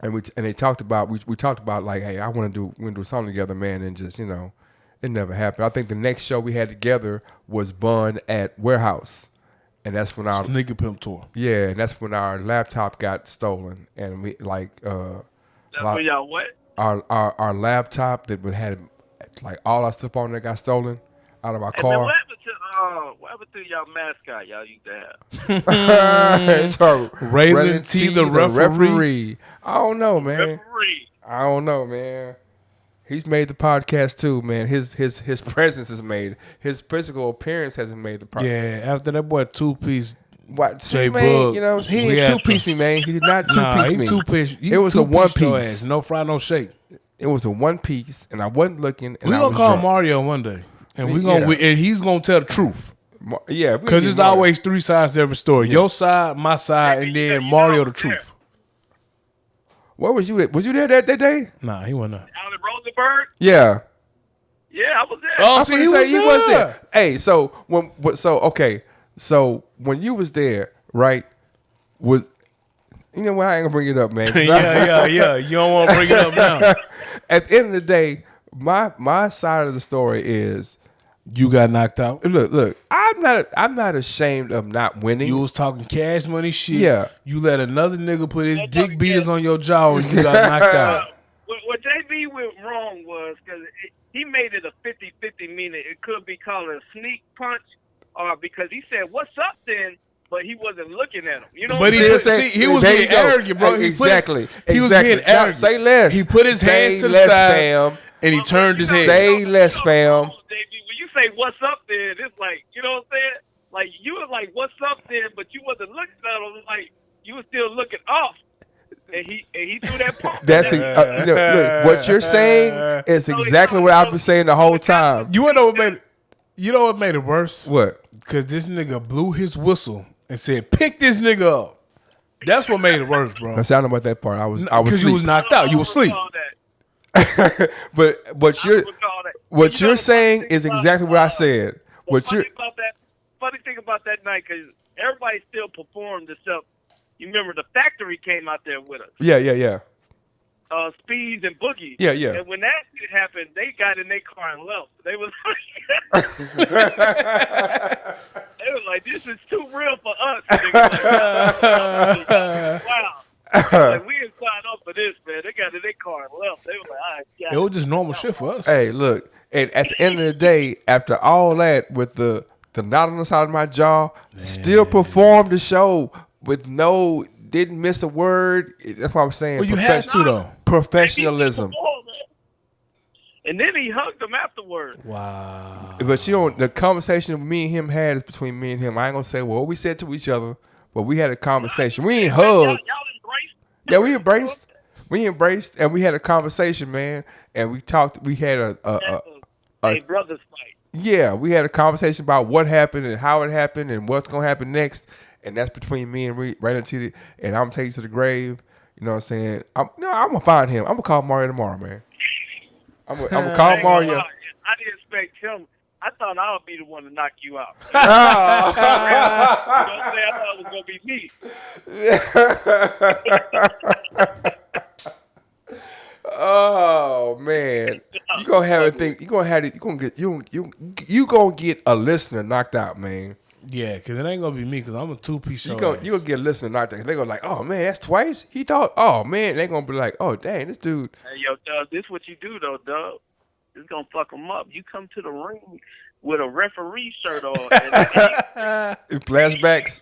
Speaker 1: And they talked about we talked about like, hey, I want to do a song together, man, and just it never happened. I think the next show we had together was Bun at Warehouse, and that's when our
Speaker 2: Nigga Pimp tour.
Speaker 1: and that's when our laptop got stolen, and we
Speaker 7: That's when y'all what?
Speaker 1: our laptop that would had like all our stuff on there got stolen out of our
Speaker 7: And then
Speaker 1: car.
Speaker 7: what happened to y'all mascot y'all used to have?
Speaker 1: So,
Speaker 2: Raylan T, the referee.
Speaker 1: I don't know, man.
Speaker 7: Referee.
Speaker 1: I don't know, man. He's made the podcast too, man. His presence is made. His physical appearance hasn't made the podcast.
Speaker 2: Yeah, after that boy two-piece.
Speaker 1: What?
Speaker 2: Say
Speaker 1: Man,
Speaker 2: Bug.
Speaker 1: he
Speaker 2: We
Speaker 1: didn't
Speaker 2: had
Speaker 1: two-piece me, man. He did not two-piece me.
Speaker 2: He two-piece.
Speaker 1: It was a one-piece.
Speaker 2: Ass. No fry, no shake.
Speaker 1: It was a one piece, and I wasn't looking. And
Speaker 2: We
Speaker 1: I
Speaker 2: gonna
Speaker 1: was
Speaker 2: call
Speaker 1: drunk.
Speaker 2: Mario one day, and
Speaker 1: Yeah.
Speaker 2: and he's gonna tell the truth.
Speaker 1: Yeah,
Speaker 2: Because there's always three sides to every story. Your side, my side, and then Mario the truth.
Speaker 1: Where was you at? Was you there that day?
Speaker 2: Nah, he wasn't there.
Speaker 7: Out in Rosenberg?
Speaker 1: Yeah.
Speaker 7: Yeah, I was there.
Speaker 2: Oh,
Speaker 1: I
Speaker 2: see,
Speaker 1: was
Speaker 2: he
Speaker 1: say
Speaker 2: was
Speaker 1: he was
Speaker 2: there.
Speaker 1: there. Hey, so when you was there, right? Was I ain't gonna bring it up, man. 'cause
Speaker 2: yeah. You don't want to bring it up now.
Speaker 1: At the end of the day, my side of the story is
Speaker 2: You got knocked out.
Speaker 1: look. I'm not ashamed of not winning.
Speaker 2: You was talking cash money shit.
Speaker 1: Yeah.
Speaker 2: You let another nigga put his dick beaters on your jaw and you got knocked out.
Speaker 7: What JB went wrong was because he made it a 50-50, meaning it could be called a sneak punch, or because he said, "What's up then?" But he wasn't looking at him. You know
Speaker 2: But
Speaker 7: what
Speaker 2: he
Speaker 7: I'm
Speaker 2: was-
Speaker 7: saying?
Speaker 2: he was
Speaker 1: There
Speaker 2: being
Speaker 1: you go.
Speaker 2: arrogant, bro. He put-
Speaker 1: Exactly.
Speaker 2: he was
Speaker 1: Exactly.
Speaker 2: being arrogant.
Speaker 1: Say less.
Speaker 2: He put his hands to the
Speaker 1: less,
Speaker 2: side
Speaker 1: fam.
Speaker 2: and he turned his head.
Speaker 1: Say less, fam.
Speaker 7: JB, when you say "What's up then," it's like, you know what I'm saying? Like you were like, "What's up then?" But you wasn't looking at him. Like you were still looking off. And he threw that punch.
Speaker 1: That's look. What you're saying is exactly what I've been saying the whole time.
Speaker 2: You know what made it worse?
Speaker 1: What?
Speaker 2: Because this nigga blew his whistle and said, "Pick this nigga up." That's what made it worse, bro.
Speaker 1: I sounded about that part. I was
Speaker 2: Because you was
Speaker 1: asleep.
Speaker 2: knocked out. You was asleep.
Speaker 1: But what you're saying is exactly what I said. What you
Speaker 7: funny thing about that night, because everybody still performed except, you remember the Factory came out there with us.
Speaker 1: yeah.
Speaker 7: Speeds and Boogie.
Speaker 1: Yeah.
Speaker 7: And when that shit happened, they got in their car and left. They was like, "This is too real for us." Wow. Like, we didn't sign up for this, man. They got in their car and left. They was like, "All right,
Speaker 2: It was just normal shit for us.
Speaker 1: Hey, look, and at the end of the day, after all that, with the knot on the side of my jaw, still performed the show with didn't miss a word. That's what I'm saying.
Speaker 2: Well, you had to, though.
Speaker 1: Professionalism.
Speaker 7: And then he hugged him afterwards.
Speaker 2: Wow.
Speaker 1: But the conversation me and him had is between me and him. I ain't gonna say what we said to each other, but we had a conversation. We ain't hugged.
Speaker 7: Y'all embraced?
Speaker 1: Yeah, we embraced. We embraced, and we had a conversation, man. And we talked. We had a
Speaker 7: brothers fight.
Speaker 1: yeah, we had a conversation about what happened and how it happened and what's gonna happen next. And that's between me and Raymond T. And I'm taking to the grave. You know what I'm saying? I'm gonna find him. I'm gonna call Mario tomorrow, man. I'm gonna call Mario.
Speaker 7: I didn't expect him. I thought I would be the one to knock you out. Don't say I thought it was gonna be me.
Speaker 1: Oh man, you gonna have a thing. You gonna get a listener knocked out, man.
Speaker 2: Yeah, because it ain't going to be me because I'm a two-piece show.
Speaker 1: You gonna get a listener knocked out. They gonna like, oh man, that's twice. He thought, oh man, they gonna be like, oh dang, this dude.
Speaker 7: Hey, yo, Doug, this what you do though, Doug. This gonna fuck them up. You come to the ring with a referee shirt on.
Speaker 1: Flashbacks.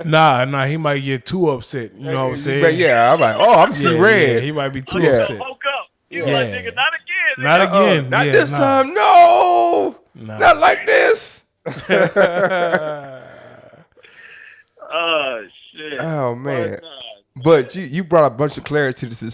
Speaker 2: Nah, he might get too upset. You know what I'm saying?
Speaker 1: But yeah, I'm like, oh, I'm seeing red.
Speaker 2: Yeah, he might be too
Speaker 1: Yeah.
Speaker 2: upset.
Speaker 7: Woke up. You was like, nigga, not again.
Speaker 2: Not again.
Speaker 1: Not
Speaker 2: Yeah,
Speaker 1: this
Speaker 2: nah.
Speaker 1: time. No,
Speaker 2: Nah.
Speaker 1: not like this.
Speaker 7: Oh shit.
Speaker 1: Oh man. But you brought a bunch of clarity to the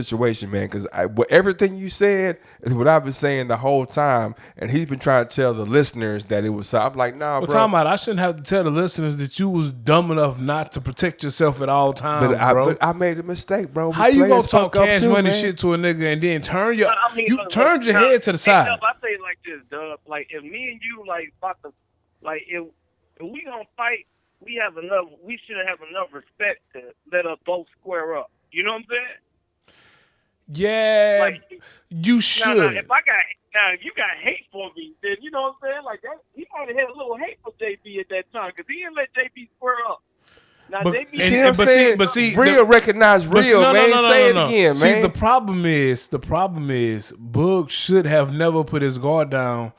Speaker 1: situation, man, because everything you said is what I've been saying the whole time, and he's been trying to tell the listeners that it was so. I'm like, nah,
Speaker 2: Well,
Speaker 1: bro.
Speaker 2: talking about, I shouldn't have to tell the listeners that you was dumb enough not to protect yourself at all times, bro.
Speaker 1: But I made a mistake, bro.
Speaker 2: How you gonna
Speaker 1: Players
Speaker 2: talk
Speaker 1: fuck up
Speaker 2: cash
Speaker 1: too,
Speaker 2: money
Speaker 1: man.
Speaker 2: shit to a nigga and then turn your
Speaker 7: Look,
Speaker 2: turned your head to the side?
Speaker 7: Dub, I say it like this, Dub. Like if me and you like about to, like if we gonna fight, we should have enough respect to let us both square up. You know what I'm saying?
Speaker 2: Yeah,
Speaker 7: Like,
Speaker 2: you should.
Speaker 7: Now, if you got hate for me, then you know what I'm saying? Like that, he might have had a little hate for JB at that time because he didn't let JB square up. Now
Speaker 2: But-
Speaker 7: JB,
Speaker 1: See what I'm saying?
Speaker 2: but see,
Speaker 1: real recognize real,
Speaker 2: no,
Speaker 1: man. Say it
Speaker 2: no.
Speaker 1: again,
Speaker 2: See,
Speaker 1: man.
Speaker 2: the problem is, Boog should have never put his guard down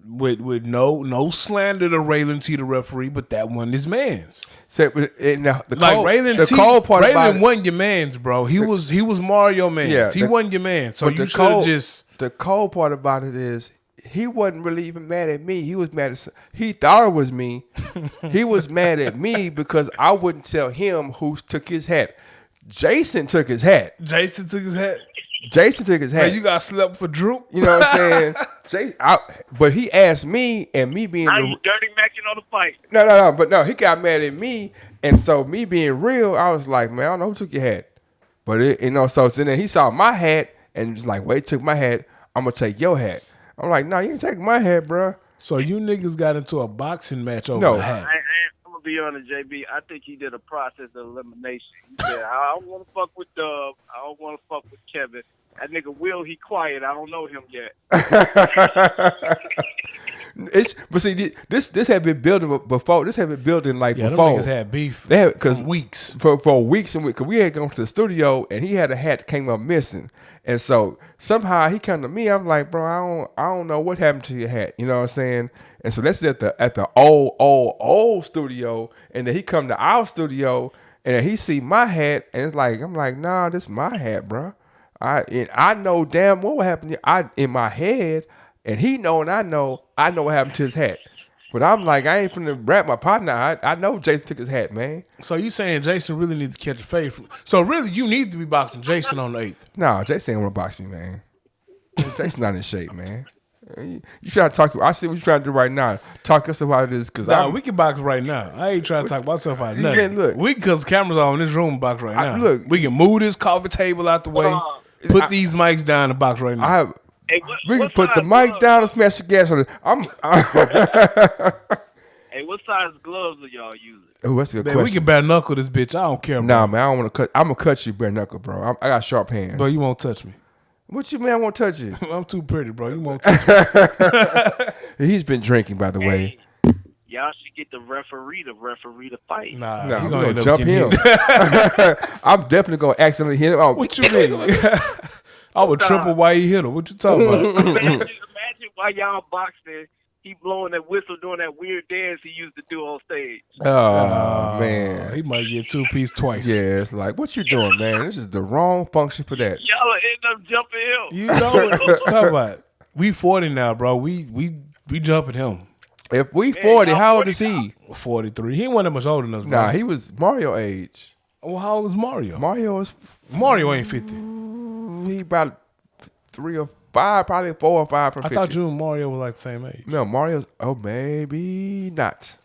Speaker 2: with no slander to Raylan T, the referee, but that one is man's.
Speaker 1: Say, the
Speaker 2: Like
Speaker 1: cold,
Speaker 2: Raylan
Speaker 1: the
Speaker 2: T,
Speaker 1: cold part about
Speaker 2: Raylan
Speaker 1: it,
Speaker 2: wasn't your man's, bro. He was Mario man's.
Speaker 1: Yeah,
Speaker 2: he wasn't your man. So
Speaker 1: but
Speaker 2: you
Speaker 1: the
Speaker 2: should have
Speaker 1: cold-
Speaker 2: just.
Speaker 1: The cold part about it is he wasn't really even mad at me. He was mad at. He thought it was me. He was mad at me because I wouldn't tell him who took his hat. Jason took his hat.
Speaker 2: Jason took his hat.
Speaker 1: Jason took his hat.
Speaker 2: Hey, you got slept for Drew.
Speaker 1: You know what I'm saying? But he asked me, and me being
Speaker 7: now you dirty macking on the fight.
Speaker 1: no. But no, he got mad at me, and so me being real, I was like, man, I don't know who took your hat. But so then he saw my hat and was like, wait, took my hat. I'm gonna take your hat. I'm like, no, you ain't taking my hat, bro.
Speaker 2: So you niggas got into a boxing match over
Speaker 1: No.
Speaker 2: a hat.
Speaker 7: I'm gonna be honest, JB. I think he did a process of elimination. He said, I don't want to fuck with Dub. I don't want to fuck with Kevin. That nigga Will, he quiet. I don't know him yet.
Speaker 1: But see, this had been building before. This had been building like
Speaker 2: Yeah, them
Speaker 1: before.
Speaker 2: niggas had beef
Speaker 1: They had
Speaker 2: for weeks.
Speaker 1: for weeks and weeks. Cause we had gone to the studio and he had a hat that came up missing, and so somehow he come to me. I'm like, bro, I don't know what happened to your hat. You know what I'm saying? And so that's at the old studio, and then he come to our studio and he see my hat, and it's like I'm like, nah, this my hat, bro. I know damn well what happened. In my head, and he know, and I know what happened to his hat. But I'm like, I ain't finna rap my partner. I know Jason took his hat, man.
Speaker 2: So you saying Jason really needs to catch a fade? So really, you need to be boxing Jason on the 8th.
Speaker 1: No, Jason ain't wanna box me, man. Jason's not in shape, man. You trying to talk? I see what you trying to do right now. Talk us about this, cause
Speaker 2: Nah, we can box right now. I ain't trying to talk myself out of nothing.
Speaker 1: Man, look.
Speaker 2: We cause cameras on in this room box right now.
Speaker 1: Look.
Speaker 2: We can move this coffee table out the way. Put these mics down and box right now.
Speaker 7: Hey,
Speaker 1: we can put the mic down and smash the gas on it.
Speaker 7: Hey, what size gloves are y'all using?
Speaker 1: Oh, that's a good
Speaker 2: Man,
Speaker 1: question.
Speaker 2: we can bare knuckle this bitch. I don't care, bro.
Speaker 1: Nah, man, I don't want to cut. I'm gonna cut you bare knuckle, bro. I got sharp hands.
Speaker 2: Bro, you won't touch me.
Speaker 1: What you mean? I won't touch you.
Speaker 2: I'm too pretty, bro. You won't touch me.
Speaker 1: He's been drinking, by the way.
Speaker 7: Y'all should get the referee to fight.
Speaker 2: Nah,
Speaker 1: No,
Speaker 2: you
Speaker 1: I'm
Speaker 2: gonna
Speaker 1: gonna
Speaker 2: end up
Speaker 1: jump
Speaker 2: getting
Speaker 1: him.
Speaker 2: hit.
Speaker 1: I'm definitely gonna accidentally hit him. Oh,
Speaker 2: What you mean? I would triple why he hit her. What you talking about?
Speaker 7: Imagine while y'all boxing, he blowing that whistle, doing that weird dance he used to do on stage.
Speaker 1: Oh man.
Speaker 2: He might get 2-piece twice.
Speaker 1: Yeah, it's like, what you doing, man? This is the wrong function for that.
Speaker 7: Y'all end up jumping him.
Speaker 2: You know what I'm talking about. We 40 now, bro. We jumping him.
Speaker 1: If we 40,
Speaker 7: y'all
Speaker 1: how old
Speaker 7: 40
Speaker 1: is he?
Speaker 2: 43. He wasn't that much older than us, bro.
Speaker 1: Nah, he was Mario age.
Speaker 2: Well, how old is Mario?
Speaker 1: Mario is
Speaker 2: Mario ain't 50.
Speaker 1: he about 3 or 5, probably 4 or 5 from
Speaker 2: I
Speaker 1: 50.
Speaker 2: thought you and Mario were like the same age.
Speaker 1: No, Mario's maybe not.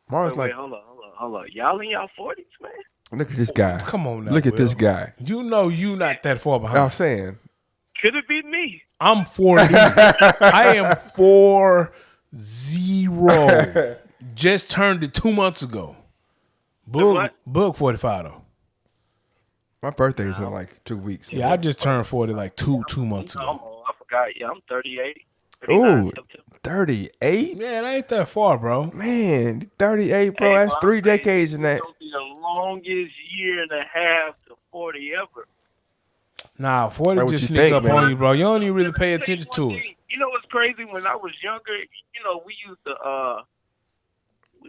Speaker 1: Mario's
Speaker 7: Wait,
Speaker 1: like,
Speaker 7: hold on. Y'all in y'all 40s, man?
Speaker 1: look at this guy.
Speaker 2: Come on now.
Speaker 1: Look at
Speaker 2: Will.
Speaker 1: this guy.
Speaker 2: You know you not that far behind.
Speaker 1: I'm saying.
Speaker 7: Could it be me?
Speaker 2: I'm 40. I am 40. Just turned it 2 months ago.
Speaker 7: what?
Speaker 2: Book 45 though.
Speaker 1: My birthday is in like 2 weeks.
Speaker 2: Yeah, I just turned 40 like two months ago.
Speaker 7: Oh, I forgot. Yeah, I'm 38.
Speaker 1: Ooh,
Speaker 7: 39.
Speaker 1: 38?
Speaker 2: Yeah, it ain't that far, bro.
Speaker 1: Man, 38, bro. That's 3 decades in that.
Speaker 7: It's gonna be the longest year and a half to 40 ever.
Speaker 2: Nah, 40
Speaker 1: What
Speaker 2: just
Speaker 1: you
Speaker 2: sneak
Speaker 1: think,
Speaker 2: up
Speaker 1: man?
Speaker 2: on you, bro. You don't even really pay
Speaker 7: Let me tell you
Speaker 2: attention
Speaker 7: one
Speaker 2: to it.
Speaker 7: thing. You know what's crazy? When I was younger, we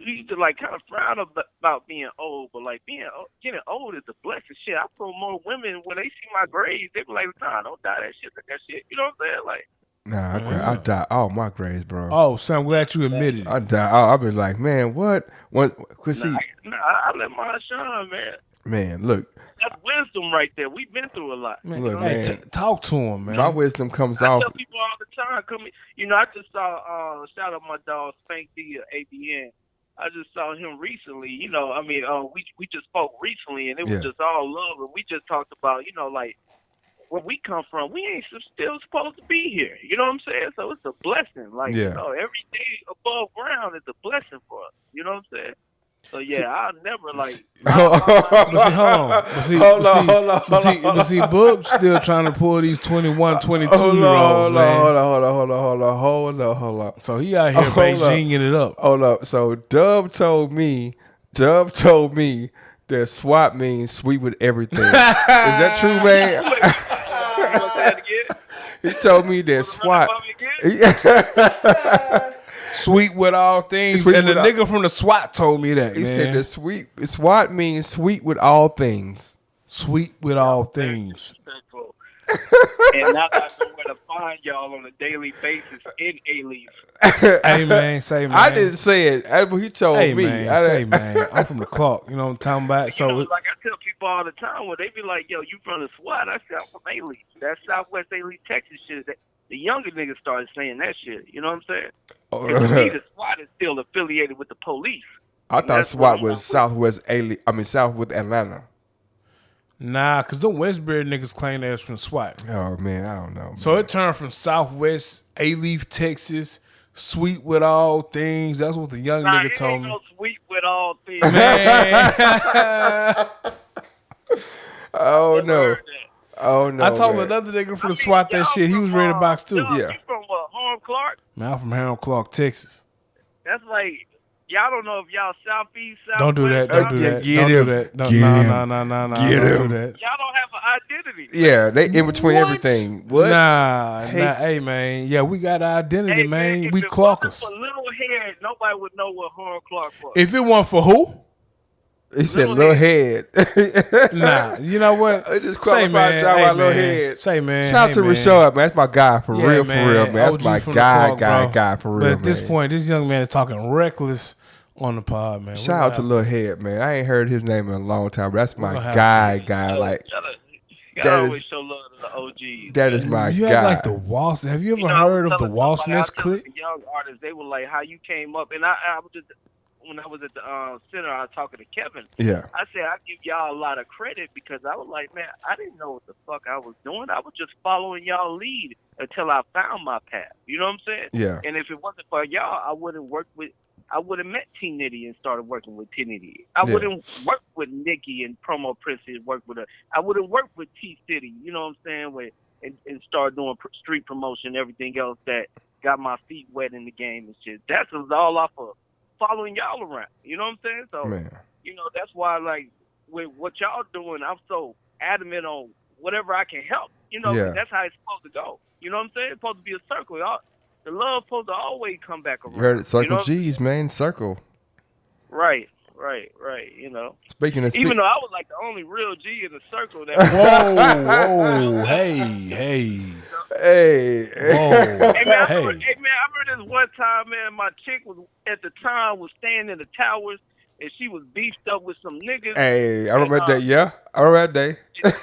Speaker 7: used to like kind of frown about being old, but like getting old is a blessing. Shit, I told more women when they see my grades, they be like, "Nah, don't die that shit, that shit." You know what I'm saying? Like,
Speaker 1: Nah, I die all my grades, bro.
Speaker 2: Oh, son, I'm glad you admitted it.
Speaker 1: I die. I've been like, man, what? Cause see,
Speaker 7: I let mine shine, man.
Speaker 1: man, look,
Speaker 7: That's wisdom right there. We've been through a lot.
Speaker 2: Man,
Speaker 1: Look,
Speaker 2: hey,
Speaker 1: man.
Speaker 2: talk to him, man.
Speaker 1: my wisdom comes
Speaker 7: I
Speaker 1: off.
Speaker 7: tell people all the time, I just saw shout out my dog Spank D at ABN. I just saw him recently. We just spoke recently, and it was
Speaker 1: Yeah.
Speaker 7: just all love, and we just talked about, like where we come from. We ain't still supposed to be here. You know what I'm saying? So it's a blessing. Like,
Speaker 1: Yeah.
Speaker 7: every day above ground is a blessing for us. You know what I'm saying? So yeah, I'll never like.
Speaker 2: But see, hold on. But see, Book's still trying to pull these 21, 22-year-olds, man.
Speaker 1: Hold on.
Speaker 2: So he out here
Speaker 1: Hold up.
Speaker 2: Beijinging it up.
Speaker 1: Hold up. So Dub told me that SWAT means sweet with everything. Is that true, man?
Speaker 7: What's that again?
Speaker 1: He told me that SWAT.
Speaker 2: Sweet with all things.
Speaker 1: Sweet
Speaker 2: and the
Speaker 1: with all-
Speaker 2: nigga from the SWAT told me that,
Speaker 1: He said
Speaker 2: man.
Speaker 1: that SWAT means sweet with all things.
Speaker 2: Sweet with all things.
Speaker 7: Respectful. And now I know where to find y'all on a daily basis in A-Leaf.
Speaker 2: Hey, man, say, man.
Speaker 1: I didn't say it. That's what he told
Speaker 2: Hey,
Speaker 1: me.
Speaker 2: man,
Speaker 1: I
Speaker 2: say,
Speaker 1: didn't-
Speaker 2: man. I'm from the clock. You know what I'm talking about? So,
Speaker 7: Like I tell people all the time, when they be like, "Yo, you from the SWAT?" I said, "I'm from A-Leaf." That Southwest A-Leaf, Texas shit. The younger niggas started saying that shit. You know what I'm saying? And to me, the SWAT is still affiliated with the police.
Speaker 1: I thought
Speaker 7: That's
Speaker 1: SWAT
Speaker 7: what
Speaker 1: was
Speaker 7: I'm-
Speaker 1: Southwest Atlanta.
Speaker 2: nah, because them Westbury niggas claim they was from the SWAT.
Speaker 1: Oh man, I don't know.
Speaker 2: So it turned from Southwest A-Leaf, Texas, sweet with all things. That's what the young
Speaker 7: Nah,
Speaker 2: nigga
Speaker 7: it
Speaker 2: told
Speaker 7: ain't
Speaker 2: me.
Speaker 7: no sweet with all things.
Speaker 2: Man.
Speaker 1: Oh no.
Speaker 7: Heard that.
Speaker 1: Oh no.
Speaker 2: I told
Speaker 1: man.
Speaker 2: another nigga from
Speaker 7: I
Speaker 2: the
Speaker 7: mean,
Speaker 2: SWAT that
Speaker 7: y'all
Speaker 2: shit. He
Speaker 7: from,
Speaker 2: was ready to box too.
Speaker 7: y'all-
Speaker 1: Yeah.
Speaker 7: You from Harlem Clark?
Speaker 2: Man, I'm from Harold Clark, Texas.
Speaker 7: That's like, y'all don't know if y'all Southeast, Southwest.
Speaker 2: Don't do that. Don't do
Speaker 1: Yeah,
Speaker 2: that.
Speaker 1: get
Speaker 2: Don't
Speaker 1: him.
Speaker 2: do that.
Speaker 1: Get
Speaker 2: No,
Speaker 1: him.
Speaker 2: no.
Speaker 1: Get
Speaker 2: Don't
Speaker 1: him.
Speaker 2: do that.
Speaker 7: Y'all don't have an identity.
Speaker 1: Yeah, they in between
Speaker 2: What?
Speaker 1: everything. What?
Speaker 2: Nah,
Speaker 1: Hey.
Speaker 2: hey man. Yeah, we got our identity,
Speaker 7: Hey,
Speaker 2: man.
Speaker 7: if
Speaker 2: We
Speaker 7: it
Speaker 2: Clarkers.
Speaker 7: wasn't for Little Head, nobody would know what Harlem Clark was.
Speaker 2: If it weren't for who?
Speaker 1: He said
Speaker 7: Little
Speaker 1: little head.
Speaker 2: Nah, you know what?
Speaker 1: I just
Speaker 2: Say,
Speaker 1: qualified
Speaker 2: man.
Speaker 1: y'all
Speaker 2: Hey,
Speaker 1: by little
Speaker 2: man.
Speaker 1: head.
Speaker 2: Say, man.
Speaker 1: Shout out
Speaker 2: hey,
Speaker 1: to
Speaker 2: man.
Speaker 1: Rashad, man. That's my guy for
Speaker 2: Yeah,
Speaker 1: real, man. That's
Speaker 2: OG
Speaker 1: my
Speaker 2: from the
Speaker 1: guy,
Speaker 2: Clark, bro.
Speaker 1: for real,
Speaker 2: But at this
Speaker 1: man.
Speaker 2: point, this young man is talking reckless on the pod, man.
Speaker 1: Shout out to Lil Head, man. I ain't heard his name in a long time, but that's
Speaker 2: gonna
Speaker 1: my
Speaker 2: have
Speaker 1: guy. Like
Speaker 7: Y'all
Speaker 1: that
Speaker 7: always
Speaker 1: is-
Speaker 7: show love to the OGs.
Speaker 1: that is my
Speaker 2: You
Speaker 1: guy.
Speaker 2: have like the Walls. Have you ever heard of the Walls Nest clip?
Speaker 7: The young artists, they were like, "How you came up?" And I was just, when I was at the center, I was talking to Kevin.
Speaker 1: Yeah.
Speaker 7: I said, I give y'all a lot of credit because I was like, man, I didn't know what the fuck I was doing. I was just following y'all lead until I found my path. You know what I'm saying?
Speaker 1: Yeah.
Speaker 7: And if it wasn't for y'all, I wouldn't met T Nitty and started working with T Nitty. I
Speaker 1: Yeah.
Speaker 7: wouldn't work with Nicki and Promo Prince and work with her. I wouldn't work with T City. You know what I'm saying? And start doing street promotion, everything else that got my feet wet in the game and shit. That's all off of following y'all around. You know what I'm saying? So,
Speaker 1: Man.
Speaker 7: that's why, like, with what y'all doing, I'm so adamant on whatever I can help.
Speaker 1: Yeah.
Speaker 7: That's how it's supposed to go. You know what I'm saying? It's supposed to be a circle. The love supposed to always come back around.
Speaker 1: You heard it, Circle
Speaker 7: know?
Speaker 1: G's, man. Circle.
Speaker 7: Right. right. You know,
Speaker 1: Speaking of
Speaker 7: even though I was like the only real G in the circle. That
Speaker 2: Whoa, hey.
Speaker 1: hey,
Speaker 2: Whoa,
Speaker 7: Hey man, I
Speaker 2: hey.
Speaker 7: remember this one time, man. My chick was at the time was staying in the towers, and she was beefed up with some niggas.
Speaker 1: hey, I remember that day. Yeah, I remember that day.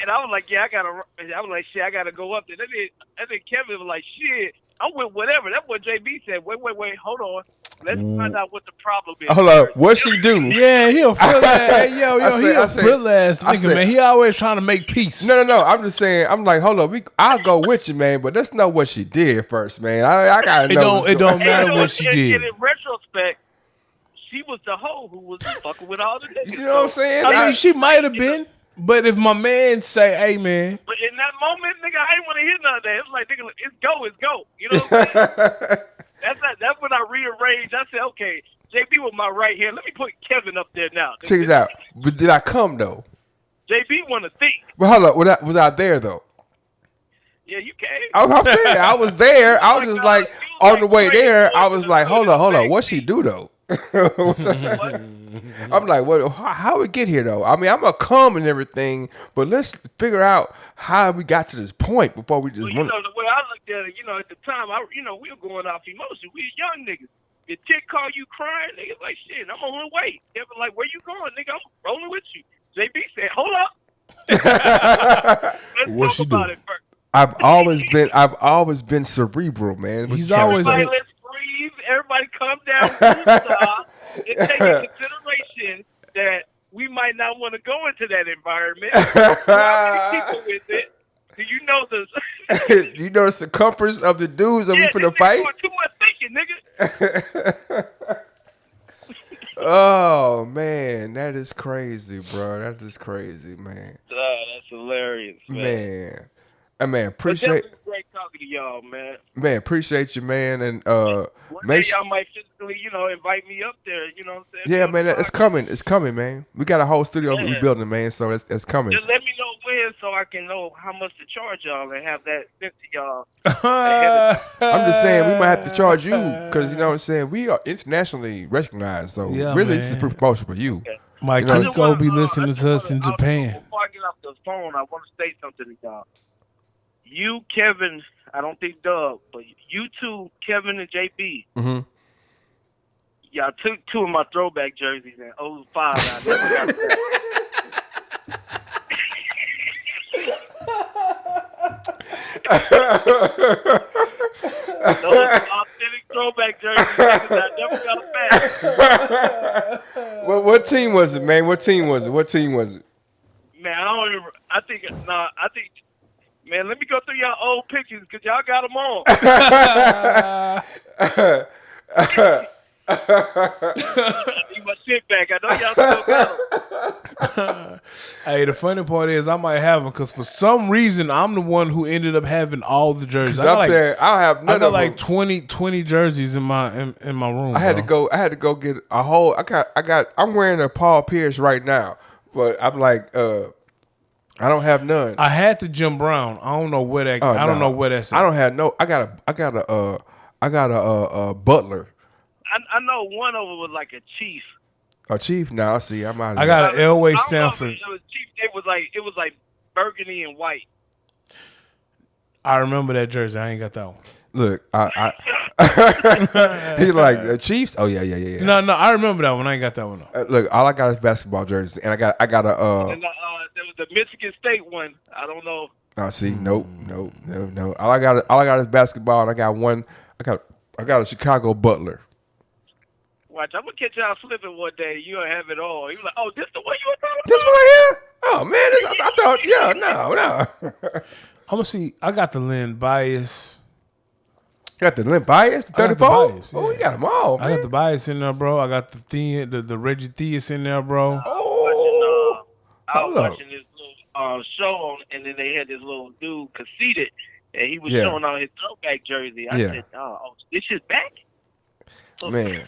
Speaker 7: And I was like, yeah, I was like, shit, I gotta go up there. And then Kevin was like, shit, I'm with whatever. That's what JB said. Wait, hold on. Let's find out what the problem is.
Speaker 1: Hold up, what she do?
Speaker 2: Yeah, he a frill ass. Hey, yo,
Speaker 1: I
Speaker 2: he a
Speaker 1: said-
Speaker 2: frill ass
Speaker 1: I
Speaker 2: nigga,
Speaker 1: said-
Speaker 2: man. He always trying to make peace.
Speaker 1: No. I'm just saying. I'm like, hold up. I'll go with you, man. But let's know what she did first, man. I gotta know.
Speaker 2: It don't
Speaker 7: And
Speaker 2: matter
Speaker 7: you know,
Speaker 2: what she
Speaker 7: and
Speaker 2: did.
Speaker 7: in retrospect, she was the hoe who was fucking with all the niggas.
Speaker 1: You know what I'm saying?
Speaker 2: I mean, she might have been, but if my man say, "Hey, man,"
Speaker 7: But in that moment, nigga, I didn't want to hear none of that. It's like, nigga, it's go. You know what I'm saying? That's when I rearranged. I said, okay, JB was my right hand. Let me put Kevin up there now.
Speaker 1: Check this out. But did I come though?
Speaker 7: JB want to think.
Speaker 1: Well, hold up. Was I there though?
Speaker 7: Yeah, you came.
Speaker 1: I'm saying I was there. I was just like on the way there. I was like, hold up. What she do though? I'm like, what? How we get here though? I mean, I'm gonna come and everything, but let's figure out how we got to this point before we just.
Speaker 7: Well, you know, the way I looked at it, you know, at the time, we were going off emotion. We were young niggas. Your chick call you crying, nigga, like shit. I'm on the way. Kevin like, where you going, nigga? I'm rolling with you. JB said, hold up. Let's
Speaker 2: What
Speaker 7: talk
Speaker 2: she
Speaker 7: about
Speaker 2: do?
Speaker 7: it first.
Speaker 1: I've always been cerebral, man. with
Speaker 2: He's
Speaker 1: chemistry.
Speaker 2: always
Speaker 7: Everybody,
Speaker 2: been-
Speaker 7: let's breathe. Everybody calm down. Woosah, and take into consideration that we might not want to go into that environment. How many people is it? Do you know the...
Speaker 1: You know the circumference of the dudes that we
Speaker 7: this
Speaker 1: finna
Speaker 7: nigga
Speaker 1: fight?
Speaker 7: doing too much thinking, nigga.
Speaker 1: Oh man, that is crazy, bro. That is crazy, man.
Speaker 7: That's hilarious, man.
Speaker 1: Man,
Speaker 7: But
Speaker 1: appreciate
Speaker 7: definitely great talking to y'all, man.
Speaker 1: appreciate you, man, and
Speaker 7: One
Speaker 1: make
Speaker 7: day
Speaker 1: sure.
Speaker 7: y'all might physically, invite me up there. You know what I'm saying?
Speaker 1: Yeah,
Speaker 7: Build
Speaker 1: man,
Speaker 7: a
Speaker 1: it's
Speaker 7: podcast.
Speaker 1: coming. It's coming, man. We got a whole studio
Speaker 7: Yeah.
Speaker 1: we building, man. So it's coming.
Speaker 7: Just let me know when so I can know how much to charge y'all and have that sent to y'all.
Speaker 1: I'm just saying we might have to charge you because you know what I'm saying. We are internationally recognized, so
Speaker 2: Yeah,
Speaker 1: really this is
Speaker 2: man.
Speaker 1: promotion for you.
Speaker 2: My
Speaker 1: You know,
Speaker 2: kids
Speaker 1: I just
Speaker 2: gonna be listening to us in Japan.
Speaker 7: Before I get off the phone, I want to say something to y'all. You, Kevin, I don't think Doug, but you two, Kevin and JB,
Speaker 1: Mm-hmm.
Speaker 7: y'all took two of my throwback jerseys in 05. I never got Those authentic throwback jerseys, niggas, I never got them back.
Speaker 1: What team was it, man? What team was it?
Speaker 7: Man, I don't even. I think. Man, let me go through y'all old pictures because y'all got them on. I need my shit back. I know y'all still got them.
Speaker 2: Hey, the funny part is I might have them because for some reason I'm the one who ended up having all the jerseys. I got
Speaker 1: I'm
Speaker 2: like,
Speaker 1: saying I have
Speaker 2: I
Speaker 1: none
Speaker 2: got
Speaker 1: of
Speaker 2: like
Speaker 1: them.
Speaker 2: 20 jerseys in my room.
Speaker 1: I had to go get a whole. I'm wearing a Paul Pierce right now, but I'm like, I don't have none.
Speaker 2: I had the Jim Brown. I don't know where that.
Speaker 1: Oh,
Speaker 2: I don't
Speaker 1: no.
Speaker 2: know where that's. At.
Speaker 1: I don't have no. I got a Butler.
Speaker 7: I know one of them was like a Chief.
Speaker 1: A Chief. Now see, I'm out of
Speaker 2: I
Speaker 1: here.
Speaker 2: got an Elway
Speaker 7: I don't know if
Speaker 2: Stanford.
Speaker 7: It was Chief. It was like burgundy and white.
Speaker 2: I remember that jersey. I ain't got that one.
Speaker 1: Look, I he's like the Chiefs. Oh yeah.
Speaker 2: No, I remember that one. I ain't got that one. Though.
Speaker 1: Look, all I got is basketball jerseys, and I got a.
Speaker 7: And there was the Michigan State one. I don't know.
Speaker 1: See, nope. All I got is basketball, and I got one. I got a Chicago Butler.
Speaker 7: Watch, I'm gonna catch y'all slipping one day. You'll have it all. You like, oh, this the one you were talking about?
Speaker 1: This one right here? Oh man, I thought. Yeah, no.
Speaker 2: I'm gonna see. I got the Lynn Bias.
Speaker 1: Got the Limp Bias, the
Speaker 2: I got the
Speaker 1: 34.
Speaker 2: Bias,
Speaker 1: Oh,
Speaker 2: yeah.
Speaker 1: you got them all, man.
Speaker 2: I got the Bias in there, bro. I got the Reggie Theus in there, bro.
Speaker 1: Oh,
Speaker 7: I was
Speaker 1: hold up.
Speaker 7: watching this little show on, and then they had this little dude conceited, and he was
Speaker 1: Yeah.
Speaker 7: showing on his throwback jersey. I
Speaker 1: Yeah.
Speaker 7: said, this is back?
Speaker 1: Man.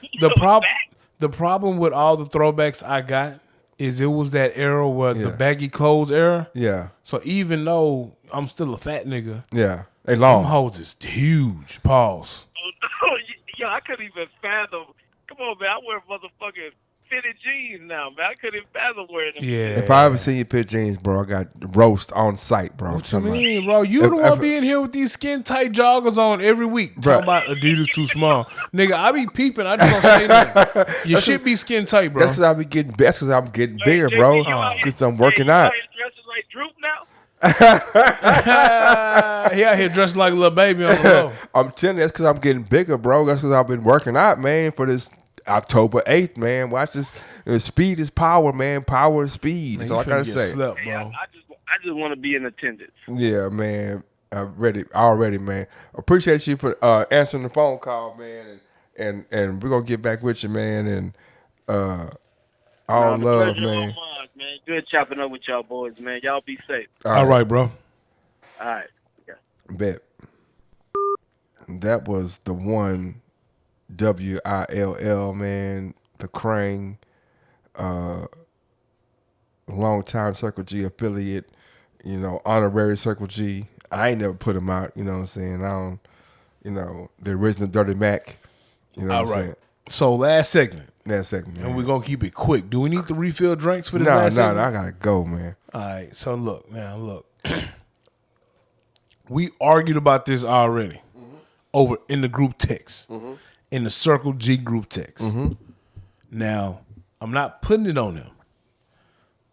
Speaker 2: The problem with all the throwbacks I got is it was that era where the
Speaker 1: Yeah.
Speaker 2: baggy clothes era.
Speaker 1: Yeah,
Speaker 2: So even though I'm still a fat nigga,
Speaker 1: yeah. They
Speaker 2: them
Speaker 1: long.
Speaker 2: hoes is huge. Pause.
Speaker 7: Yo, I couldn't even fathom Come on, man. I wear motherfucking fitted jeans now, man. I couldn't fathom wearing them.
Speaker 2: Yeah.
Speaker 1: If I ever see your fit jeans, bro, I got roast on site, bro.
Speaker 2: What you mean, bro? You the one being here with these skin tight joggers on every week.
Speaker 1: Bruh.
Speaker 2: Talking about Adidas too small. Nigga, I be peeping. I just don't say nothing. Your shit be skin tight, bro.
Speaker 1: That's because I'm getting bigger,
Speaker 7: Hey,
Speaker 1: bro.
Speaker 7: JB, you out here-
Speaker 1: Because I'm working
Speaker 7: you
Speaker 1: out.
Speaker 7: here dressing like Droop now?
Speaker 2: He out here dressed like a little baby on the low.
Speaker 1: I'm telling you, that's because I'm getting bigger, bro. That's because I've been working out, man, for this October 8th, man. Watch this. Speed is power, man. Power is speed. That's all I gotta say.
Speaker 2: Slept,
Speaker 7: Hey,
Speaker 2: bro.
Speaker 7: I just want to be in attendance.
Speaker 1: Yeah, man. I'm ready already, man. Appreciate you for answering the phone call, man. And we're gonna get back with you, man. And all
Speaker 7: The
Speaker 1: love,
Speaker 7: pleasure all
Speaker 1: man.
Speaker 7: mine, man. Good chopping up with y'all boys, man. Y'all be safe.
Speaker 2: All right, bro.
Speaker 7: All right. Yeah.
Speaker 1: Bet. That was the one WILL, man. The Crane, long-time Circle G affiliate, you know, honorary Circle G. I ain't never put him out, you know what I'm saying? I don't, you know, the original Dirty Mac, you know
Speaker 2: All
Speaker 1: what I'm
Speaker 2: right.
Speaker 1: saying?
Speaker 2: So last segment,
Speaker 1: That second, man.
Speaker 2: and we're gonna keep it quick. Do we need to refill drinks for this
Speaker 1: No,
Speaker 2: last segment?
Speaker 1: I gotta go, man.
Speaker 2: All right. So look. We argued about this already over in the group text, in the Circle G group text. Now, I'm not putting it on them,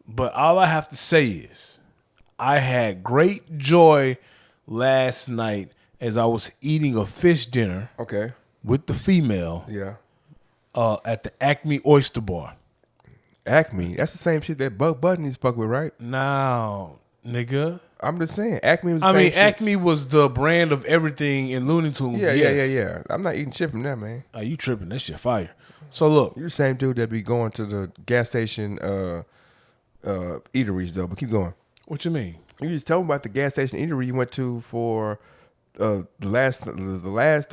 Speaker 2: but all I have to say is I had great joy last night as I was eating a fish dinner
Speaker 1: Okay.
Speaker 2: with the female
Speaker 1: Yeah.
Speaker 2: at the Acme Oyster Bar.
Speaker 1: Acme. That's the same shit that Buck Bunny's fuck with, right?
Speaker 2: Now, nigga.
Speaker 1: I'm just saying. Acme was the
Speaker 2: I
Speaker 1: same
Speaker 2: mean,
Speaker 1: shit.
Speaker 2: Acme was the brand of everything in Looney Tunes.
Speaker 1: Yeah,
Speaker 2: yes.
Speaker 1: yeah. I'm not eating shit from that, man.
Speaker 2: Oh, you tripping? That shit fire. So look,
Speaker 1: You're the same dude that be going to the gas station eateries, though. But keep going.
Speaker 2: what you mean?
Speaker 1: You just tell me about the gas station eatery you went to for the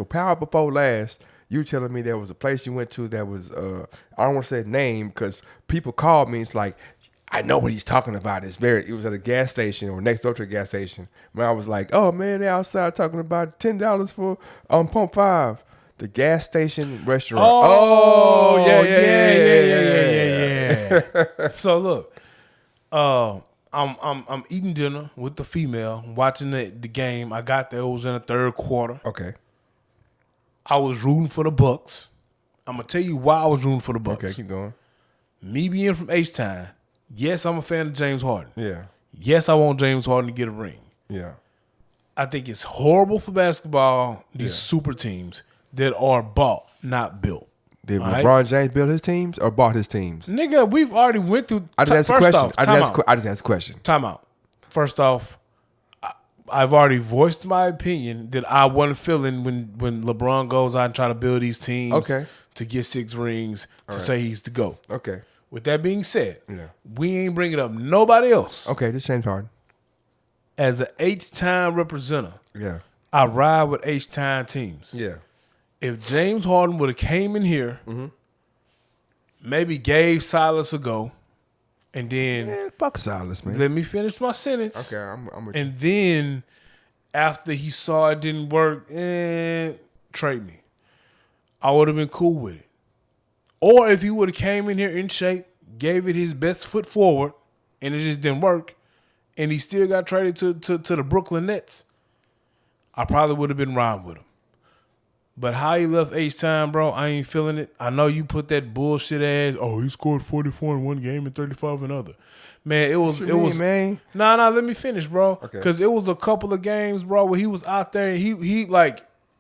Speaker 1: power before last. You were telling me there was a place you went to that was I don't want to say name because people called me. It's like I know what he's talking about. It was at a gas station or next door to a gas station. When I was like, oh man, they're outside talking about $10 for Pump 5, the gas station restaurant.
Speaker 2: Oh,
Speaker 1: yeah.
Speaker 2: So look, I'm eating dinner with the female, watching the game. I got there. It was in the third quarter.
Speaker 1: Okay.
Speaker 2: I was rooting for the Bucks. I'm gonna tell you why I was rooting for the Bucks.
Speaker 1: Okay, keep going.
Speaker 2: Me being from H-Town, yes, I'm a fan of James Harden.
Speaker 1: Yeah.
Speaker 2: Yes, I want James Harden to get a ring.
Speaker 1: Yeah.
Speaker 2: I think it's horrible for basketball, these super teams that are bought, not built.
Speaker 1: Did
Speaker 2: All right?
Speaker 1: LeBron James build his teams or bought his teams?
Speaker 2: Nigga, we've already went through.
Speaker 1: I just asked a
Speaker 2: first
Speaker 1: question.
Speaker 2: off,
Speaker 1: I
Speaker 2: time
Speaker 1: just asked a question.
Speaker 2: Time out. First off, I've already voiced my opinion that I wasn't feeling when LeBron goes out and try to build these teams to get 6 rings to say he's the GOAT.
Speaker 1: Okay.
Speaker 2: With that being said,
Speaker 1: Yeah.
Speaker 2: we ain't bringing up nobody else.
Speaker 1: Okay, this James Harden.
Speaker 2: As an H-Town representative,
Speaker 1: Yeah.
Speaker 2: I ride with H-Town teams.
Speaker 1: Yeah.
Speaker 2: If James Harden would have came in here, maybe gave Silas a go, and then
Speaker 1: Man, fuck Silas, man.
Speaker 2: let me finish my sentence.
Speaker 1: Okay, I'm with you.
Speaker 2: And then after he saw it didn't work, trade me. I would have been cool with it. Or if he would have came in here in shape, gave it his best foot forward, and it just didn't work, and he still got traded to the Brooklyn Nets, I probably would have been riding with him. But how he left H-Time, bro, I ain't feeling it. I know you put that bullshit ass, oh, he scored 44 in one game and 35 in other. Man, it was
Speaker 1: man.
Speaker 2: Nah, let me finish, bro.
Speaker 1: Okay.
Speaker 2: Because it was a couple of games, bro, where he was out there and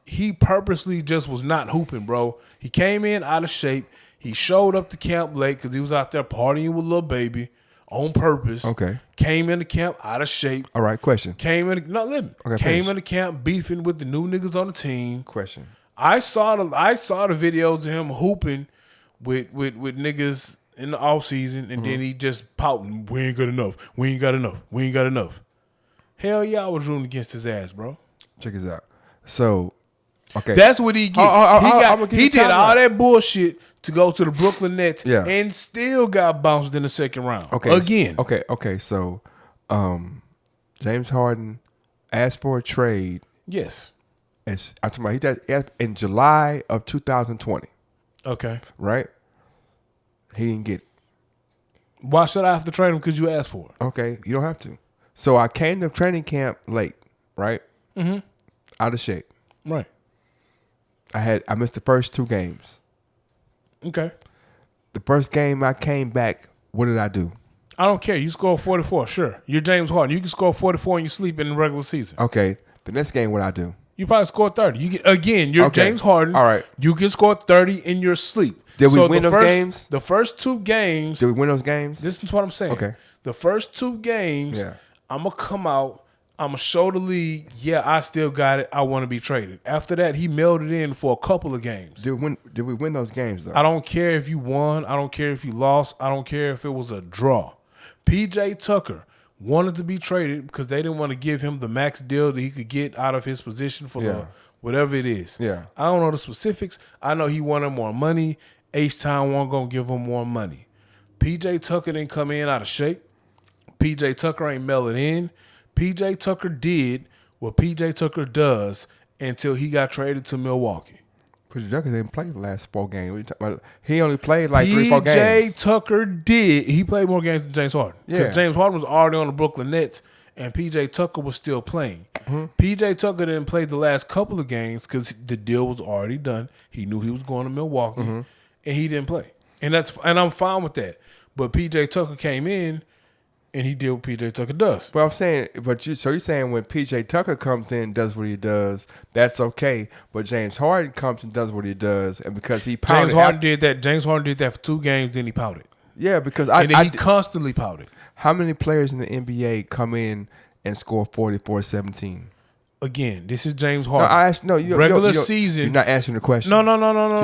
Speaker 2: he purposely just was not hooping, bro. He came in out of shape. He showed up to camp late because he was out there partying with Lil Baby on purpose.
Speaker 1: Okay.
Speaker 2: Came into camp out of shape.
Speaker 1: All right, question.
Speaker 2: Came into camp beefing with the new niggas on the team.
Speaker 1: Question.
Speaker 2: I saw the videos of him hooping with niggas in the off season, and then he just pouting. We ain't good enough. We ain't got enough. We ain't got enough. Hell yeah, I was rooting against his ass, bro.
Speaker 1: Check this out. So, okay.
Speaker 2: That's what he get. He did all that bullshit to go to the Brooklyn Nets, and still got bounced in the second round.
Speaker 1: Okay.
Speaker 2: Again.
Speaker 1: Okay. So, James Harden asked for a trade.
Speaker 2: Yes.
Speaker 1: I'm talking about he did in July of 2020.
Speaker 2: Okay.
Speaker 1: right? He didn't get it.
Speaker 2: Why should I have to trade him? Because you asked for it.
Speaker 1: Okay, you don't have to. So I came to training camp late, right? Mm-hmm. Out of shape.
Speaker 2: Right.
Speaker 1: I missed the first 2 games.
Speaker 2: Okay.
Speaker 1: The first game I came back, what did I do?
Speaker 2: I don't care. You score 44. Sure. You're James Harden. You can score 44 in your sleep in the regular season.
Speaker 1: Okay, the next game, what I do?
Speaker 2: You probably score 30. You're
Speaker 1: Okay.
Speaker 2: James Harden.
Speaker 1: All right.
Speaker 2: You can score 30 in your sleep.
Speaker 1: Did we
Speaker 2: So
Speaker 1: win
Speaker 2: the
Speaker 1: those
Speaker 2: first-
Speaker 1: games?
Speaker 2: The first 2 games.
Speaker 1: Did we win those games?
Speaker 2: Listen to what I'm saying.
Speaker 1: Okay.
Speaker 2: The first 2 games,
Speaker 1: Yeah.
Speaker 2: I'm going to come out. I'm going to show the league, yeah, I still got it. I want to be traded. After that, he mailed it in for a couple of games.
Speaker 1: Did we win those games, though?
Speaker 2: I don't care if you won. I don't care if you lost. I don't care if it was a draw. P.J. Tucker wanted to be traded because they didn't want to give him the max deal that he could get out of his position for
Speaker 1: Yeah.
Speaker 2: the whatever it is.
Speaker 1: Yeah.
Speaker 2: I don't know the specifics. I know he wanted more money. H-Town wasn't going to give him more money. P.J. Tucker didn't come in out of shape. P.J. Tucker ain't melted in. P.J. Tucker did what P.J. Tucker does until he got traded to Milwaukee.
Speaker 1: P.J. Tucker didn't play the last 4 games. What you talking about? He only played like 3-4 games.
Speaker 2: P.J. Tucker did. He played more games than James Harden.
Speaker 1: Yeah.
Speaker 2: Because James Harden was already on the Brooklyn Nets, and P.J. Tucker was still playing.
Speaker 1: Mm-hmm.
Speaker 2: P.J. Tucker didn't play the last couple of games because the deal was already done. He knew he was going to Milwaukee,
Speaker 1: Mm-hmm.
Speaker 2: and he didn't play. And I'm fine with that. But P.J. Tucker came in, and he did what P.J. Tucker does.
Speaker 1: But I'm saying, so you're saying when P.J. Tucker comes in and does what he does, that's okay. But James Harden comes and does what he does, and because he pouted.
Speaker 2: James Harden did that. James Harden did that for 2 games, then he pouted.
Speaker 1: Yeah, because
Speaker 2: And then he constantly pouted.
Speaker 1: how many players in the NBA come in and score 44-17?
Speaker 2: Again, this is James
Speaker 1: No,
Speaker 2: Harden.
Speaker 1: I asked. No, you
Speaker 2: regular
Speaker 1: you don't-
Speaker 2: season.
Speaker 1: You're not answering the question.
Speaker 2: No.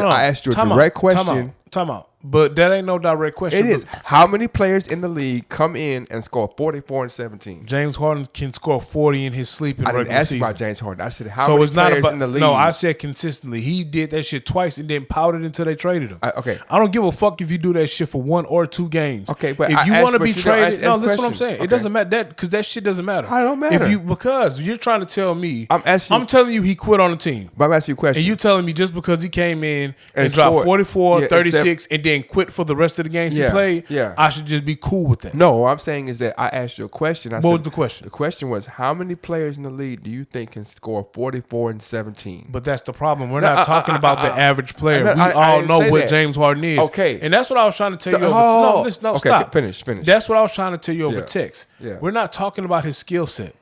Speaker 1: I asked you a
Speaker 2: Time
Speaker 1: direct
Speaker 2: out.
Speaker 1: question.
Speaker 2: Time out. But that ain't no direct question.
Speaker 1: It is. How many players in the league come in and score 44-17?
Speaker 2: James Harden can score 40 in his sleep in
Speaker 1: I didn't
Speaker 2: regular
Speaker 1: ask you
Speaker 2: season.
Speaker 1: about James Harden. I said how
Speaker 2: So
Speaker 1: many
Speaker 2: it's not
Speaker 1: players
Speaker 2: about
Speaker 1: in the league.
Speaker 2: No, I said consistently. He did that shit twice and then pouted until they traded him.
Speaker 1: Okay.
Speaker 2: I don't give a fuck if you do that shit for 1 or 2 games.
Speaker 1: Okay, but
Speaker 2: if
Speaker 1: I
Speaker 2: you
Speaker 1: asked-
Speaker 2: want to
Speaker 1: but
Speaker 2: be
Speaker 1: you don't
Speaker 2: traded,
Speaker 1: ask
Speaker 2: no,
Speaker 1: that
Speaker 2: listen what I'm
Speaker 1: question.
Speaker 2: saying.
Speaker 1: Okay.
Speaker 2: It doesn't matter that because that shit doesn't matter.
Speaker 1: How it don't matter?
Speaker 2: Because you're trying to tell me.
Speaker 1: I'm asking-
Speaker 2: I'm telling you he quit on the team.
Speaker 1: But I'm asking you a question.
Speaker 2: And you telling me just because he came in and
Speaker 1: And
Speaker 2: dropped
Speaker 1: scored.
Speaker 2: 44,
Speaker 1: Yeah,
Speaker 2: 36, and then quit for the rest of the games he
Speaker 1: Yeah,
Speaker 2: played,
Speaker 1: yeah.
Speaker 2: I should just be cool with that.
Speaker 1: No, what I'm saying is that I asked you a question.
Speaker 2: What was the question?
Speaker 1: The question was, how many players in the league do you think can score 44-17?
Speaker 2: But that's the problem. We're
Speaker 1: No,
Speaker 2: not talking about the average player.
Speaker 1: I
Speaker 2: We
Speaker 1: I
Speaker 2: all
Speaker 1: didn't
Speaker 2: know
Speaker 1: say
Speaker 2: what
Speaker 1: that.
Speaker 2: James Harden is.
Speaker 1: Okay.
Speaker 2: And that's what I was trying to tell
Speaker 1: So-
Speaker 2: you over
Speaker 1: oh,
Speaker 2: No, listen, no,
Speaker 1: okay,
Speaker 2: stop.
Speaker 1: finish.
Speaker 2: That's what I was trying to tell you over
Speaker 1: Yeah.
Speaker 2: text.
Speaker 1: Yeah.
Speaker 2: We're not talking about his skill set.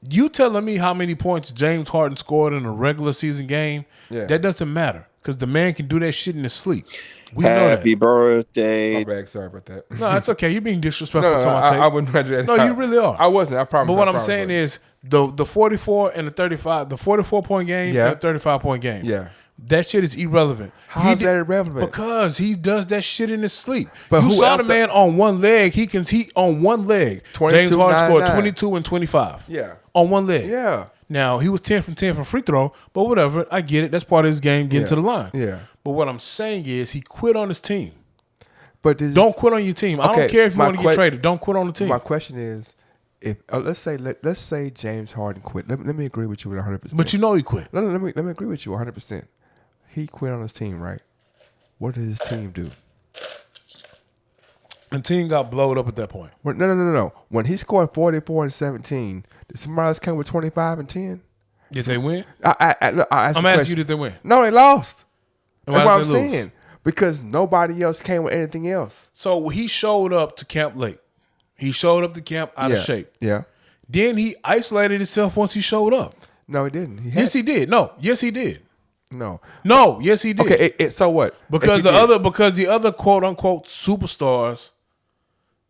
Speaker 2: You telling me how many points James Harden scored in a regular season game,
Speaker 1: Yeah.
Speaker 2: that doesn't matter. Because the man can do that shit in his sleep. We know
Speaker 8: Happy
Speaker 2: that.
Speaker 8: birthday.
Speaker 1: My bad. Sorry about that.
Speaker 2: No, it's okay. You're being disrespectful
Speaker 1: No,
Speaker 2: to my tape.
Speaker 1: I wouldn't imagine that.
Speaker 2: No, you really are.
Speaker 1: I wasn't. I promise.
Speaker 2: But what
Speaker 1: I
Speaker 2: I'm
Speaker 1: promise,
Speaker 2: saying
Speaker 1: brother.
Speaker 2: is the 44 and the 35, the 44-point game
Speaker 1: Yeah.
Speaker 2: and the 35-point game.
Speaker 1: Yeah.
Speaker 2: That shit is irrelevant.
Speaker 1: How is that irrelevant?
Speaker 2: Because he does that shit in his sleep.
Speaker 1: But
Speaker 2: you
Speaker 1: who
Speaker 2: saw
Speaker 1: else
Speaker 2: the man on one leg. He on one leg.
Speaker 1: 22,
Speaker 2: James Harden scored
Speaker 1: 9.
Speaker 2: 22 and 25.
Speaker 1: Yeah.
Speaker 2: On one leg.
Speaker 1: Yeah.
Speaker 2: Now, he was 10 from 10 from free throw, but whatever. I get it. That's part of his game, getting
Speaker 1: Yeah.
Speaker 2: to the line.
Speaker 1: Yeah.
Speaker 2: But what I'm saying is he quit on his team.
Speaker 1: But this
Speaker 2: Don't quit on your team. I
Speaker 1: Okay,
Speaker 2: don't care if you
Speaker 1: my
Speaker 2: want to get
Speaker 1: que-
Speaker 2: traded. Don't quit on the team.
Speaker 1: My question is, if let's say James Harden quit. Let me agree with you with 100%.
Speaker 2: But you know he quit.
Speaker 1: No, let me agree with you 100%. He quit on his team, right? What did his team do?
Speaker 2: The team got blowed up at that point.
Speaker 1: No. When he scored 44-17, did somebody else come with 25 and 10?
Speaker 2: Did they win?
Speaker 1: I
Speaker 2: I'm asking you, did they win?
Speaker 1: No, they lost.
Speaker 2: And
Speaker 1: That's
Speaker 2: why
Speaker 1: what I'm
Speaker 2: did they lose?
Speaker 1: saying. Because nobody else came with anything else.
Speaker 2: So he showed up to camp late. He showed up to camp out of shape.
Speaker 1: Yeah.
Speaker 2: Then he isolated himself once he showed up.
Speaker 1: No, he didn't.
Speaker 2: Yes, he did. No, yes, he did.
Speaker 1: No.
Speaker 2: No, yes, he did.
Speaker 1: Okay, so what?
Speaker 2: Because
Speaker 1: If he did-
Speaker 2: the other quote unquote superstars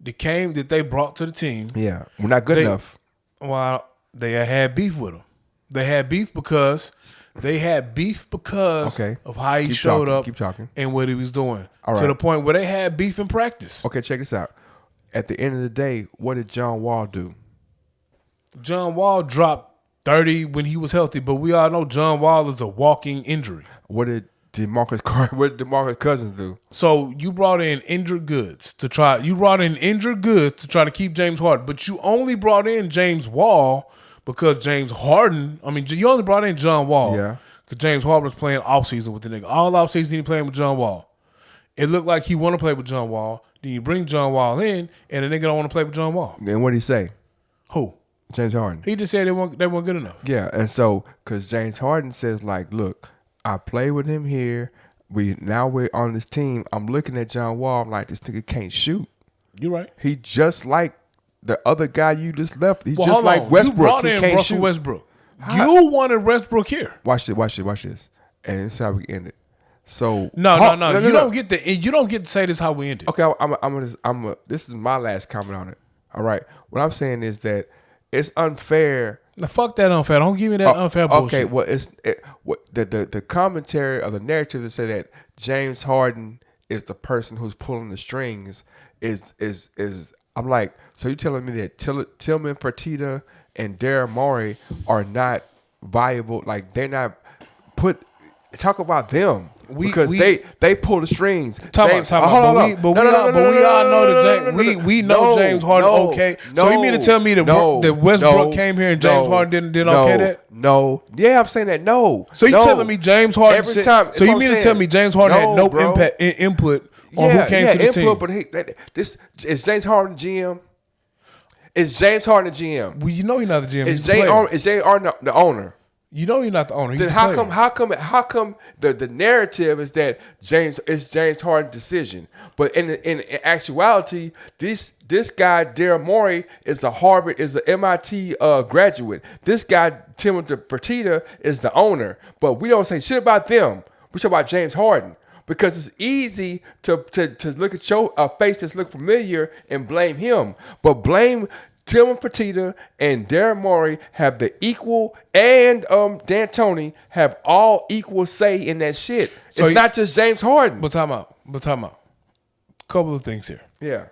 Speaker 2: that they brought to the team,
Speaker 1: Yeah, we're not good
Speaker 2: They-
Speaker 1: enough.
Speaker 2: well, they had beef with him. They had beef because
Speaker 1: Okay.
Speaker 2: of how he
Speaker 1: Keep
Speaker 2: showed
Speaker 1: talking,
Speaker 2: up
Speaker 1: keep talking.
Speaker 2: and what he was doing.
Speaker 1: All
Speaker 2: To
Speaker 1: right.
Speaker 2: the point where they had beef in practice.
Speaker 1: Okay, check this out. At the end of the day, what did John Wall do?
Speaker 2: John Wall dropped 30 when he was healthy, but we all know John Wall is a walking injury.
Speaker 1: What did DeMarcus Cousins do?
Speaker 2: So you brought in injured goods to try to keep James Harden, but you only brought in James Wall because James Harden. I mean, you only brought in John Wall
Speaker 1: Yeah.
Speaker 2: because James Harden was playing offseason with the nigga. All offseason he playing with John Wall. It looked like he want to play with John Wall. Then you bring John Wall in, and the nigga don't want to play with John Wall.
Speaker 1: Then what did he say?
Speaker 2: Who?
Speaker 1: James Harden.
Speaker 2: He just said they weren't good enough.
Speaker 1: Yeah, and so because James Harden says like, look, I play with him here. We're on this team. I'm looking at John Wall. I'm like, this nigga can't shoot.
Speaker 2: You're right.
Speaker 1: He just like the other guy you just left. He's
Speaker 2: Well,
Speaker 1: just
Speaker 2: hold
Speaker 1: like
Speaker 2: on.
Speaker 1: Westbrook.
Speaker 2: You brought
Speaker 1: He
Speaker 2: in
Speaker 1: can't
Speaker 2: Russell
Speaker 1: shoot.
Speaker 2: Westbrook. You wanted Westbrook here.
Speaker 1: Watch this. And this is how we end it. So
Speaker 2: No. You
Speaker 1: no.
Speaker 2: don't get to say this how we ended.
Speaker 1: Okay, this is my last comment on it. All right. What I'm saying is that it's unfair.
Speaker 2: Now, fuck that unfair. Don't give me that unfair bullshit.
Speaker 1: Okay, well, the commentary of the narrative to say that James Harden is the person who's pulling the strings is I'm like, so you telling me that Tillman Fertitta and Daryl Morey are not viable? Like they're not talk about them. Because they pull the strings. We all know
Speaker 2: James Harden okay. So you mean to tell me that Westbrook came here and James Harden didn't okay that?
Speaker 1: No. Yeah, I'm saying that no.
Speaker 2: So you telling me James Harden
Speaker 1: every time?
Speaker 2: So you mean to tell me James Harden had no input on who came to the team?
Speaker 1: But this is James Harden GM. Is James Harden the GM?
Speaker 2: Well, you know he's not the GM.
Speaker 1: Is James Harden the owner?
Speaker 2: You know you're not the owner. He's
Speaker 1: Then how come the narrative is that James Harden's decision, but in actuality, this guy Daryl Morey is an MIT graduate. This guy Timothy Fertitta is the owner, but we don't say shit about them. We talk about James Harden because it's easy to look at your face that's look familiar and blame him, but blame. Tillman Fertitta and Daryl Morey have the equal, and D'Antoni have all equal say in that shit. So it's not just James Harden.
Speaker 2: But time out. Couple of things here.
Speaker 1: Yeah.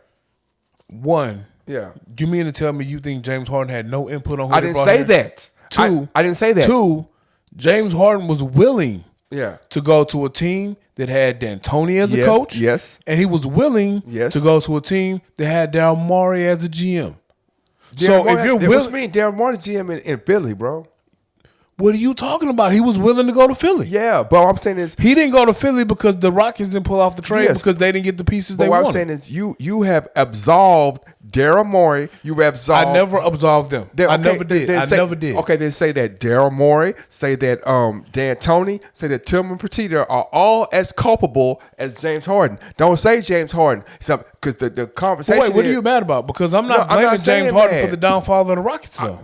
Speaker 2: One.
Speaker 1: Yeah.
Speaker 2: You mean to tell me you think James Harden had no input on who
Speaker 1: I
Speaker 2: they
Speaker 1: didn't
Speaker 2: brought
Speaker 1: say
Speaker 2: here?
Speaker 1: that.
Speaker 2: Two.
Speaker 1: I didn't say that.
Speaker 2: Two. James Harden was willing.
Speaker 1: Yeah.
Speaker 2: To go to a team that had D'Antoni as a coach.
Speaker 1: Yes.
Speaker 2: And he was willing to go to a team that had Daryl Morey as a GM. So if you're willing,
Speaker 1: what you mean Daryl Morey GM in Philly, bro?
Speaker 2: What are you talking about? He was willing to go to Philly.
Speaker 1: Yeah, but what I'm saying is
Speaker 2: he didn't go to Philly because the Rockets didn't pull off the trade because they didn't get the pieces they wanted.
Speaker 1: What I'm saying is you have absolved Daryl Morey. You have absolved.
Speaker 2: I never absolved them. I never did. Okay, then say that Daryl Morey, say that D'Antoni, say that Tillman Fertitta are all as culpable as James Harden. Don't say James Harden because the conversation. Wait, what are you mad about? Because I'm not blaming James Harden for the downfall of the Rockets, though.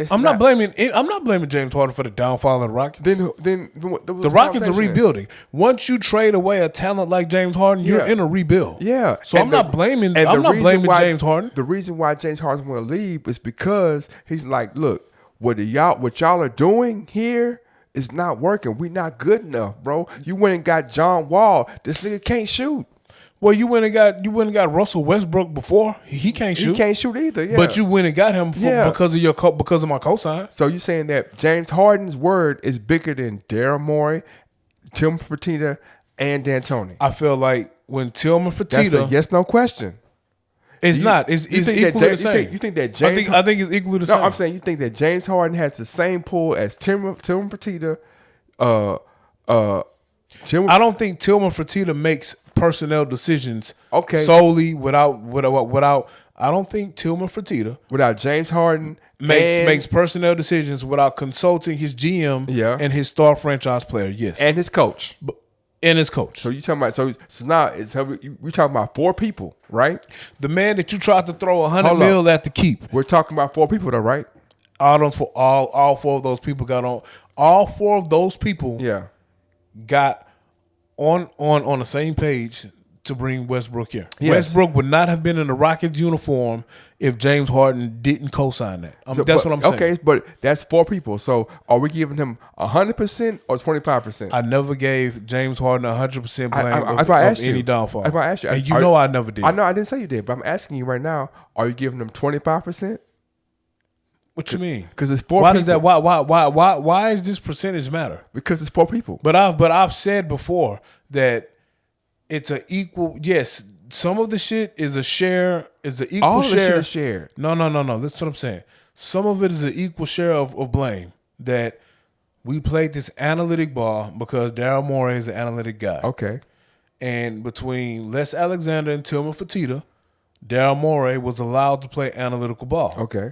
Speaker 2: I'm not blaming James Harden for the downfall of the Rockets.
Speaker 1: Then
Speaker 2: the Rockets are rebuilding. Once you trade away a talent like James Harden, you're in a rebuild.
Speaker 1: Yeah.
Speaker 2: So I'm not blaming James Harden.
Speaker 1: The reason why James Harden want to leave is because he's like, look, what y'all are doing here is not working. We not good enough, bro. You went and got John Wall. This nigga can't shoot.
Speaker 2: Well, you went and got Russell Westbrook before. He can't shoot.
Speaker 1: He can't shoot either. Yeah.
Speaker 2: But you went and got him because of my cosign.
Speaker 1: So you saying that James Harden's word is bigger than Daryl Morey, Tillman Fertitta, and D'Antoni?
Speaker 2: I feel like when Tillman Fertitta,
Speaker 1: that's a yes/no question.
Speaker 2: It's not. It's equally the same.
Speaker 1: You think that James?
Speaker 2: I think it's equally the same.
Speaker 1: No, I'm saying you think that James Harden has the same pull as Tillman Fertitta. I
Speaker 2: don't think Tillman Fertitta makes personnel decisions solely without. I don't think Tillman Fertitta
Speaker 1: without James Harden
Speaker 2: makes personnel decisions without consulting his GM and his star franchise player. Yes,
Speaker 1: and his coach.
Speaker 2: And his coach.
Speaker 1: So you talking about so now we talking about 4 people, right?
Speaker 2: The man that you tried to throw $100 million at the keep.
Speaker 1: We're talking about 4 people, though, right?
Speaker 2: All 4 of those people got on. All 4 of those people, got on the same page to bring Westbrook here. Yes. Westbrook would not have been in the Rockets uniform if James Harden didn't co-sign that. That's what I'm saying.
Speaker 1: Okay, but that's 4 people. So are we giving him 100% or 25%?
Speaker 2: I never gave James Harden 100% blame of any downfall.
Speaker 1: That's why I asked you.
Speaker 2: And you know I never did.
Speaker 1: I know I didn't say you did, but I'm asking you right now, are you giving him 25%?
Speaker 2: What you mean?
Speaker 1: Because it's 4 people.
Speaker 2: Why does that? Why does this percentage matter?
Speaker 1: Because it's 4 people.
Speaker 2: But I've said before that it's an equal. Yes, some of the shit is a share. Is an equal
Speaker 1: all
Speaker 2: share.
Speaker 1: The shit is shared.
Speaker 2: No. That's what I'm saying. Some of it is an equal share of blame. That we played this analytic ball because Daryl Morey is an analytic guy.
Speaker 1: Okay.
Speaker 2: And between Les Alexander and Tillman Fertitta, Daryl Morey was allowed to play analytical ball.
Speaker 1: Okay.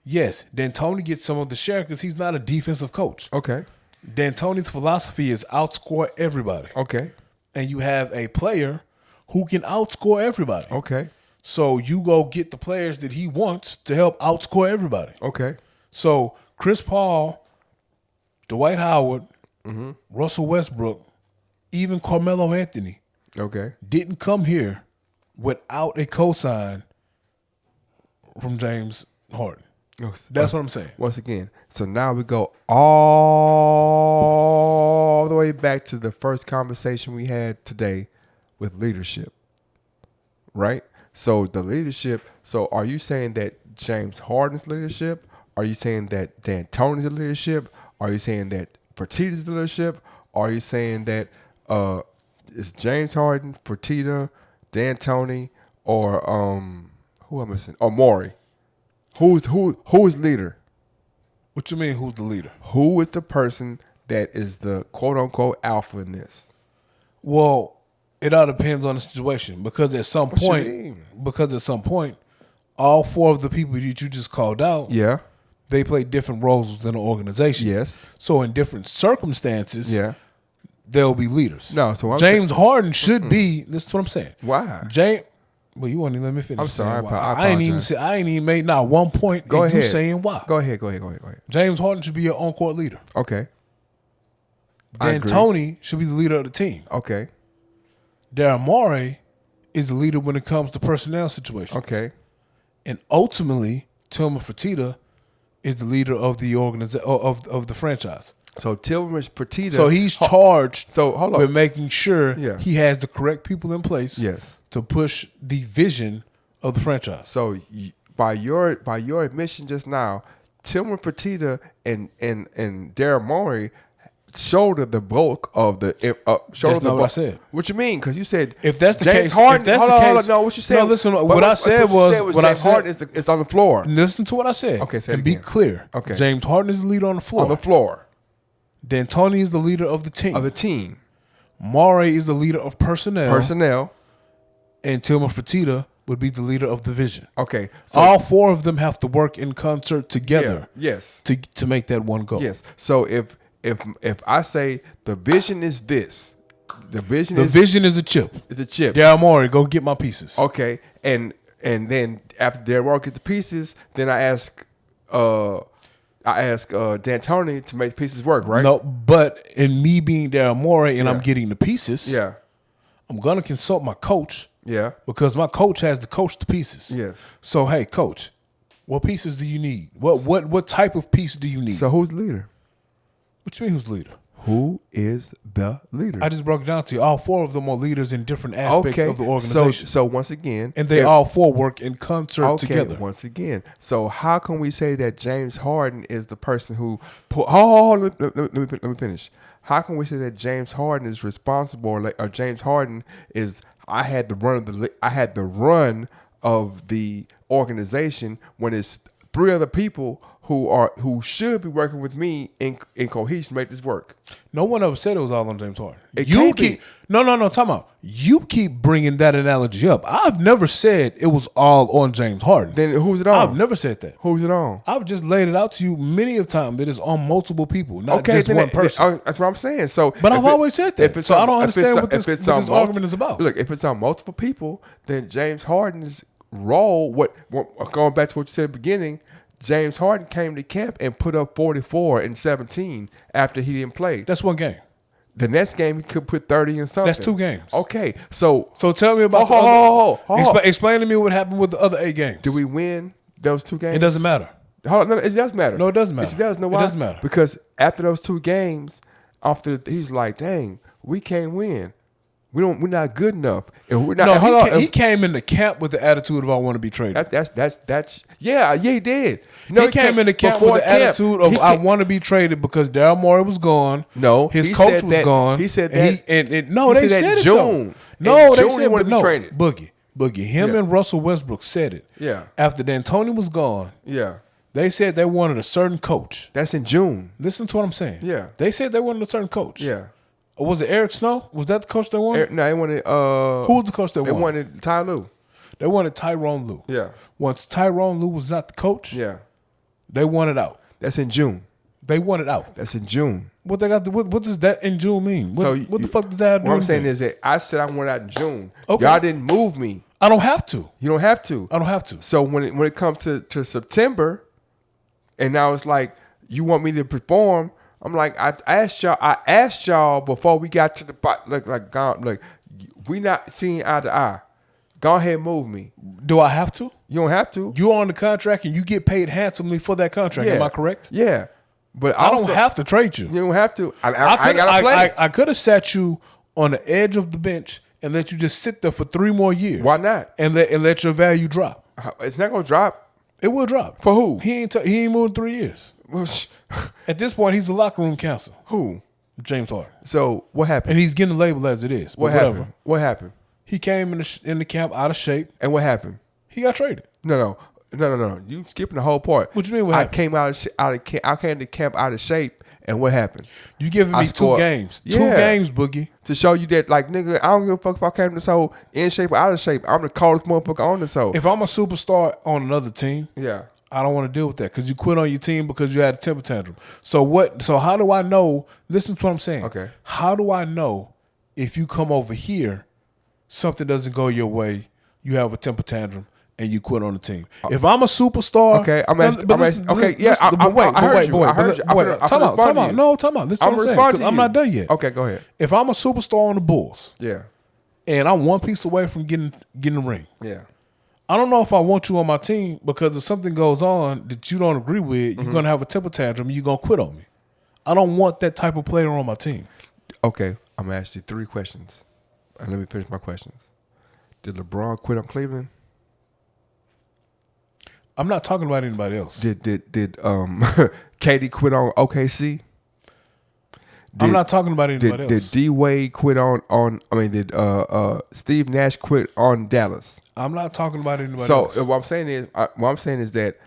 Speaker 2: Yes, D'Antoni gets some of the share because he's not a defensive coach.
Speaker 1: Okay.
Speaker 2: D'Antoni's philosophy is outscore everybody.
Speaker 1: Okay.
Speaker 2: And you have a player who can outscore everybody.
Speaker 1: Okay.
Speaker 2: So you go get the players that he wants to help outscore everybody.
Speaker 1: Okay.
Speaker 2: So Chris Paul, Dwight Howard, Russell Westbrook, even Carmelo Anthony
Speaker 1: Okay.
Speaker 2: didn't come here without a cosign from James Harden. That's what I'm saying.
Speaker 1: Once again, so now we go all the way back to the first conversation we had today with leadership, right? So the leadership. So are you saying that James Harden's leadership? Are you saying that D'Antoni's leadership? Are you saying that Fertitta's leadership? Are you saying that it's James Harden, Fertitta, D'Antoni, or who am I saying? Or Morey? Who's leader?
Speaker 2: What you mean, who's the leader?
Speaker 1: Who is the person that is the quote unquote alpha in this?
Speaker 2: Well, it all depends on the situation because at some
Speaker 1: What you
Speaker 2: point,
Speaker 1: mean?
Speaker 2: all four of the people that you just called out,
Speaker 1: Yeah.
Speaker 2: they play different roles within the organization.
Speaker 1: Yes.
Speaker 2: So in different circumstances,
Speaker 1: Yeah.
Speaker 2: they'll be leaders.
Speaker 1: No, so I'm
Speaker 2: James Harden should be. This is what I'm saying.
Speaker 1: Why?
Speaker 2: James. Well, you won't even let me finish.
Speaker 1: I'm sorry,
Speaker 2: saying why.
Speaker 1: I
Speaker 2: I ain't even
Speaker 1: apologize.
Speaker 2: I ain't even made not one point.
Speaker 1: Go
Speaker 2: in
Speaker 1: ahead.
Speaker 2: You saying why?
Speaker 1: Go ahead. Go ahead.
Speaker 2: James Harden should be your on-court leader.
Speaker 1: Okay. I agree.
Speaker 2: D'Antoni should be the leader of the team.
Speaker 1: Okay.
Speaker 2: Daryl Morey is the leader when it comes to personnel situations.
Speaker 1: Okay.
Speaker 2: And ultimately, Tillman Fertitta is the leader of the of the franchise.
Speaker 1: So Tillman Fertitta.
Speaker 2: So he's charged
Speaker 1: So hold on.
Speaker 2: with making sure
Speaker 1: Yeah.
Speaker 2: he has the correct people in place
Speaker 1: Yes.
Speaker 2: to push the vision of the franchise.
Speaker 1: So by your admission just now, Tillman Fertitta and Daryl Morey shouldered the bulk of the
Speaker 2: That's not what I said.
Speaker 1: What you mean? Because you said
Speaker 2: If that's the
Speaker 1: James
Speaker 2: case,
Speaker 1: Harden.
Speaker 2: if that's
Speaker 1: hold
Speaker 2: the
Speaker 1: on,
Speaker 2: case,
Speaker 1: hold on, no, what you said?
Speaker 2: No, listen.
Speaker 1: But
Speaker 2: What I said
Speaker 1: you
Speaker 2: was
Speaker 1: said
Speaker 2: what I
Speaker 1: James
Speaker 2: said.
Speaker 1: Harden is on the floor.
Speaker 2: Listen to what I said.
Speaker 1: Okay, say it
Speaker 2: and be
Speaker 1: again.
Speaker 2: clear.
Speaker 1: Okay.
Speaker 2: James Harden is the leader on the floor.
Speaker 1: On the floor
Speaker 2: D'Antoni is the leader of the team.
Speaker 1: of the team.
Speaker 2: Morey is the leader of personnel.
Speaker 1: Personnel.
Speaker 2: And Tillman Fertitta would be the leader of the vision.
Speaker 1: Okay. So
Speaker 2: All four of them have to work in concert together.
Speaker 1: Yeah, yes.
Speaker 2: To make that one go.
Speaker 1: Yes. So if I say the vision is this, the vision
Speaker 2: The
Speaker 1: is
Speaker 2: vision is a chip.
Speaker 1: the chip.
Speaker 2: Daryl Morey, go get my pieces.
Speaker 1: Okay. And then after Daryl Morey gets the pieces, then I ask D'Antoni to make the pieces work, right?
Speaker 2: No, but in me being Daryl Morey and I'm
Speaker 1: Yeah.
Speaker 2: getting the pieces,
Speaker 1: Yeah.
Speaker 2: I'm gonna consult my coach
Speaker 1: Yeah.
Speaker 2: because my coach has to coach the pieces.
Speaker 1: Yes.
Speaker 2: So hey, coach, what pieces do you need? What type of piece do you need?
Speaker 1: So who's the leader?
Speaker 2: What you mean who's the leader?
Speaker 1: Who is the leader?
Speaker 2: I just broke it down to you. All four of them are leaders in different aspects of the organization.
Speaker 1: So once again,
Speaker 2: and they all four work in concert together.
Speaker 1: Once again, so how can we say that James Harden is the person who let me finish. How can we say that James Harden is responsible, or James Harden is? I had the run of the organization when it's three other people who should be working with me in cohesion to make this work.
Speaker 2: No one ever said it was all on James Harden.
Speaker 1: It
Speaker 2: You
Speaker 1: can't
Speaker 2: keep
Speaker 1: be.
Speaker 2: no. Time out. You keep bringing that analogy up. I've never said it was all on James Harden.
Speaker 1: Then who's it on?
Speaker 2: I've never said that.
Speaker 1: Who's it on?
Speaker 2: I've just laid it out to you many of times that it's on multiple people, not just
Speaker 1: then
Speaker 2: one person.
Speaker 1: that's what I'm saying. So,
Speaker 2: But I've
Speaker 1: if it-
Speaker 2: always said that.
Speaker 1: if it's
Speaker 2: So I
Speaker 1: on-
Speaker 2: don't
Speaker 1: if
Speaker 2: understand
Speaker 1: it's-
Speaker 2: what this-
Speaker 1: if it's
Speaker 2: what
Speaker 1: on
Speaker 2: this argument is about.
Speaker 1: Look, if it's on multiple people, then James Harden's role. What going back to what you said at the beginning, James Harden came to camp and put up 44 and 17 after he didn't play.
Speaker 2: That's one game.
Speaker 1: The next game he could put 30 and something.
Speaker 2: That's two games.
Speaker 1: Okay, so
Speaker 2: tell me about explain to me what happened with the other 8 games.
Speaker 1: did we win those 2 games?
Speaker 2: It doesn't matter.
Speaker 1: Hold on, no, it does matter.
Speaker 2: No, it doesn't matter.
Speaker 1: It does. Know
Speaker 2: It
Speaker 1: why?
Speaker 2: doesn't matter.
Speaker 1: Because after those 2 games, he's like, "Dang, we can't win. We're not good enough." And we're not.
Speaker 2: No,
Speaker 1: hold on.
Speaker 2: he came into camp with the attitude of I want to be traded.
Speaker 1: That's yeah, he did.
Speaker 2: He came into camp with the attitude of I want to be traded because Daryl Morey was gone.
Speaker 1: No,
Speaker 2: his
Speaker 1: he
Speaker 2: coach
Speaker 1: said
Speaker 2: was
Speaker 1: that-
Speaker 2: gone.
Speaker 1: he said
Speaker 2: and
Speaker 1: that-
Speaker 2: no,
Speaker 1: he
Speaker 2: they
Speaker 1: said
Speaker 2: said
Speaker 1: that
Speaker 2: it
Speaker 1: June.
Speaker 2: though. No,
Speaker 1: In
Speaker 2: they
Speaker 1: June he
Speaker 2: said
Speaker 1: wanted
Speaker 2: but
Speaker 1: to be
Speaker 2: no.
Speaker 1: traded.
Speaker 2: Boogie. Him
Speaker 1: Yeah.
Speaker 2: and Russell Westbrook said it.
Speaker 1: Yeah.
Speaker 2: After D'Antoni was gone,
Speaker 1: Yeah.
Speaker 2: They said they wanted a certain coach.
Speaker 1: That's in June.
Speaker 2: Listen to what I'm saying.
Speaker 1: Yeah.
Speaker 2: They said they wanted a certain coach.
Speaker 1: Yeah.
Speaker 2: Or was it Eric Snow? Was that the coach they wanted?
Speaker 1: No, they wanted.
Speaker 2: Who was the coach they
Speaker 1: They
Speaker 2: wanted?
Speaker 1: wanted Ty Lue.
Speaker 2: They wanted Tyrone Lue.
Speaker 1: Yeah.
Speaker 2: Once Tyrone Lue was not the coach,
Speaker 1: Yeah.
Speaker 2: they wanted out.
Speaker 1: That's in June.
Speaker 2: They wanted out.
Speaker 1: That's in June.
Speaker 2: What they got? What does that in June mean? What,
Speaker 1: So
Speaker 2: what the fuck does that have to do
Speaker 1: What I'm
Speaker 2: with
Speaker 1: saying
Speaker 2: anything?
Speaker 1: is that I said I wanted out in June.
Speaker 2: Okay.
Speaker 1: Y'all didn't move me.
Speaker 2: I don't have to.
Speaker 1: You don't have to.
Speaker 2: I don't have to.
Speaker 1: So when it comes to September, and now it's like you want me to perform, I'm like I asked y'all before we got to the like we not seeing eye to eye. Go ahead and move me.
Speaker 2: Do I have to?
Speaker 1: You don't have to.
Speaker 2: You're on the contract and you get paid handsomely for that contract.
Speaker 1: Yeah.
Speaker 2: Am I correct?
Speaker 1: Yeah, but
Speaker 2: I
Speaker 1: also,
Speaker 2: don't have to trade you.
Speaker 1: You don't have to. I ain't gotta play.
Speaker 2: I could have sat you on the edge of the bench and let you just sit there for 3 more years.
Speaker 1: Why not?
Speaker 2: And let your value drop.
Speaker 1: It's not gonna drop.
Speaker 2: It will drop.
Speaker 1: For who?
Speaker 2: He ain't moved in 3 years. At this point, he's a locker room counselor.
Speaker 1: Who?
Speaker 2: James Harden.
Speaker 1: So what happened?
Speaker 2: And he's getting the label as it is. But
Speaker 1: What
Speaker 2: whatever.
Speaker 1: happened? What happened?
Speaker 2: He came in the camp out of shape.
Speaker 1: And what happened?
Speaker 2: He got traded.
Speaker 1: No. You skipping the whole part.
Speaker 2: What you mean? What
Speaker 1: I
Speaker 2: happened?
Speaker 1: came I came to camp out of shape, and what happened?
Speaker 2: You giving
Speaker 1: I
Speaker 2: me
Speaker 1: scored-
Speaker 2: 2 games.
Speaker 1: Yeah.
Speaker 2: 2 games, Boogie.
Speaker 1: To show you that, like, nigga, I don't give a fuck if I came this whole in shape or out of shape. I'm the coldest motherfucker on this whole.
Speaker 2: If I'm a superstar on another team,
Speaker 1: Yeah.
Speaker 2: I don't want to deal with that because you quit on your team because you had a temper tantrum. So how do I know? Listen to what I'm saying.
Speaker 1: Okay.
Speaker 2: How do I know if you come over here, something doesn't go your way, you have a temper tantrum, and you quit on the team? If I'm a superstar,
Speaker 1: Okay, I'm
Speaker 2: no,
Speaker 1: asking-
Speaker 2: but
Speaker 1: I'm
Speaker 2: listen,
Speaker 1: asking- okay,
Speaker 2: listen,
Speaker 1: yeah,
Speaker 2: listen,
Speaker 1: I
Speaker 2: but wait,
Speaker 1: heard
Speaker 2: but
Speaker 1: you,
Speaker 2: wait,
Speaker 1: I heard you. I'm
Speaker 2: but
Speaker 1: finna
Speaker 2: time out,
Speaker 1: respond to you.
Speaker 2: no, time out. Listen to
Speaker 1: I'm
Speaker 2: what I'm saying,
Speaker 1: responding
Speaker 2: 'cause
Speaker 1: to
Speaker 2: I'm
Speaker 1: you.
Speaker 2: not done yet.
Speaker 1: Okay, go ahead.
Speaker 2: If I'm a superstar on the Bulls
Speaker 1: Yeah.
Speaker 2: and I'm one piece away from getting the ring,
Speaker 1: Yeah.
Speaker 2: I don't know if I want you on my team because if something goes on that you don't agree with,
Speaker 1: Mm-hmm.
Speaker 2: you're going to have a temper tantrum and you're going to quit on me. I don't want that type of player on my team.
Speaker 1: Okay, I'm gonna ask you 3 questions. And let me finish my questions. Did LeBron quit on Cleveland?
Speaker 2: I'm not talking about anybody else.
Speaker 1: Did KD quit on OKC?
Speaker 2: I'm not talking about anybody
Speaker 1: Did
Speaker 2: else.
Speaker 1: D Wade quit did Steve Nash quit on Dallas?
Speaker 2: I'm not talking about anybody
Speaker 1: So
Speaker 2: else.
Speaker 1: what I'm saying is that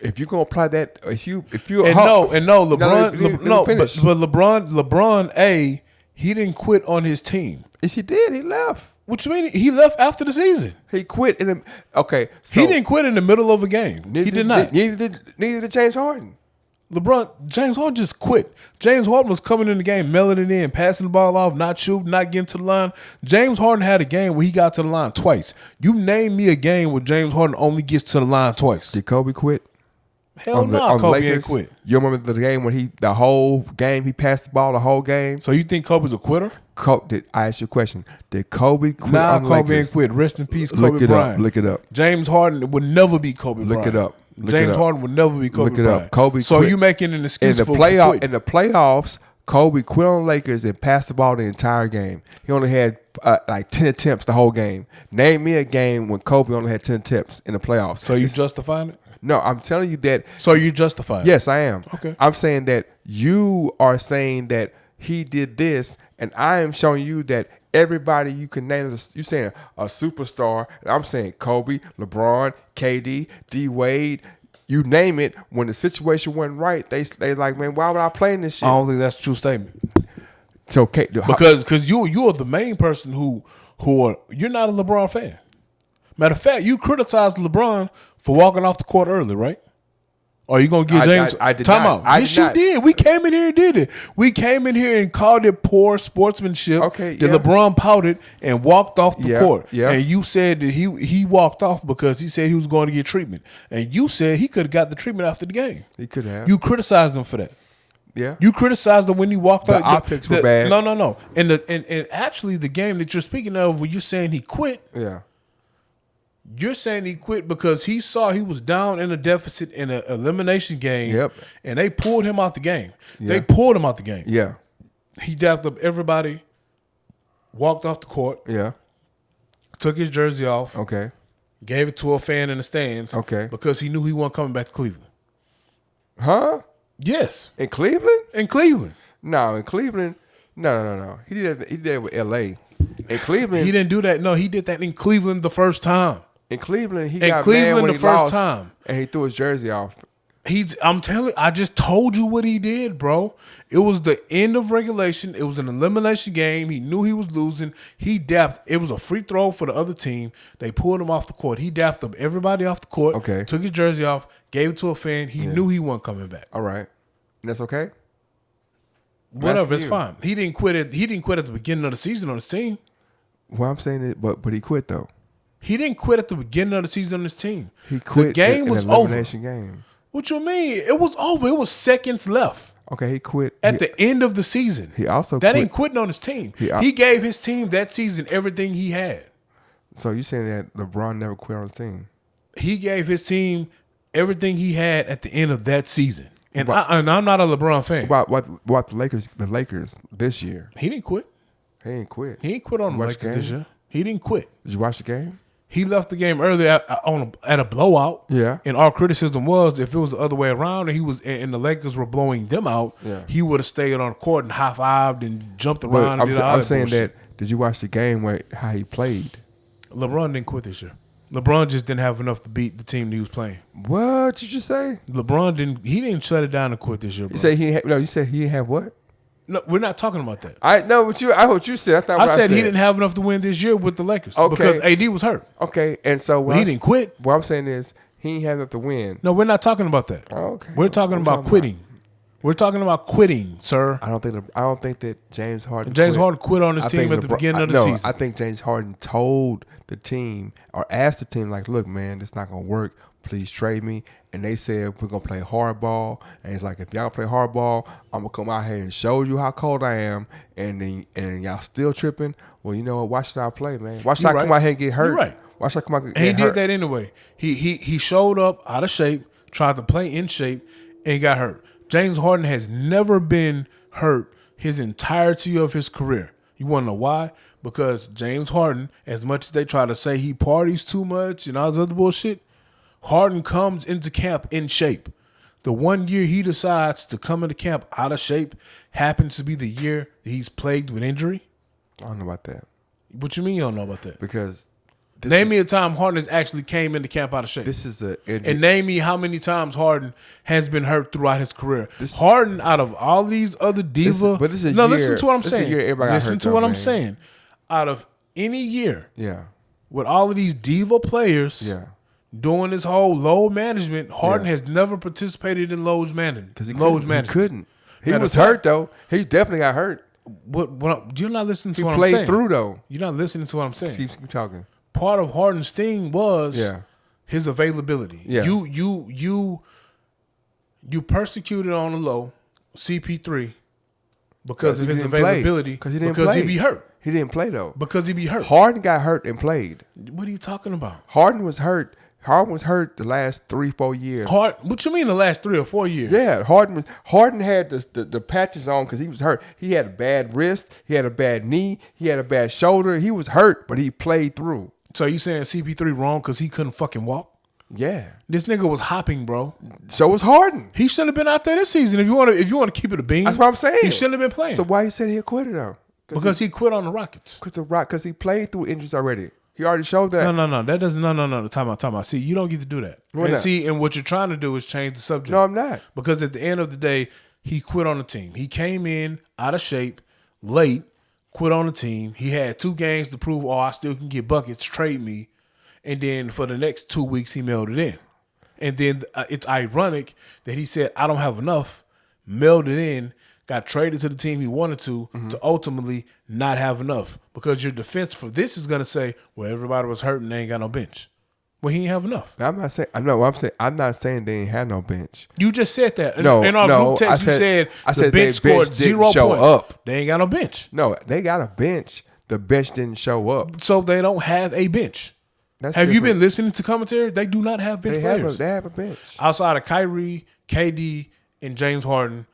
Speaker 1: if you're gonna apply that, if you
Speaker 2: And no, LeBron,
Speaker 1: let me
Speaker 2: no,
Speaker 1: finish.
Speaker 2: but LeBron, he didn't quit on his team.
Speaker 1: Yes, he did. He left.
Speaker 2: What you mean? He left after the season.
Speaker 1: He quit in the okay. So
Speaker 2: He didn't quit in the middle of a game. He did not.
Speaker 1: Neither did James Harden.
Speaker 2: James Harden just quit. James Harden was coming in the game, mailing it in, passing the ball off, not shooting, not getting to the line. James Harden had a game where he got to the line twice. You name me a game where James Harden only gets to the line twice.
Speaker 1: Did Kobe quit?
Speaker 2: Hell no, Kobe ain't quit.
Speaker 1: You remember the game when the whole game he passed the ball the whole game?
Speaker 2: So you think Kobe's a quitter?
Speaker 1: I asked you a question. Did Kobe quit
Speaker 2: Nah,
Speaker 1: on the
Speaker 2: Kobe
Speaker 1: Lakers?
Speaker 2: ain't quit. Rest in peace, Kobe
Speaker 1: Look it
Speaker 2: Bryant.
Speaker 1: up. Look it up.
Speaker 2: James Harden would never be Kobe
Speaker 1: Look
Speaker 2: Bryant.
Speaker 1: it up. Look
Speaker 2: James
Speaker 1: it up.
Speaker 2: Harden would never be Kobe
Speaker 1: Look it
Speaker 2: Bryant.
Speaker 1: up. Kobe
Speaker 2: So
Speaker 1: quit.
Speaker 2: you making an excuse
Speaker 1: In the
Speaker 2: for
Speaker 1: playoff
Speaker 2: quitting.
Speaker 1: in the playoffs, Kobe quit on Lakers and passed the ball the entire game. He only had like 10 attempts the whole game. Name me a game when Kobe only had 10 attempts in the playoffs.
Speaker 2: So you justifying it?
Speaker 1: No, I'm telling you that.
Speaker 2: So you justifying it?
Speaker 1: Yes, I am.
Speaker 2: Okay.
Speaker 1: I'm saying that you are saying that he did this, and I am showing you that everybody you can name, you're saying a superstar, and I'm saying Kobe, LeBron, KD, D Wade, you name it. When the situation wasn't right, they like, man, why would I play in this shit?
Speaker 2: I don't think that's a true statement.
Speaker 1: So
Speaker 2: Because you are the main person who you're not a LeBron fan. Matter of fact, you criticized LeBron for walking off the court early, right? Or are you gonna give James
Speaker 1: I did
Speaker 2: time
Speaker 1: not.
Speaker 2: out?
Speaker 1: I
Speaker 2: Yes,
Speaker 1: did not.
Speaker 2: you did. We came in here and did it. We came in here and called it poor sportsmanship.
Speaker 1: Okay,
Speaker 2: that
Speaker 1: yeah.
Speaker 2: LeBron pouted and walked off the
Speaker 1: Yeah,
Speaker 2: court.
Speaker 1: yeah.
Speaker 2: And you said that he walked off because he said he was going to get treatment. And you said he could have got the treatment after the game.
Speaker 1: He could have.
Speaker 2: You criticized him for that.
Speaker 1: Yeah.
Speaker 2: You criticized him when he walked
Speaker 1: The
Speaker 2: out.
Speaker 1: optics were bad.
Speaker 2: No. And actually, the game that you're speaking of, when you're saying he quit,
Speaker 1: Yeah.
Speaker 2: you're saying he quit because he saw he was down in a deficit in an elimination game.
Speaker 1: Yep.
Speaker 2: And they pulled him out the game.
Speaker 1: Yeah.
Speaker 2: They pulled him out the game.
Speaker 1: Yeah.
Speaker 2: He dapped up everybody, walked off the court,
Speaker 1: Yeah.
Speaker 2: took his jersey off,
Speaker 1: Okay.
Speaker 2: gave it to a fan in the stands.
Speaker 1: Okay.
Speaker 2: Because he knew he wasn't coming back to Cleveland.
Speaker 1: Huh?
Speaker 2: Yes.
Speaker 1: In Cleveland?
Speaker 2: In Cleveland.
Speaker 1: No, in Cleveland. No. He did that with LA. In Cleveland.
Speaker 2: He didn't do that. No, he did that in Cleveland the first time.
Speaker 1: In Cleveland, he
Speaker 2: In
Speaker 1: got
Speaker 2: Cleveland
Speaker 1: mad when
Speaker 2: the
Speaker 1: he
Speaker 2: first
Speaker 1: lost,
Speaker 2: time.
Speaker 1: and he threw his jersey off.
Speaker 2: I just told you what he did, bro. It was the end of regulation. It was an elimination game. He knew he was losing. He dapped. It was a free throw for the other team. They pulled him off the court. He dapped up everybody off the court.
Speaker 1: Okay.
Speaker 2: Took his jersey off, gave it to a fan. He knew he wasn't coming back.
Speaker 1: All right, and that's okay.
Speaker 2: Whatever,
Speaker 1: That's
Speaker 2: it's
Speaker 1: you.
Speaker 2: fine. He didn't quit at the beginning of the season on his team.
Speaker 1: Well, I'm saying it, but he quit though.
Speaker 2: He didn't quit at the beginning of the season on his team.
Speaker 1: He quit.
Speaker 2: The game
Speaker 1: in
Speaker 2: was
Speaker 1: an
Speaker 2: over.
Speaker 1: elimination game.
Speaker 2: What you mean? It was over. It was seconds left
Speaker 1: Okay, he quit
Speaker 2: at the end of the season.
Speaker 1: He also
Speaker 2: that
Speaker 1: quit.
Speaker 2: ain't quitting on his team.
Speaker 1: He-
Speaker 2: He gave his team that season everything he had.
Speaker 1: So you saying that LeBron never quit on his team?
Speaker 2: He gave his team everything he had at the end of that season. And,
Speaker 1: Right.
Speaker 2: I'm not a LeBron fan.
Speaker 1: About the Lakers? The Lakers this year,
Speaker 2: He didn't quit.
Speaker 1: he ain't quit.
Speaker 2: He didn't quit on the
Speaker 1: Watch the
Speaker 2: Lakers this
Speaker 1: game?
Speaker 2: year. He didn't quit.
Speaker 1: Did you watch the game?
Speaker 2: He left the game early at a blowout.
Speaker 1: Yeah.
Speaker 2: And our criticism was if it was the other way around and the Lakers were blowing them out,
Speaker 1: Yeah.
Speaker 2: he would have stayed on the court and high-fived and jumped around.
Speaker 1: But
Speaker 2: and did all
Speaker 1: I'm
Speaker 2: that
Speaker 1: saying
Speaker 2: bullshit.
Speaker 1: that. Did you watch the game where how he played?
Speaker 2: LeBron didn't quit this year. LeBron just didn't have enough to beat the team that he was playing.
Speaker 1: What did you say?
Speaker 2: LeBron didn't shut it down and quit this year, bro.
Speaker 1: You say he had, no. You said he didn't have what?
Speaker 2: No, we're not talking about that.
Speaker 1: I know what you. I heard you said. I thought
Speaker 2: I
Speaker 1: what
Speaker 2: said he didn't have enough to win this year with the Lakers
Speaker 1: Okay.
Speaker 2: because AD was hurt.
Speaker 1: Okay, and so
Speaker 2: But he didn't quit.
Speaker 1: What I'm saying is he ain't have enough to win.
Speaker 2: No, we're not talking about that.
Speaker 1: Okay.
Speaker 2: We're talking
Speaker 1: What
Speaker 2: about
Speaker 1: we talking
Speaker 2: quitting. We're talking about quitting, sir.
Speaker 1: I don't think that James Harden.
Speaker 2: James
Speaker 1: quit.
Speaker 2: Harden quit on his
Speaker 1: I
Speaker 2: team
Speaker 1: think
Speaker 2: at the
Speaker 1: LeBron-
Speaker 2: beginning of the
Speaker 1: no,
Speaker 2: season.
Speaker 1: I think James Harden told the team or asked the team like, "Look, man, this not gonna work. Please trade me." And they said we're gonna play hardball. And it's like if y'all play hardball, I'm gonna come out here and show you how cold I am. And then y'all still tripping. Well, you know what? Why should I play, man? Why should
Speaker 2: You're
Speaker 1: I come
Speaker 2: right.
Speaker 1: out here and get hurt?
Speaker 2: You're right.
Speaker 1: Why should I come out and get
Speaker 2: And he
Speaker 1: hurt?
Speaker 2: did that anyway. He showed up out of shape, tried to play in shape, and got hurt. James Harden has never been hurt his entirety of his career. You want to know why? Because James Harden, as much as they try to say he parties too much and all this other bullshit, Harden comes into camp in shape. The 1 year he decides to come into camp out of shape happens to be the year that he's plagued with injury.
Speaker 1: I don't know about that
Speaker 2: What you mean you don't know about that?
Speaker 1: because this
Speaker 2: Name
Speaker 1: is,
Speaker 2: me a time Harden has actually came into camp out of shape.
Speaker 1: this is a injury.
Speaker 2: And name me how many times Harden has been hurt throughout his career. Harden, out of all these other diva,
Speaker 1: but this is a
Speaker 2: no,
Speaker 1: year-
Speaker 2: listen to what I'm
Speaker 1: this is a
Speaker 2: saying.
Speaker 1: year everybody got
Speaker 2: Listen
Speaker 1: hurt
Speaker 2: to
Speaker 1: though,
Speaker 2: what I'm
Speaker 1: man.
Speaker 2: saying. Out of any year,
Speaker 1: yeah,
Speaker 2: with all of these diva players,
Speaker 1: yeah.
Speaker 2: doing this whole load management, Harden
Speaker 1: Yeah.
Speaker 2: has never participated in load management.
Speaker 1: Because he
Speaker 2: Load
Speaker 1: couldn't. He couldn't. He
Speaker 2: Matter
Speaker 1: was
Speaker 2: of fact-
Speaker 1: hurt though. He definitely got hurt.
Speaker 2: You're not listening to
Speaker 1: He
Speaker 2: what I'm
Speaker 1: played
Speaker 2: saying.
Speaker 1: through though.
Speaker 2: You're not listening to what I'm saying.
Speaker 1: Keep talking.
Speaker 2: Part of Harden's thing was
Speaker 1: Yeah.
Speaker 2: his availability.
Speaker 1: Yeah.
Speaker 2: You persecuted on the low CP3 because of his availability.
Speaker 1: Because he didn't play.
Speaker 2: he be hurt.
Speaker 1: He didn't play though.
Speaker 2: Because he be hurt.
Speaker 1: Harden got hurt and played.
Speaker 2: What are you talking about?
Speaker 1: Harden was hurt. Harden was hurt the last 3-4 years.
Speaker 2: What you mean the last 3 or 4 years?
Speaker 1: Yeah, Harden had the patches on because he was hurt. He had a bad wrist. He had a bad knee. He had a bad shoulder. He was hurt, but he played through.
Speaker 2: So you saying CP3 wrong because he couldn't fucking walk?
Speaker 1: Yeah.
Speaker 2: This nigga was hopping, bro.
Speaker 1: So was Harden.
Speaker 2: He shouldn't have been out there this season. If you want to keep it a bean,
Speaker 1: That's what I'm saying.
Speaker 2: He shouldn't have been playing.
Speaker 1: So why you said he quit it though?
Speaker 2: Because he quit on the Rockets.
Speaker 1: Because he played through injuries already. He already showed that.
Speaker 2: No. That doesn't. No. Time out. See, you don't get to do that.
Speaker 1: Why
Speaker 2: And
Speaker 1: not?
Speaker 2: see, and what you're trying to do is change the subject.
Speaker 1: No, I'm not.
Speaker 2: Because at the end of the day, he quit on the team. He came in out of shape, late, quit on the team. He had 2 games to prove, I still can get buckets, trade me. And then for the next 2 weeks, he mailed it in. And then it's ironic that he said, I don't have enough, mailed it in, got traded to the team he wanted to ultimately not have enough. Because your defense for this is going to say, well, everybody was hurt and they ain't got no bench. Well, he ain't have enough.
Speaker 1: I'm not saying. I know. I'm not saying they ain't had no bench.
Speaker 2: You just said that.
Speaker 1: No,
Speaker 2: in our
Speaker 1: no,
Speaker 2: group text,
Speaker 1: I
Speaker 2: you
Speaker 1: said-
Speaker 2: said
Speaker 1: I
Speaker 2: the
Speaker 1: said
Speaker 2: bench
Speaker 1: they
Speaker 2: scored
Speaker 1: bench didn't
Speaker 2: 0
Speaker 1: show
Speaker 2: points.
Speaker 1: up.
Speaker 2: They ain't got no bench.
Speaker 1: No, they got a bench. The bench didn't show up.
Speaker 2: So they don't have a bench.
Speaker 1: That's
Speaker 2: Have you
Speaker 1: different.
Speaker 2: been listening to commentary? They do not have bench
Speaker 1: They
Speaker 2: players.
Speaker 1: have a bench.
Speaker 2: Outside of Kyrie, KD, and James Harden,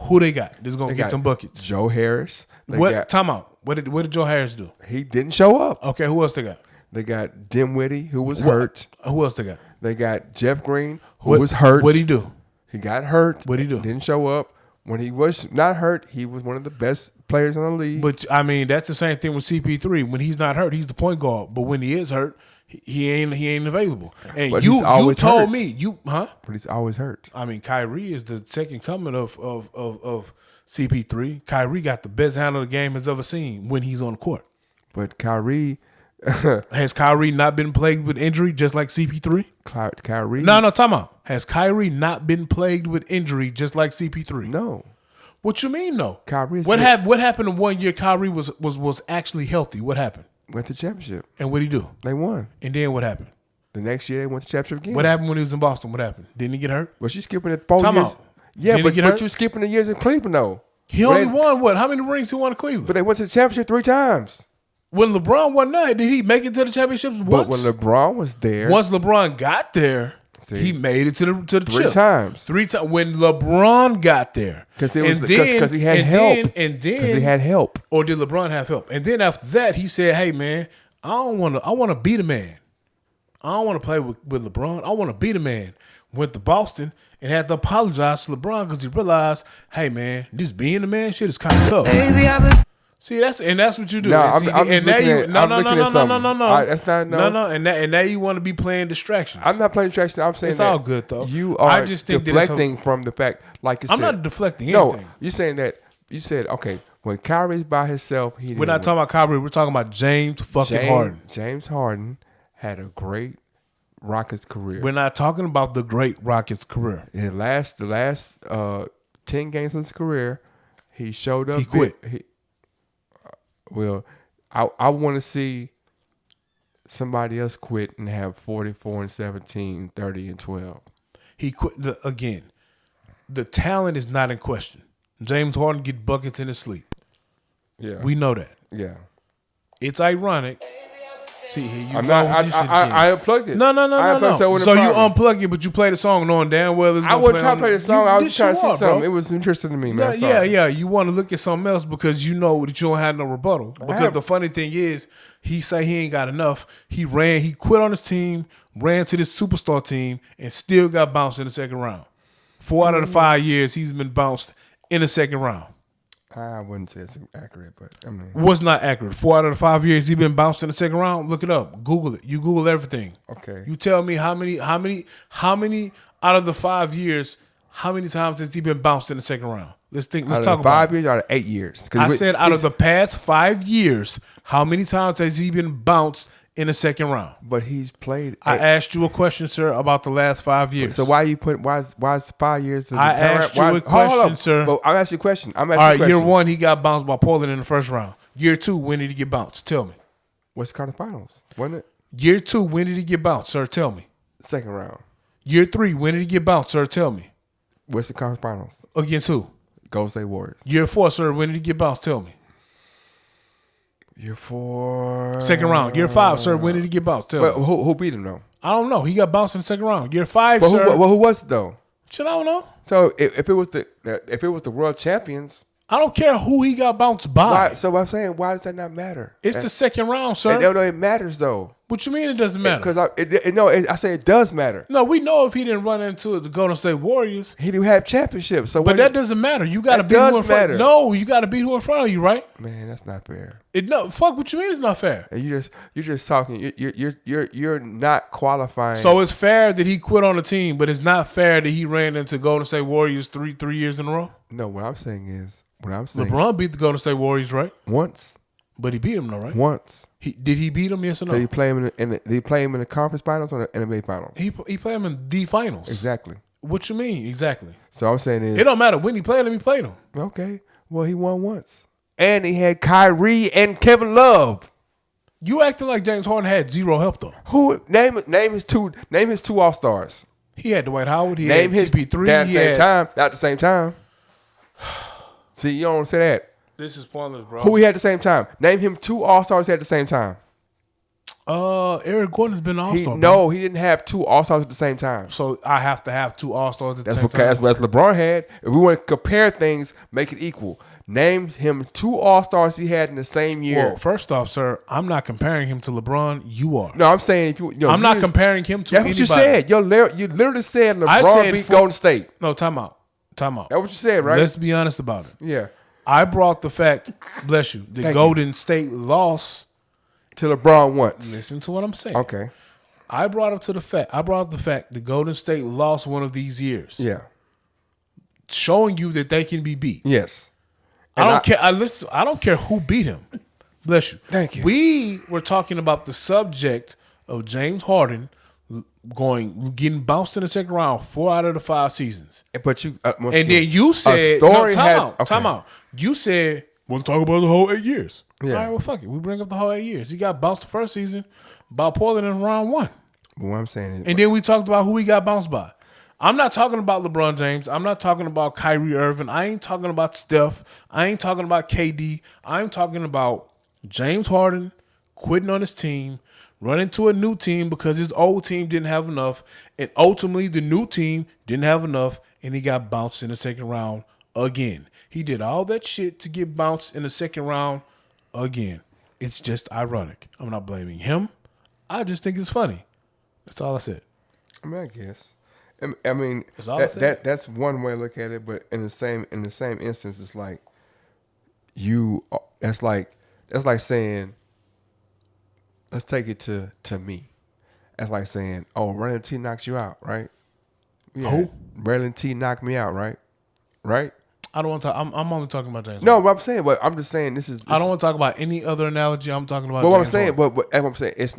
Speaker 2: who they got? That's going
Speaker 1: They
Speaker 2: to get
Speaker 1: got
Speaker 2: them buckets.
Speaker 1: Joe Harris. They
Speaker 2: What?
Speaker 1: got-
Speaker 2: Time out. What did Joe Harris do?
Speaker 1: he didn't show up.
Speaker 2: Okay, who else they got?
Speaker 1: They got Dinwiddie, who was hurt.
Speaker 2: Who else they got?
Speaker 1: They got Jeff Green, who was hurt.
Speaker 2: What'd he do?
Speaker 1: He got hurt.
Speaker 2: What'd he do?
Speaker 1: Didn't show up. When he was not hurt, he was one of the best players in the league.
Speaker 2: But I mean, that's the same thing with CP3. When he's not hurt, he's the point guard. But when he is hurt, he ain't available. And
Speaker 1: But
Speaker 2: you
Speaker 1: he's always
Speaker 2: told
Speaker 1: hurt.
Speaker 2: me
Speaker 1: But he's always hurt.
Speaker 2: I mean, Kyrie is the second coming of CP3. Kyrie got the best handle the game has ever seen when he's on the court.
Speaker 1: But Kyrie,
Speaker 2: Has Kyrie not been plagued with injury just like CP3?
Speaker 1: Kyrie.
Speaker 2: No, time out. Has Kyrie not been plagued with injury just like CP3?
Speaker 1: No.
Speaker 2: What you mean, no?
Speaker 1: Kyrie's
Speaker 2: What
Speaker 1: been-
Speaker 2: What happened in 1 year? Kyrie was actually healthy. What happened?
Speaker 1: Went to championship.
Speaker 2: And what did he do?
Speaker 1: They won.
Speaker 2: And then what happened?
Speaker 1: The next year they went to championship again.
Speaker 2: What happened when he was in Boston? What happened? Didn't he get hurt?
Speaker 1: Well, she's skipping it 4
Speaker 2: Time
Speaker 1: years.
Speaker 2: out.
Speaker 1: Yeah,
Speaker 2: Did he
Speaker 1: but
Speaker 2: get hurt?
Speaker 1: you skipping the years in Cleveland though.
Speaker 2: He
Speaker 1: But
Speaker 2: only
Speaker 1: they-
Speaker 2: won what? How many rings he won in Cleveland?
Speaker 1: But they went to the championship 3 times.
Speaker 2: When LeBron won that, did he make it to the championships once?
Speaker 1: But when LeBron was there,
Speaker 2: Once LeBron got there,
Speaker 1: See?
Speaker 2: he made it to the
Speaker 1: 3
Speaker 2: chip.
Speaker 1: times.
Speaker 2: 3 times. When LeBron got there.
Speaker 1: Because he had
Speaker 2: and
Speaker 1: help.
Speaker 2: Then,
Speaker 1: Because he had help.
Speaker 2: Or did LeBron have help? And then after that, he said, "Hey man, I want to be the man. I don't want to play with LeBron. I want to be the man." Went to Boston and had to apologize to LeBron because he realized, "Hey man, this being the man shit is kind of tough."
Speaker 8: Baby, I've been
Speaker 2: See, that's what you do.
Speaker 1: No,
Speaker 2: And
Speaker 1: I'm
Speaker 2: and now
Speaker 1: looking
Speaker 2: you
Speaker 1: at- I'm looking at something. That's not no.
Speaker 2: And now you want to be playing distractions.
Speaker 1: I'm not playing distraction. I'm saying
Speaker 2: It's
Speaker 1: that
Speaker 2: all good, though.
Speaker 1: You are
Speaker 2: I just think that it's
Speaker 1: deflecting from the fact, like you said.
Speaker 2: I'm not deflecting
Speaker 1: No,
Speaker 2: anything.
Speaker 1: you're saying that you said okay when Kyrie's by himself, he.
Speaker 2: We're not talking about Kyrie. We're talking about James fucking Harden.
Speaker 1: James Harden had a great Rockets career.
Speaker 2: We're not talking about the great Rockets career.
Speaker 1: In the last 10 games of his career, he showed up.
Speaker 2: He quit.
Speaker 1: I want to see somebody else quit and have 44 and 17, 30 and 12.
Speaker 2: He quit again. The talent is not in question. James Harden get buckets in his sleep.
Speaker 1: Yeah,
Speaker 2: We know that.
Speaker 1: yeah.
Speaker 2: It's ironic. See, here you
Speaker 1: I'm
Speaker 2: go
Speaker 1: not.
Speaker 2: with this shit again.
Speaker 1: I unplugged it.
Speaker 2: No.
Speaker 1: I unplugged it,
Speaker 2: So
Speaker 1: what's
Speaker 2: you
Speaker 1: the problem?
Speaker 2: unplug it, but you play the song knowing damn well it's
Speaker 1: I
Speaker 2: gonna
Speaker 1: wasn't
Speaker 2: play
Speaker 1: trying
Speaker 2: on
Speaker 1: to play the
Speaker 2: the-
Speaker 1: song. I was
Speaker 2: Yes,
Speaker 1: just trying to
Speaker 2: you
Speaker 1: see
Speaker 2: are,
Speaker 1: something.
Speaker 2: bro.
Speaker 1: It was interesting to me, man.
Speaker 2: Yeah. You want to look at something else because you know that you don't have no rebuttal. Because the funny thing is, he say he ain't got enough. He quit on his team, ran to this superstar team, and still got bounced in the second round. 4 out of the 5 years, he's been bounced in the second round.
Speaker 1: I wouldn't say it's accurate, but I mean,
Speaker 2: Was not accurate. 4 out of the 5 years he been bounced in the second round. Look it up. Google it. You Google everything.
Speaker 1: okay.
Speaker 2: You tell me how many out of the 5 years, how many times has he been bounced in the second round? Let's
Speaker 1: Out
Speaker 2: talk
Speaker 1: of
Speaker 2: about
Speaker 1: 5
Speaker 2: it.
Speaker 1: years, out of 8 years.
Speaker 2: I said out of the past 5 years, how many times has he been bounced in the second round?
Speaker 1: but he's played.
Speaker 2: I asked you a question, sir, about the last 5 years.
Speaker 1: So why you put why is 5 years? To
Speaker 2: I asked you a question, sir.
Speaker 1: But I'm asking you a question. I'm
Speaker 2: All
Speaker 1: asking
Speaker 2: right,
Speaker 1: you a question.
Speaker 2: year 1, he got bounced by Portland in the first round. Year 2, when did he get bounced? Tell me.
Speaker 1: Western Conference Finals, wasn't it?
Speaker 2: Year 2, when did he get bounced, sir? Tell me.
Speaker 1: Second round,
Speaker 2: Year 3, when did he get bounced, sir? Tell me.
Speaker 1: Western Conference Finals,
Speaker 2: Against who?
Speaker 1: Golden State Warriors.
Speaker 2: Year 4, sir, when did he get bounced? Tell me.
Speaker 1: Year 4,
Speaker 2: Second round. Year 5, sir, when did he get bounced? Tell
Speaker 1: Well,
Speaker 2: me.
Speaker 1: who beat him though?
Speaker 2: I don't know. He got bounced in the second round. Year 5,
Speaker 1: Well,
Speaker 2: sir.
Speaker 1: who was it though?
Speaker 2: Shit, I don't know.
Speaker 1: So if it was the world champions,
Speaker 2: I don't care who he got bounced by.
Speaker 1: why? So I'm saying, why does that not matter?
Speaker 2: It's the second round, sir.
Speaker 1: No, it matters though.
Speaker 2: What you mean it doesn't matter?
Speaker 1: Because I say it does matter.
Speaker 2: No, we know if he didn't run into the Golden State Warriors,
Speaker 1: He do have championships. So
Speaker 2: but that doesn't matter. You got to
Speaker 1: That
Speaker 2: beat who in
Speaker 1: does
Speaker 2: front.
Speaker 1: matter.
Speaker 2: No, you got to beat who in front of you, right?
Speaker 1: man, that's not fair.
Speaker 2: Fuck what you mean it's not fair.
Speaker 1: And you're just talking. You're not qualifying.
Speaker 2: So it's fair that he quit on the team, but it's not fair that he ran into Golden State Warriors three years in a row.
Speaker 1: no, what I'm saying is
Speaker 2: LeBron beat the Golden State Warriors, right?
Speaker 1: once.
Speaker 2: But he beat them, though, right?
Speaker 1: Once.
Speaker 2: Did he beat them? Yes or no?
Speaker 1: Did he play him did he play him in the conference finals or the NBA finals?
Speaker 2: He played him in the finals.
Speaker 1: Exactly.
Speaker 2: What you mean exactly?
Speaker 1: So I'm saying is
Speaker 2: It don't matter when he played him. He played him.
Speaker 1: okay. Well, he won once, and he had Kyrie and Kevin Love.
Speaker 2: You acting like James Harden had zero help though.
Speaker 1: Who name his two All Stars?
Speaker 2: He had Dwight Howard. He
Speaker 1: Name
Speaker 2: had
Speaker 1: his
Speaker 2: CP3.
Speaker 1: at
Speaker 2: He
Speaker 1: the same
Speaker 2: had,
Speaker 1: time. Not at the same time. See, you don't say that.
Speaker 2: This is pointless, bro.
Speaker 1: Who he had at the same time? Name him 2 All Stars at the same time.
Speaker 2: Eric Gordon's been an all-star.
Speaker 1: No, he didn't have 2 All Stars at the same time.
Speaker 2: So I have to have 2 all-stars at the
Speaker 1: That's
Speaker 2: same
Speaker 1: what
Speaker 2: time.
Speaker 1: that's what LeBron had. If we want to compare things, make it equal. Name him 2 All Stars he had in the same year.
Speaker 2: Well, first off, sir, I'm not comparing him to LeBron. You are.
Speaker 1: No, I'm saying if you.
Speaker 2: I'm not comparing him to
Speaker 1: That's
Speaker 2: anybody.
Speaker 1: what you said. You literally said
Speaker 2: I
Speaker 1: LeBron
Speaker 2: said
Speaker 1: beat
Speaker 2: for-
Speaker 1: Golden State.
Speaker 2: No, time out. Time out.
Speaker 1: That's what you said, right?
Speaker 2: Let's be honest about it.
Speaker 1: Yeah.
Speaker 2: I brought the fact, bless you, the
Speaker 1: Thank
Speaker 2: Golden State lost.
Speaker 1: To LeBron once.
Speaker 2: Listen to what I'm saying.
Speaker 1: Okay.
Speaker 2: I brought up the fact that Golden State lost one of these years.
Speaker 1: Yeah.
Speaker 2: Showing you that they can be beat.
Speaker 1: Yes.
Speaker 2: I don't care. I don't care who beat him. Bless you.
Speaker 1: Thank you.
Speaker 2: We were talking about the subject of James Harden getting bounced in the second round 4 out of the 5 seasons.
Speaker 1: But you
Speaker 2: And then you said, time out. You said, we'll talk about the whole 8 years.
Speaker 1: Yeah.
Speaker 2: All right, well, fuck it. We bring up the whole 8 years. He got bounced the first season by Portland in round 1.
Speaker 1: But what I'm saying is,
Speaker 2: And then we talked about who he got bounced by. I'm not talking about LeBron James. I'm not talking about Kyrie Irving. I ain't talking about Steph. I ain't talking about KD. I'm talking about James Harden quitting on his team, running to a new team because his old team didn't have enough, and ultimately the new team didn't have enough, and he got bounced in the second round again. He did all that shit to get bounced in the second round again. It's just ironic. I'm not blaming him. I just think it's funny. That's all I said.
Speaker 1: I mean, I guess. I mean,
Speaker 2: That's all I said.
Speaker 1: that's one way to look at it, but in the same instance, it's like that's like saying, let's take it to me. That's like saying, oh, Raylan T knocks you out, right? Yeah.
Speaker 2: Who?
Speaker 1: Raylan T knocked me out, right? Right?
Speaker 2: I don't want to talk. I'm only talking about James.
Speaker 1: No, but I'm saying, but I'm just saying this is.
Speaker 2: I don't want to talk about any other analogy. I'm talking about.
Speaker 1: But what I'm
Speaker 2: James
Speaker 1: saying,
Speaker 2: Harden.
Speaker 1: but what I'm saying, it's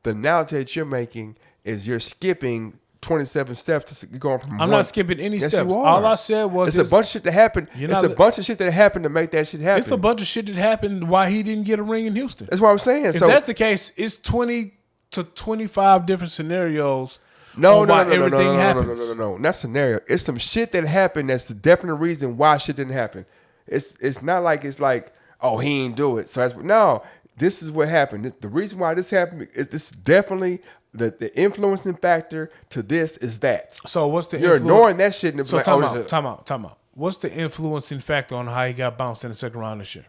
Speaker 1: the analogy that you're making is you're skipping 27 steps to going from.
Speaker 2: I'm not skipping any
Speaker 1: Yes,
Speaker 2: steps.
Speaker 1: you are.
Speaker 2: All I said was
Speaker 1: it's a bunch of shit that happened.
Speaker 2: You're
Speaker 1: It's
Speaker 2: not
Speaker 1: a bunch of shit that happened to make that shit happen.
Speaker 2: It's a bunch of shit that happened why he didn't get a ring in Houston.
Speaker 1: That's what I'm saying.
Speaker 2: If
Speaker 1: So
Speaker 2: that's the case, it's 20 to 25 different scenarios.
Speaker 1: no,
Speaker 2: on why everything
Speaker 1: no,
Speaker 2: happens.
Speaker 1: no. Not scenario. It's some shit that happened. That's the definite reason why shit didn't happen. It's not like it's like, oh, he ain't do it. So that's no. This is what happened. The reason why this happened is this definitely the influencing factor to this is that.
Speaker 2: So what's the
Speaker 1: You're ignoring that shit. And
Speaker 2: So
Speaker 1: like,
Speaker 2: time
Speaker 1: oh,
Speaker 2: out. What's the influencing factor on how he got bounced in the second round this year?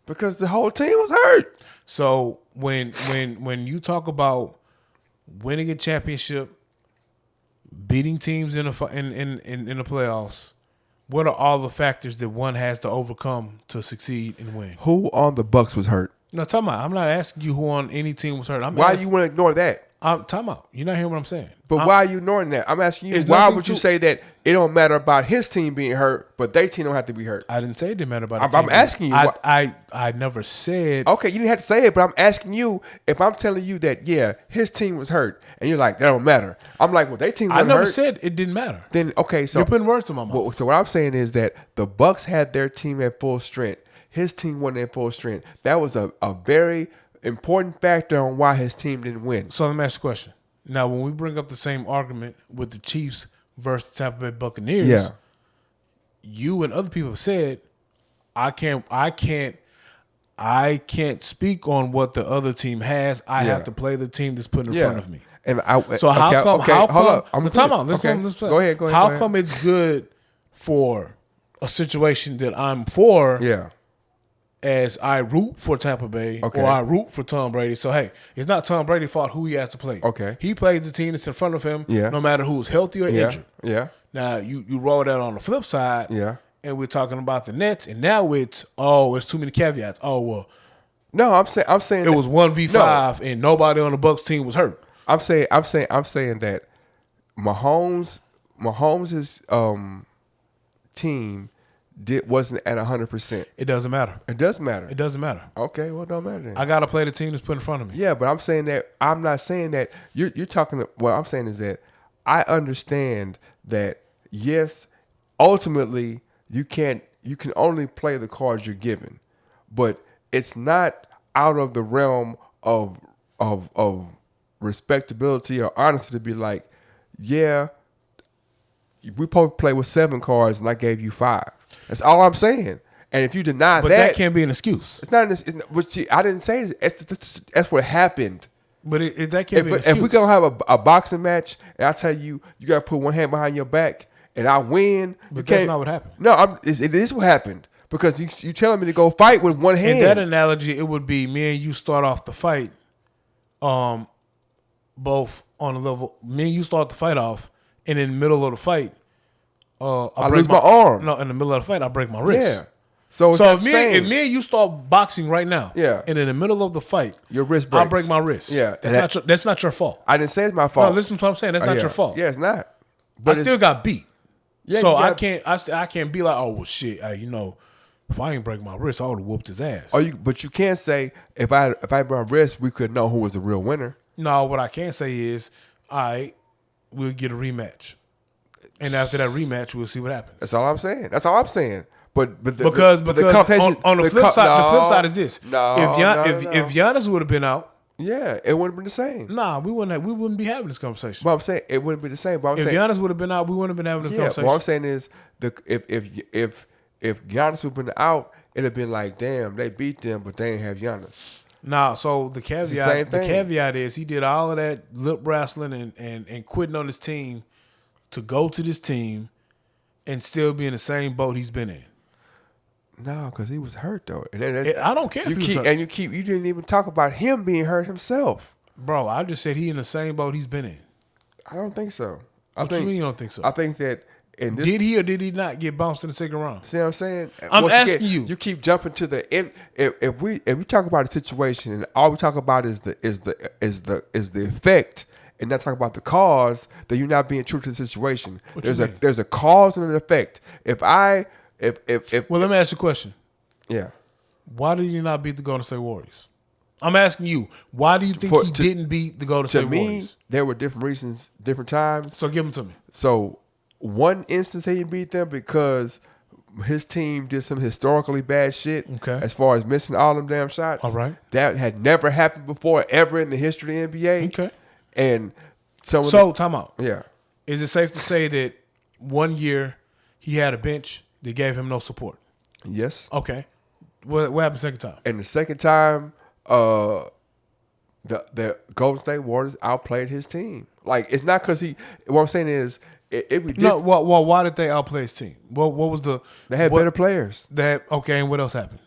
Speaker 1: because the whole team was hurt.
Speaker 2: So when you talk about winning a championship, beating teams in the playoffs, what are all the factors that one has to overcome to succeed and win?
Speaker 1: Who on the Bucks was hurt?
Speaker 2: No, time out. I'm not asking you who on any team was hurt.
Speaker 1: Why you want to ignore that?
Speaker 2: Time out. You're not hearing what I'm saying.
Speaker 1: But why are you ignoring that? I'm asking you,
Speaker 2: It's
Speaker 1: why
Speaker 2: nothing
Speaker 1: would you
Speaker 2: to-
Speaker 1: say that it don't matter about his team being hurt, but their team don't have to be hurt?
Speaker 2: I didn't say it didn't matter about
Speaker 1: I'm
Speaker 2: the team.
Speaker 1: asking you what-
Speaker 2: I never said.
Speaker 1: Okay, you didn't have to say it, but I'm asking you if I'm telling you that, yeah, his team was hurt, and you're like, that don't matter. I'm like, well, their team
Speaker 2: I
Speaker 1: wasn't
Speaker 2: never
Speaker 1: hurt.
Speaker 2: said it didn't matter.
Speaker 1: Then, okay, so
Speaker 2: You're putting words in my mouth.
Speaker 1: Well, so what I'm saying is that the Bucks had their team at full strength. His team wasn't at full strength. That was a very important factor on why his team didn't win.
Speaker 2: So let me ask you a question. Now, when we bring up the same argument with the Chiefs versus the Tampa Bay Buccaneers,
Speaker 1: Yeah.
Speaker 2: you and other people have said, I can't speak on what the other team has. I
Speaker 1: Yeah.
Speaker 2: have to play the team that's put in
Speaker 1: Yeah.
Speaker 2: front of me.
Speaker 1: And
Speaker 2: So how come? How
Speaker 1: hold
Speaker 2: come?
Speaker 1: up. I'm
Speaker 2: time
Speaker 1: gonna
Speaker 2: out. Let's
Speaker 1: Go ahead.
Speaker 2: How come it's good for a situation that I'm for?
Speaker 1: Yeah.
Speaker 2: As I root for Tampa Bay
Speaker 1: Okay.
Speaker 2: or I root for Tom Brady. So, hey, it's not Tom Brady's fault who he has to play.
Speaker 1: Okay.
Speaker 2: He plays the team that's in front of him
Speaker 1: Yeah.
Speaker 2: no matter who's healthy or
Speaker 1: Yeah.
Speaker 2: injured.
Speaker 1: Yeah.
Speaker 2: Now, you roll that on the flip side,
Speaker 1: Yeah.
Speaker 2: and we're talking about the Nets, and now it's too many caveats. Oh, well,
Speaker 1: No, I'm saying
Speaker 2: it was 1v5 and nobody on the Bucks team was hurt.
Speaker 1: I'm saying that Mahomes' team wasn't at 100%.
Speaker 2: It doesn't matter.
Speaker 1: It does matter.
Speaker 2: It doesn't matter.
Speaker 1: Okay, well, it don't matter then.
Speaker 2: I got to play the team that's put in front of me.
Speaker 1: Yeah, but I'm saying that I'm not saying that you're talking. What I'm saying is that I understand that yes, ultimately you can only play the cards you're given, but it's not out of the realm of respectability or honesty to be like, yeah, we supposed to play with 7 cards and I gave you 5. That's all I'm saying. And if you deny
Speaker 2: But that can't be an excuse.
Speaker 1: it's not. Which I didn't say. That's what happened.
Speaker 2: But that can't be an excuse.
Speaker 1: If we're gonna have a boxing match, and I tell you, you gotta put one hand behind your back, and I win.
Speaker 2: But that's not what happened.
Speaker 1: No, it is what happened because you telling me to go fight with one hand.
Speaker 2: In that analogy, it would be me and you start off the fight, both on a level. Me and you start the fight off, and in the middle of the fight,
Speaker 1: I lose my arm.
Speaker 2: No, in the middle of the fight, I break my wrist.
Speaker 1: Yeah. So it's
Speaker 2: So
Speaker 1: not
Speaker 2: if
Speaker 1: the
Speaker 2: me,
Speaker 1: same.
Speaker 2: if me and you start boxing right now,
Speaker 1: Yeah.
Speaker 2: and in the middle of the fight,
Speaker 1: Your wrist breaks.
Speaker 2: I'll break my wrist.
Speaker 1: Yeah,
Speaker 2: that's not your fault.
Speaker 1: I didn't say it's my fault.
Speaker 2: No, listen to what I'm saying. That's
Speaker 1: Oh,
Speaker 2: not
Speaker 1: yeah.
Speaker 2: your fault.
Speaker 1: Yeah, it's not.
Speaker 2: But I still got beat.
Speaker 1: Yeah,
Speaker 2: so
Speaker 1: you
Speaker 2: I
Speaker 1: got-
Speaker 2: can't. I can't be like, oh well, shit. If I ain't break my wrist, I would have whooped his ass.
Speaker 1: But you can't say if I broke my wrist, we could know who was the real winner.
Speaker 2: No, what I can say is, all right, we'll get a rematch, and after that rematch, we'll see what happens.
Speaker 1: That's all I'm saying. That's all I'm saying. But the
Speaker 2: Because on the flip side, the flip side is this:
Speaker 1: No,
Speaker 2: if Giannis would have been out,
Speaker 1: yeah, it wouldn't have been the same.
Speaker 2: nah, we wouldn't be having this conversation.
Speaker 1: But I'm saying it wouldn't be the same. But I'm
Speaker 2: If
Speaker 1: saying,
Speaker 2: Giannis would have been out, we wouldn't have been having this
Speaker 1: yeah.
Speaker 2: conversation.
Speaker 1: What I'm saying is if Giannis would have been out, it'd have been like, damn, they beat them, but they ain't have Giannis.
Speaker 2: Nah, so the
Speaker 1: same
Speaker 2: caveat
Speaker 1: thing.
Speaker 2: is he did all of that lip wrestling and quitting on his team to go to this team and still be in the same boat he's been in.
Speaker 1: No, because he was hurt though. And
Speaker 2: I don't care if he was hurt.
Speaker 1: You didn't even talk about him being hurt himself.
Speaker 2: Bro, I just said he in the same boat he's been in.
Speaker 1: I don't think so.
Speaker 2: What you mean you don't think so?
Speaker 1: I think that in this,
Speaker 2: Did he or did he not get bounced in the second round?
Speaker 1: see what I'm saying?
Speaker 2: I'm
Speaker 1: Once
Speaker 2: asking you.
Speaker 1: You keep jumping to the end. If we talk about a situation and all we talk about is the effect and not talk about the cause, then you're not being true to the situation.
Speaker 2: What you mean?
Speaker 1: There's a cause and an effect. If
Speaker 2: Well, let me ask you a question.
Speaker 1: yeah.
Speaker 2: Why did he not beat the Golden State Warriors? I'm asking you. Why do you think he didn't beat the Golden
Speaker 1: To
Speaker 2: State
Speaker 1: me,
Speaker 2: Warriors?
Speaker 1: there were different reasons, different times.
Speaker 2: So give them to me.
Speaker 1: So one instance he beat them because his team did some historically bad shit.
Speaker 2: Okay.
Speaker 1: As far as missing all them damn shots.
Speaker 2: All right.
Speaker 1: That had never happened before ever in the history of the NBA.
Speaker 2: Okay.
Speaker 1: And
Speaker 2: Time out.
Speaker 1: yeah.
Speaker 2: Is it safe to say that 1 year he had a bench that gave him no support?
Speaker 1: Yes.
Speaker 2: Okay. What happened second time?
Speaker 1: And the second time, the Golden State Warriors outplayed his team. Like it's not because he. What I'm saying is, it be
Speaker 2: No.
Speaker 1: different.
Speaker 2: Well, why did they outplay his team? What was the?
Speaker 1: They had better players.
Speaker 2: Okay, and what else happened?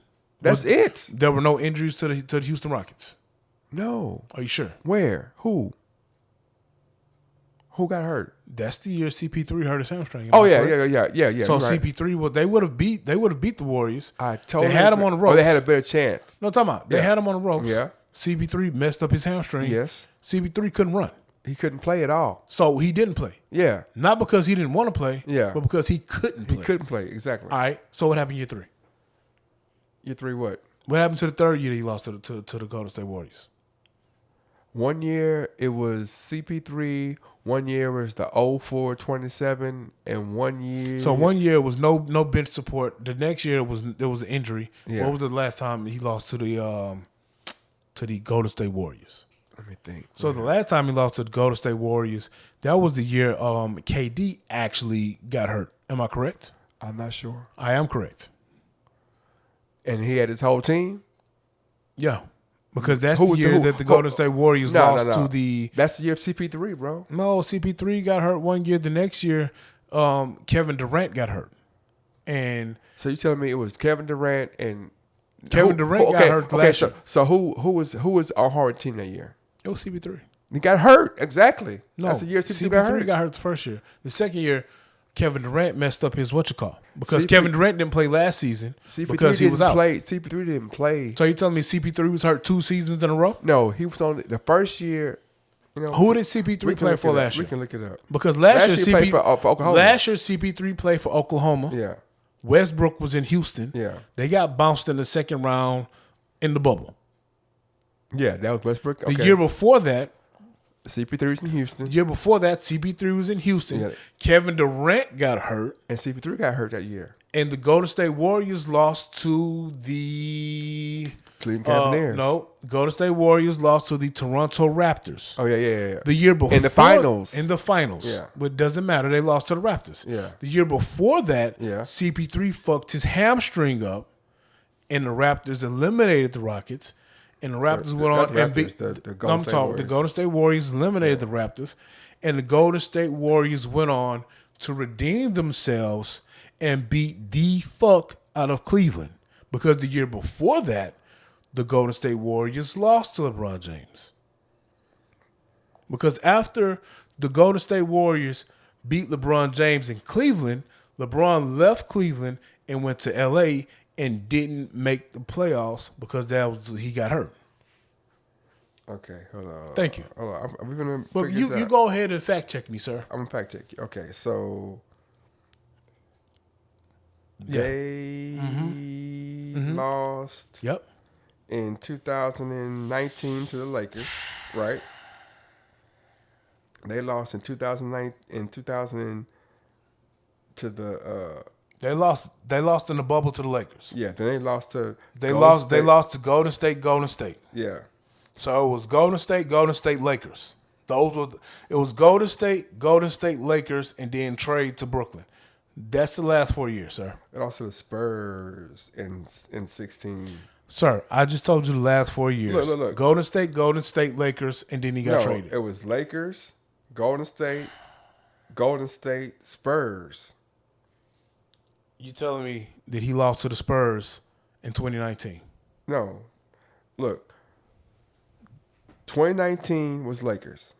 Speaker 1: That's it.
Speaker 2: There were no injuries to the Houston Rockets.
Speaker 1: No.
Speaker 2: Are you sure?
Speaker 1: Where? Who got hurt?
Speaker 2: That's the year CP3 hurt his hamstring. Am
Speaker 1: Oh
Speaker 2: I
Speaker 1: yeah,
Speaker 2: correct?
Speaker 1: yeah.
Speaker 2: So
Speaker 1: you're right.
Speaker 2: CP3 they would have beat the Warriors.
Speaker 1: I totally
Speaker 2: They had him
Speaker 1: agree.
Speaker 2: on the ropes.
Speaker 1: Oh, they had a better chance.
Speaker 2: No, talking about they
Speaker 1: Yeah.
Speaker 2: had him on the ropes.
Speaker 1: Yeah.
Speaker 2: CP3 messed up his hamstring.
Speaker 1: Yes.
Speaker 2: CP3 couldn't run,
Speaker 1: He couldn't play at all.
Speaker 2: so he didn't play.
Speaker 1: Yeah.
Speaker 2: Not because he didn't want to play.
Speaker 1: Yeah.
Speaker 2: But because he couldn't play.
Speaker 1: He couldn't play. Exactly.
Speaker 2: All right. So what happened year 3?
Speaker 1: Year 3 what?
Speaker 2: What happened to the third year that he lost to the Golden State Warriors?
Speaker 1: 1 year it was CP3. 1 year was the 0-4-27, and 1 year.
Speaker 2: So 1 year was no bench support. The next year there was an injury.
Speaker 1: Yeah.
Speaker 2: What was the last time he lost to the Golden State Warriors?
Speaker 1: Let me think.
Speaker 2: So the last time he lost to the Golden State Warriors, that was the year KD actually got hurt. Am I correct?
Speaker 1: I'm not sure.
Speaker 2: I am correct.
Speaker 1: And he had his whole team.
Speaker 2: Yeah. Because that's
Speaker 1: Who
Speaker 2: the
Speaker 1: was
Speaker 2: year
Speaker 1: who-
Speaker 2: that the
Speaker 1: who-
Speaker 2: Golden State Warriors
Speaker 1: No,
Speaker 2: lost
Speaker 1: no, no.
Speaker 2: to the...
Speaker 1: That's the year of CP3, bro.
Speaker 2: No, CP3 got hurt 1 year. The next year, Kevin Durant got hurt. And
Speaker 1: So you telling me it was Kevin Durant and
Speaker 2: Kevin Durant got hurt last year.
Speaker 1: So who was our hard team that year?
Speaker 2: It was CP3.
Speaker 1: He got hurt. Exactly.
Speaker 2: No,
Speaker 1: That's the year CP3
Speaker 2: CP3
Speaker 1: got hurt.
Speaker 2: the first year. The second year, Kevin Durant messed up his because
Speaker 1: CP3
Speaker 2: Kevin Durant didn't play last season
Speaker 1: CP3
Speaker 2: because he was
Speaker 1: didn't
Speaker 2: out.
Speaker 1: play. CP3 didn't play.
Speaker 2: So you telling me CP3 was hurt 2 seasons in a row?
Speaker 1: No, he was on the first year. You know,
Speaker 2: Who did
Speaker 1: we
Speaker 2: CP3
Speaker 1: can
Speaker 2: play
Speaker 1: look
Speaker 2: for
Speaker 1: it up.
Speaker 2: last year?
Speaker 1: We can look it up.
Speaker 2: Because last year
Speaker 1: he played for Oklahoma.
Speaker 2: Last year CP3 played for Oklahoma.
Speaker 1: Yeah,
Speaker 2: Westbrook was in Houston.
Speaker 1: yeah,
Speaker 2: They got bounced in the second round in the bubble.
Speaker 1: yeah. That was Westbrook.
Speaker 2: The year before that,
Speaker 1: CP3's in Houston,
Speaker 2: CP3 was in Houston.
Speaker 1: Yeah.
Speaker 2: Kevin Durant got hurt,
Speaker 1: and CP3 got hurt that year.
Speaker 2: and the Golden State Warriors lost to the
Speaker 1: Cleveland Cavaliers.
Speaker 2: no, Golden State Warriors lost to the Toronto Raptors.
Speaker 1: Oh yeah.
Speaker 2: The year before
Speaker 1: In the finals.
Speaker 2: In the finals.
Speaker 1: Yeah.
Speaker 2: But it doesn't matter. They lost to the Raptors.
Speaker 1: Yeah.
Speaker 2: The year before that,
Speaker 1: Yeah.
Speaker 2: CP3 fucked his hamstring up, and the Raptors eliminated the Rockets. And the Raptors went
Speaker 1: not
Speaker 2: on
Speaker 1: the
Speaker 2: and beat
Speaker 1: Raptors, the Golden State
Speaker 2: the
Speaker 1: Warriors.
Speaker 2: Golden State Warriors eliminated the Raptors, and the Golden State Warriors went on to redeem themselves and beat the fuck out of Cleveland. Because the year before that, the Golden State Warriors lost to LeBron James. Because after the Golden State Warriors beat LeBron James in Cleveland, LeBron left Cleveland and went to LA and didn't make the playoffs because he got hurt.
Speaker 1: Okay, hold on.
Speaker 2: Thank you.
Speaker 1: Hold on. We're gonna.
Speaker 2: But you go ahead and fact check me, sir.
Speaker 1: I'm gonna fact check you. Okay, so
Speaker 2: Yeah.
Speaker 1: they lost
Speaker 2: Yep.
Speaker 1: in 2019 to the Lakers, right? They lost in 2009 to the
Speaker 2: They lost in the bubble to the Lakers.
Speaker 1: yeah. Then they lost to
Speaker 2: They
Speaker 1: Golden State.
Speaker 2: lost to Golden State.
Speaker 1: Yeah,
Speaker 2: So it was Golden State, Lakers. It was Golden State, Lakers, and then trade to Brooklyn. That's the last 4 years, sir.
Speaker 1: and also the Spurs in 16.
Speaker 2: Sir, I just told you the last 4 years.
Speaker 1: Look.
Speaker 2: Golden State, Lakers, and then he got traded.
Speaker 1: It was Lakers, Golden State, Spurs.
Speaker 2: You telling me that he lost to the Spurs in 2019?
Speaker 1: No, look. 2019 was Lakers.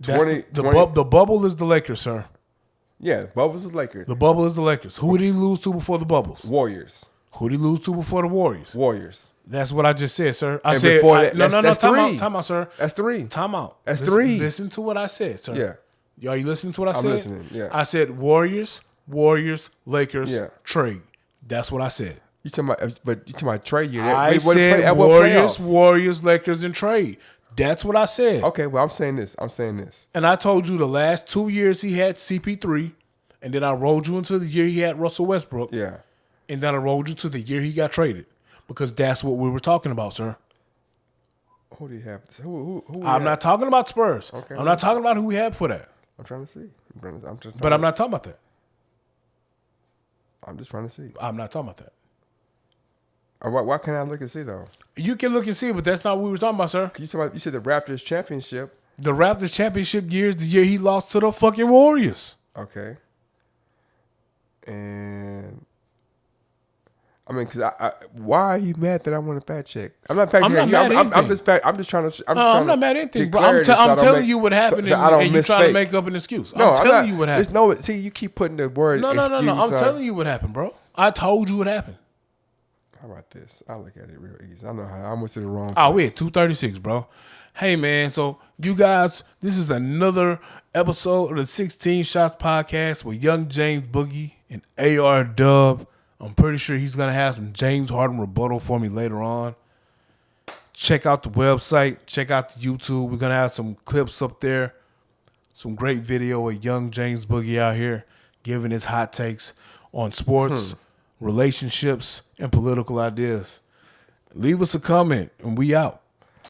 Speaker 2: The bubble is the Lakers, sir.
Speaker 1: Yeah, Bubbles is Lakers.
Speaker 2: The bubble is the Lakers. Who did he lose to before the bubbles?
Speaker 1: Warriors.
Speaker 2: Who did he lose to before the Warriors?
Speaker 1: Warriors.
Speaker 2: That's what I just said, sir. I
Speaker 1: And
Speaker 2: said
Speaker 1: before that,
Speaker 2: no.
Speaker 1: that's
Speaker 2: Time
Speaker 1: three.
Speaker 2: out, sir.
Speaker 1: That's 3.
Speaker 2: Time out.
Speaker 1: That's
Speaker 2: Listen,
Speaker 1: 3.
Speaker 2: Listen to what I said, sir.
Speaker 1: Yeah.
Speaker 2: Are you listening to what I said?
Speaker 1: I'm listening, yeah.
Speaker 2: I said Warriors, Lakers,
Speaker 1: Yeah.
Speaker 2: trade. That's what I said.
Speaker 1: You talking about trade year?
Speaker 2: I
Speaker 1: What
Speaker 2: said
Speaker 1: what
Speaker 2: Warriors,
Speaker 1: playoffs?
Speaker 2: Warriors, Lakers, and trade. That's what I said.
Speaker 1: Okay, well I'm saying this.
Speaker 2: And I told you the last 2 years he had CP3, and then I rolled you into the year he had Russell Westbrook,
Speaker 1: Yeah.
Speaker 2: and then I rolled you to the year he got traded, because that's what we were talking about, sir.
Speaker 1: Who do you have? Who
Speaker 2: I'm not talking about Spurs.
Speaker 1: Okay.
Speaker 2: I'm not talking about who we had for that.
Speaker 1: I'm trying to see.
Speaker 2: But I'm not talking about that.
Speaker 1: I'm just trying to see.
Speaker 2: I'm not talking about that.
Speaker 1: Why can't I look and see though?
Speaker 2: You can look and see, but that's not what we were talking about, sir.
Speaker 1: You said the Raptors championship.
Speaker 2: The Raptors championship year is the year he lost to the fucking Warriors.
Speaker 1: Okay. And I mean, because why are you mad that I want a fact check? I'm not fact
Speaker 2: I'm
Speaker 1: checking
Speaker 2: not
Speaker 1: you.
Speaker 2: mad at anything.
Speaker 1: I'm just trying to.
Speaker 2: I'm not mad at anything,
Speaker 1: get
Speaker 2: bro.
Speaker 1: clarity
Speaker 2: I'm
Speaker 1: so I don't
Speaker 2: telling
Speaker 1: make-
Speaker 2: you what happened,
Speaker 1: so I don't
Speaker 2: and you're trying to
Speaker 1: misspeak.
Speaker 2: make up an excuse.
Speaker 1: No,
Speaker 2: I'm telling you what
Speaker 1: There's
Speaker 2: happened.
Speaker 1: no. See, you keep putting the word.
Speaker 2: No. I'm
Speaker 1: excuse
Speaker 2: telling you what happened, bro. I told you what happened.
Speaker 1: How about this? I look at it real easy. I know how I went to the wrong.
Speaker 2: Oh, we
Speaker 1: place.
Speaker 2: at 236, bro. Hey, man. So, you guys, this is another episode of the 16 Shots Podcast with Young James Boogie and AR Dub. I'm pretty sure he's going to have some James Harden rebuttal for me later on. Check out the website. Check out the YouTube. We're going to have some clips up there. Some great video of Young James Boogie out here giving his hot takes on sports, relationships, and political ideas. Leave us a comment, and we out.